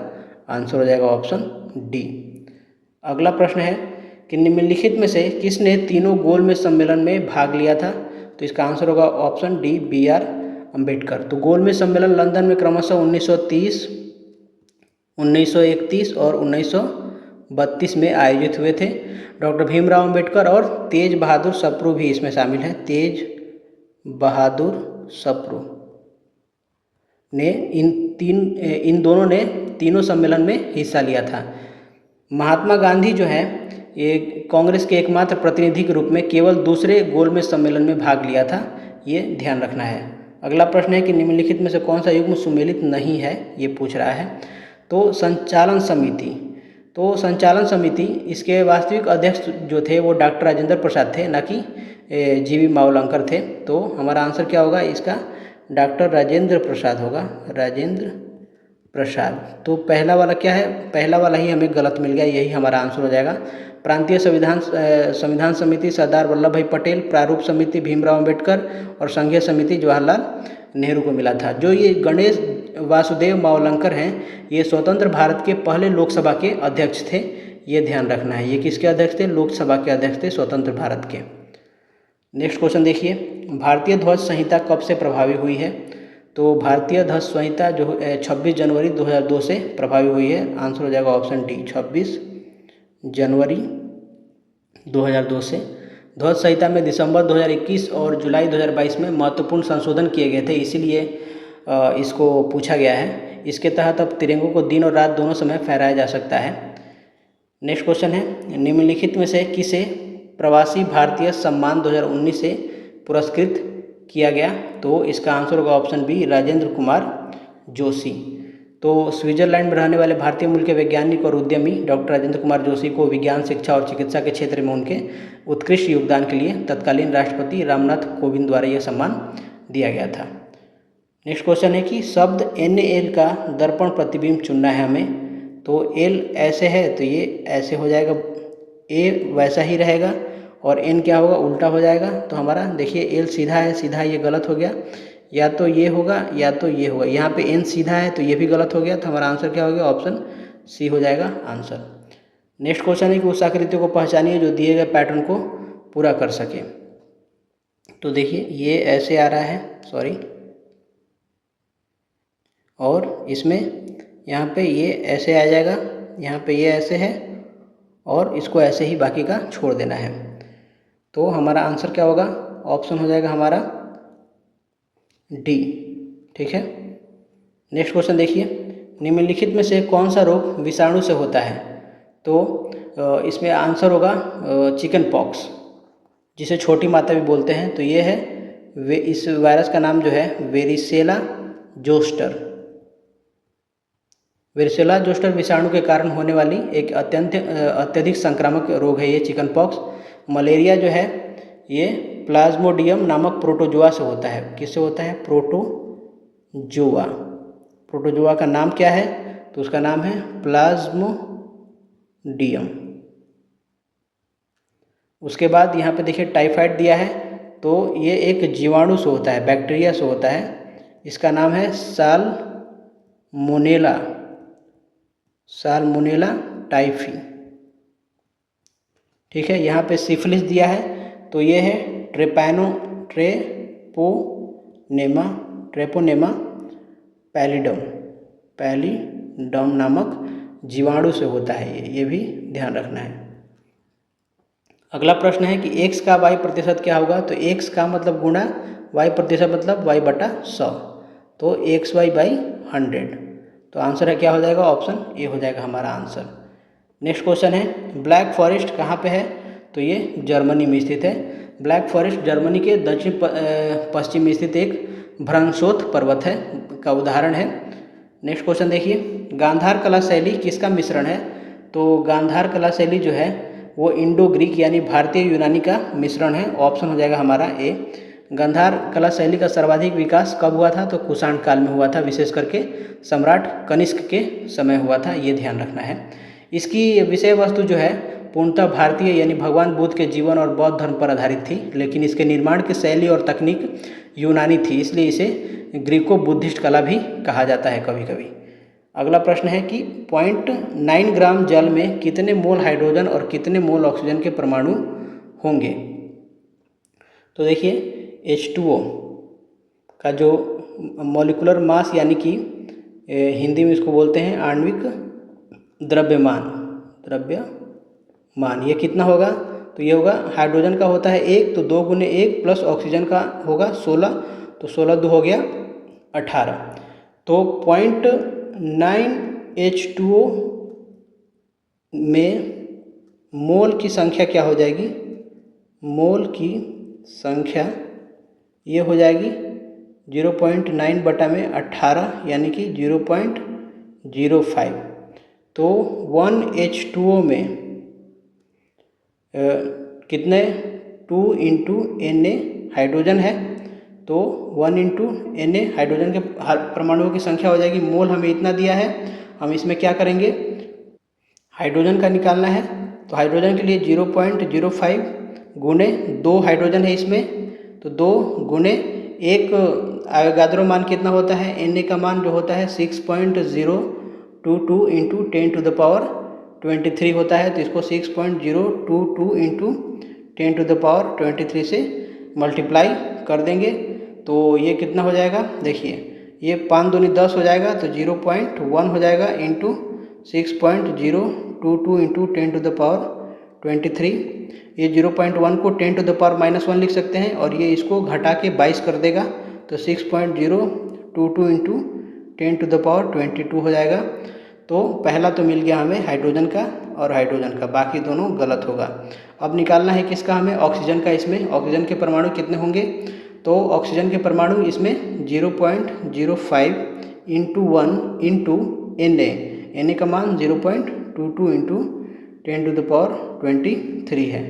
आंसर हो जाएगा ऑप्शन डी। अगला प्रश्न है कि निम्नलिखित में से किसने तीनों गोलमेज सम्मेलन में भाग लिया था, तो इसका आंसर होगा ऑप्शन डी, BR अम्बेडकर। तो गोलमेज सम्मेलन लंदन में क्रमशः 1930, 1931 और 1932 में आयोजित हुए थे। डॉक्टर भीमराव अम्बेडकर और तेज बहादुर सप्रू भी इसमें शामिल हैं। तेज बहादुर सप्रू ने इन दोनों ने तीनों सम्मेलन में हिस्सा लिया था। महात्मा गांधी जो है ये कांग्रेस के एकमात्र प्रतिनिधि के रूप में केवल दूसरे गोलमेज सम्मेलन में भाग लिया था, ये ध्यान रखना है। अगला प्रश्न है कि निम्नलिखित में से कौन सा युग्म सुमेलित नहीं है, ये पूछ रहा है। तो संचालन समिति इसके वास्तविक अध्यक्ष जो थे वो डॉक्टर राजेंद्र प्रसाद थे, ना कि जीवी मावलंकर थे। तो हमारा आंसर क्या होगा इसका, डॉक्टर राजेंद्र प्रसाद होगा, राजेंद्र प्रसाद। तो पहला वाला क्या है, पहला वाला ही हमें गलत मिल गया, यही हमारा आंसर हो जाएगा। प्रांतीय संविधान समिति सरदार वल्लभ भाई पटेल, प्रारूप समिति भीमराव अम्बेडकर और संघीय समिति जवाहरलाल नेहरू को मिला था। जो ये गणेश वासुदेव मावलंकर हैं, ये स्वतंत्र भारत के पहले लोकसभा के अध्यक्ष थे, ये ध्यान रखना है। ये किसके अध्यक्ष थे, लोकसभा के अध्यक्ष थे स्वतंत्र भारत के। नेक्स्ट क्वेश्चन देखिए, भारतीय ध्वज संहिता कब से प्रभावी हुई है, तो भारतीय ध्वज संहिता जो 26 जनवरी 2002 से प्रभावी हुई है, आंसर हो जाएगा ऑप्शन डी, 26 जनवरी 2002 से। ध्वज संहिता में दिसंबर 2021 और जुलाई 2022 में महत्वपूर्ण संशोधन किए गए थे, इसीलिए इसको पूछा गया है। इसके तहत अब तिरंगों को दिन और रात दोनों समय फहराया जा सकता है। नेक्स्ट क्वेश्चन है, निम्नलिखित में से किसे प्रवासी भारतीय सम्मान 2019 से पुरस्कृत किया गया, तो इसका आंसर होगा ऑप्शन बी, राजेंद्र कुमार जोशी। तो स्विट्जरलैंड में रहने वाले भारतीय मूल के वैज्ञानिक और उद्यमी डॉक्टर राजेंद्र कुमार जोशी को विज्ञान, शिक्षा और चिकित्सा के क्षेत्र में उनके उत्कृष्ट योगदान के लिए तत्कालीन राष्ट्रपति रामनाथ कोविंद द्वारा यह सम्मान दिया गया था। नेक्स्ट क्वेश्चन है कि शब्द NaL का दर्पण प्रतिबिंब चुनना है हमें, तो L ऐसे है तो ये ऐसे हो जाएगा, A वैसा ही रहेगा और N क्या होगा, उल्टा हो जाएगा। तो हमारा देखिए L सीधा है, सीधा ये गलत हो गया, या तो ये होगा या तो ये होगा। यहाँ पे N सीधा है तो ये भी गलत हो गया, तो हमारा आंसर क्या हो गया, ऑप्शन सी हो जाएगा आंसर। नेक्स्ट क्वेश्चन है कि उस आकृतियों को पहचानिए जो दिए गए पैटर्न को पूरा कर सके। तो देखिए ये ऐसे आ रहा है, सॉरी, और इसमें यहाँ पे ये ऐसे आ जाएगा, यहाँ पे ये ऐसे है और इसको ऐसे ही बाकी का छोड़ देना है। तो हमारा आंसर क्या होगा, ऑप्शन हो जाएगा हमारा डी, ठीक है। नेक्स्ट क्वेश्चन देखिए, निम्नलिखित में से कौन सा रोग विषाणु से होता है, तो इसमें आंसर होगा चिकन पॉक्स, जिसे छोटी माता भी बोलते हैं। तो ये है इस वायरस का नाम जो है वेरिसेला जोस्टर। वेरिसेला जोस्टर विषाणु के कारण होने वाली एक अत्यधिक संक्रामक रोग है ये चिकन पॉक्स। मलेरिया जो है ये प्लाज्मोडियम नामक प्रोटोजोआ से होता है। किससे होता है, प्रोटोजोआ। प्रोटोजोआ का नाम क्या है, तो उसका नाम है प्लाज्मोडियम। उसके बाद यहाँ पे देखिए टाइफाइड दिया है, तो ये एक जीवाणु से होता है, बैक्टीरिया से होता है। इसका नाम है साल्मोनेला टाइफी, ठीक है। यहाँ पे सिफिलिस दिया है, तो ये है ट्रेपोनेमा पैलिडम नामक जीवाणु से होता है ये भी ध्यान रखना है। अगला प्रश्न है कि x का y प्रतिशत क्या होगा, तो x का मतलब गुणा, y प्रतिशत मतलब y बटा 100, तो XY/100। तो आंसर है क्या हो जाएगा, ऑप्शन ए हो जाएगा हमारा आंसर। नेक्स्ट क्वेश्चन है, ब्लैक फॉरेस्ट कहाँ पे है, तो ये जर्मनी में स्थित है। ब्लैक फॉरेस्ट जर्मनी के दक्षिण पश्चिम में स्थित एक भ्रंशोथ पर्वत है का उदाहरण है। नेक्स्ट क्वेश्चन देखिए, गांधार कला शैली किसका मिश्रण है, तो गांधार कला शैली जो है वो इंडो ग्रीक यानी भारतीय यूनानी का मिश्रण है, ऑप्शन हो जाएगा हमारा ए। गांधार कला शैली का सर्वाधिक विकास कब हुआ था, तो कुषाण काल में हुआ था, विशेष करके सम्राट कनिष्क के समय हुआ था, ये ध्यान रखना है। इसकी विषय वस्तु जो है पूर्णतः भारतीय यानी भगवान बुद्ध के जीवन और बौद्ध धर्म पर आधारित थी, लेकिन इसके निर्माण की शैली और तकनीक यूनानी थी, इसलिए इसे ग्रीको बुद्धिस्ट कला भी कहा जाता है कभी कभी। अगला प्रश्न है कि 0.9 ग्राम जल में कितने मोल हाइड्रोजन और कितने मोल ऑक्सीजन के परमाणु होंगे। तो देखिए H2O का जो मॉलिक्यूलर मास यानी कि हिंदी में इसको बोलते हैं आणविक द्रव्यमान, ये कितना होगा। तो ये होगा, हाइड्रोजन का होता है 1, तो 2 गुने 1 प्लस ऑक्सीजन का होगा 16, तो 16 2 हो गया 18। तो 0.9 H2O में मोल की संख्या क्या हो जाएगी, मोल की संख्या ये हो जाएगी 0.9 बटा में 18 यानी कि 0.05। तो 1 H2O में कितने 2 इंटू Na हाइड्रोजन है, तो 1 इंटू Na हाइड्रोजन के परमाणुओं की संख्या हो जाएगी। मोल हमें इतना दिया है, हम इसमें क्या करेंगे, हाइड्रोजन का निकालना है। तो हाइड्रोजन के लिए 0.05 गुने 2 हाइड्रोजन है इसमें, तो 2 गुने 1 एवोगाद्रो मान कितना होता है, Na का मान जो होता है 6.022 इंटू 10 टू द पावर 23 होता है। तो इसको 6.022 इंटू 10 टू द पावर 23 से मल्टीप्लाई कर देंगे, तो ये कितना हो जाएगा, देखिए ये 5 दूनी 10 हो जाएगा, तो 0.1 हो जाएगा into 6.022 into 10 to the power 23। ये 0.1 को 10 टू द पावर -1 लिख सकते हैं, और ये इसको घटा के 22 कर देगा, तो 6.022 इंटू 10 टू द पावर 22 हो जाएगा। तो पहला तो मिल गया हमें हाइड्रोजन का और हाइड्रोजन का, बाकी दोनों गलत होगा। अब निकालना है किसका, हमें ऑक्सीजन का। इसमें ऑक्सीजन के परमाणु कितने होंगे, तो ऑक्सीजन के परमाणु इसमें 0.05 इंटू 1 इंटू Na का मान 0.22 इंटू 10 टू द पावर 23 है।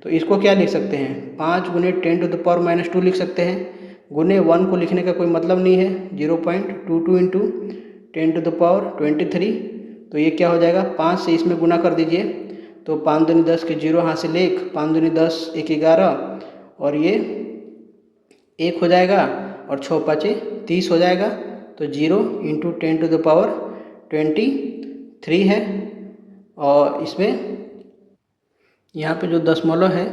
तो इसको क्या लिख सकते हैं, 5 गुने 10 टू द पावर -2 लिख सकते हैं। गुने 1 को लिखने का कोई मतलब नहीं है, 0.22 इंटू 10 टू द पावर 23। तो ये क्या हो जाएगा, 5 से इसमें गुना कर दीजिए, तो 5 दूनी 10 के 0 हासिल 1, 5 दूनी 10 1 11, और ये 1 हो जाएगा, और 6 5 30 हो जाएगा। तो 0 इंटू 10 टू द पावर 23 है, और इसमें यहाँ पे जो दशमलव है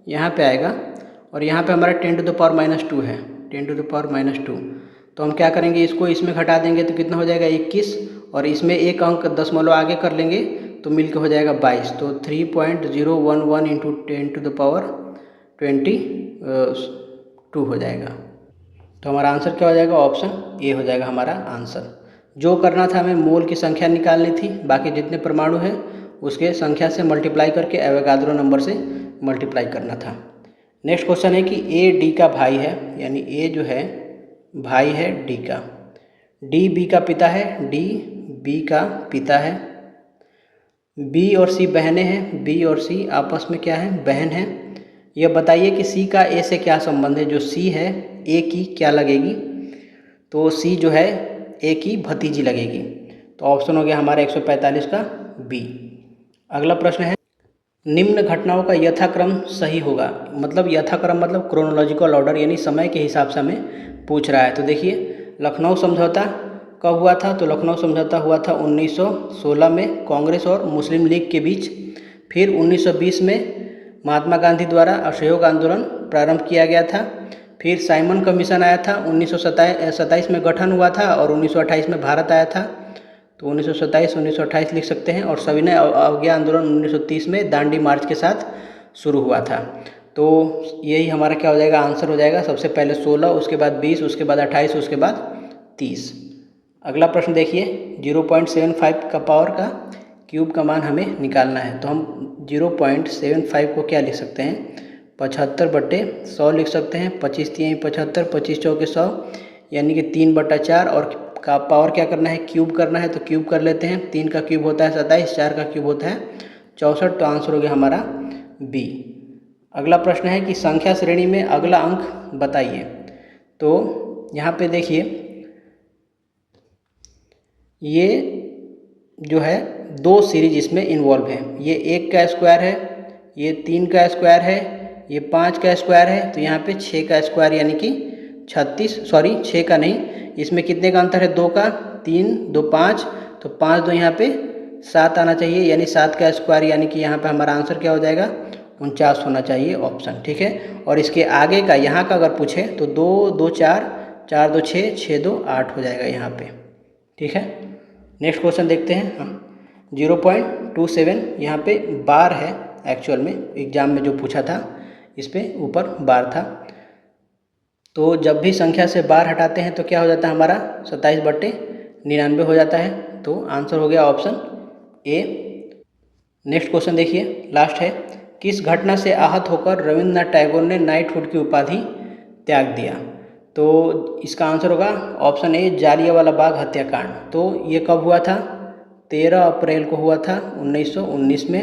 यहाँ पे आएगा, और यहाँ पे हमारा 10 टू द पावर -2 है, 10 टू द पावर -2। तो हम क्या करेंगे, इसको इसमें घटा देंगे तो कितना हो जाएगा 21, और इसमें एक अंक दशमलव आगे कर लेंगे तो मिलकर हो जाएगा 22। तो 3.011 इंटू 10 टू द पावर 22 हो जाएगा। तो हमारा आंसर क्या हो जाएगा, ऑप्शन ए हो जाएगा हमारा आंसर। जो करना था, हमें मोल की संख्या निकालनी थी, बाकी जितने परमाणु हैं उसके संख्या से मल्टीप्लाई करके एवोगाद्रो नंबर से मल्टीप्लाई करना था। नेक्स्ट क्वेश्चन है कि ए डी का भाई है, यानी ए जो है भाई है डी का, डी बी का पिता है, डी बी का पिता है, बी और सी बहनें हैं, बी और सी आपस में क्या है, बहन है। यह बताइए कि सी का ए से क्या संबंध है, जो सी है ए की क्या लगेगी, तो सी जो है ए की भतीजी लगेगी। तो ऑप्शन हो गया हमारा 145 का बी। अगला प्रश्न है, निम्न घटनाओं का यथाक्रम सही होगा, मतलब यथाक्रम मतलब क्रोनोलॉजिकल ऑर्डर, यानी समय के हिसाब से हमें पूछ रहा है। तो देखिए लखनऊ समझौता कब हुआ था, तो लखनऊ समझौता हुआ था 1916 में कांग्रेस और मुस्लिम लीग के बीच। फिर 1920 में महात्मा गांधी द्वारा असहयोग आंदोलन प्रारंभ किया गया था। फिर साइमन कमीशन आया था, 1927 में गठन हुआ था, और 1928 में भारत आया था। तो 1927 1928 लिख सकते हैं। और सविनय अवज्ञा आंदोलन 1930 में दांडी मार्च के साथ शुरू हुआ था। तो यही हमारा क्या हो जाएगा, आंसर हो जाएगा। सबसे पहले 16, उसके बाद 20, उसके बाद 28, उसके बाद 30। अगला प्रश्न देखिए, 0.75 का पावर का क्यूब का मान हमें निकालना है। तो हम 0.75 को क्या लिख सकते हैं, 75/100 लिख सकते हैं। 25 × 75, 25 × 100, यानी कि 3/4, और का पावर क्या करना है, क्यूब करना है। तो क्यूब कर लेते हैं, 3 का क्यूब होता है 27, 4 का क्यूब होता है 64। तो आंसर हो गया हमारा बी। अगला प्रश्न है कि संख्या श्रेणी में अगला अंक बताइए। तो यहाँ पे देखिए, ये जो है दो सीरीज इसमें इन्वॉल्व है। ये 1 का स्क्वायर है, ये 3 का स्क्वायर है, ये 5 का स्क्वायर है, तो यहाँ पे 6 का स्क्वायर यानी कि 36, सॉरी 6 का नहीं, इसमें कितने का अंतर है, 2 का, 3 2 5, तो 5 2 यहाँ पे 7 आना चाहिए, यानी 7 का स्क्वायर, यानी कि यहाँ पे हमारा आंसर क्या हो जाएगा, 49 होना चाहिए ऑप्शन। ठीक है, और इसके आगे का यहाँ का अगर पूछे तो 2 2 4, 4 2 6, 6 2 8 हो जाएगा यहाँ पे। ठीक है, नेक्स्ट क्वेश्चन देखते हैं। हाँ, 0.27 यहाँ पे बार है, एक्चुअल में एग्जाम में जो पूछा था इस पे ऊपर बार था। तो जब भी संख्या से बार हटाते हैं तो क्या हो जाता है हमारा, 27/99 हो जाता है। तो आंसर हो गया ऑप्शन ए। नेक्स्ट क्वेश्चन देखिए, लास्ट है, किस घटना से आहत होकर रविन्द्रनाथ टैगोर ने नाइटहुड की उपाधि त्याग दिया। तो इसका आंसर होगा ऑप्शन ए, जालियांवाला बाग हत्याकांड। तो ये कब हुआ था, 13 अप्रैल को हुआ था 1919 में।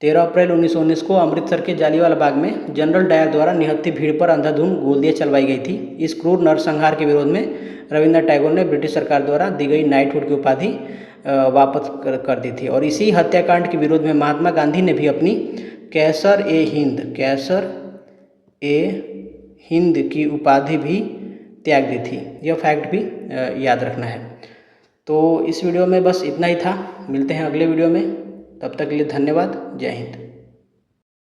13 अप्रैल 1919 को अमृतसर के जालियांवाला बाग में जनरल डायर द्वारा निहत्थी भीड़ पर अंधाधुंध गोलियां चलवाई गई थी। इस क्रूर नरसंहार के विरोध में रविन्द्रनाथ टैगोर ने ब्रिटिश सरकार द्वारा दी गई नाइटहुड की उपाधि वापस कर दी थी। और इसी हत्याकांड के विरोध में महात्मा गांधी ने भी अपनी कैसर ए हिंद की उपाधि भी त्याग दी थी। यह फैक्ट भी याद रखना है। तो इस वीडियो में बस इतना ही था, मिलते हैं अगले वीडियो में, तब तक के लिए धन्यवाद, जय हिंद।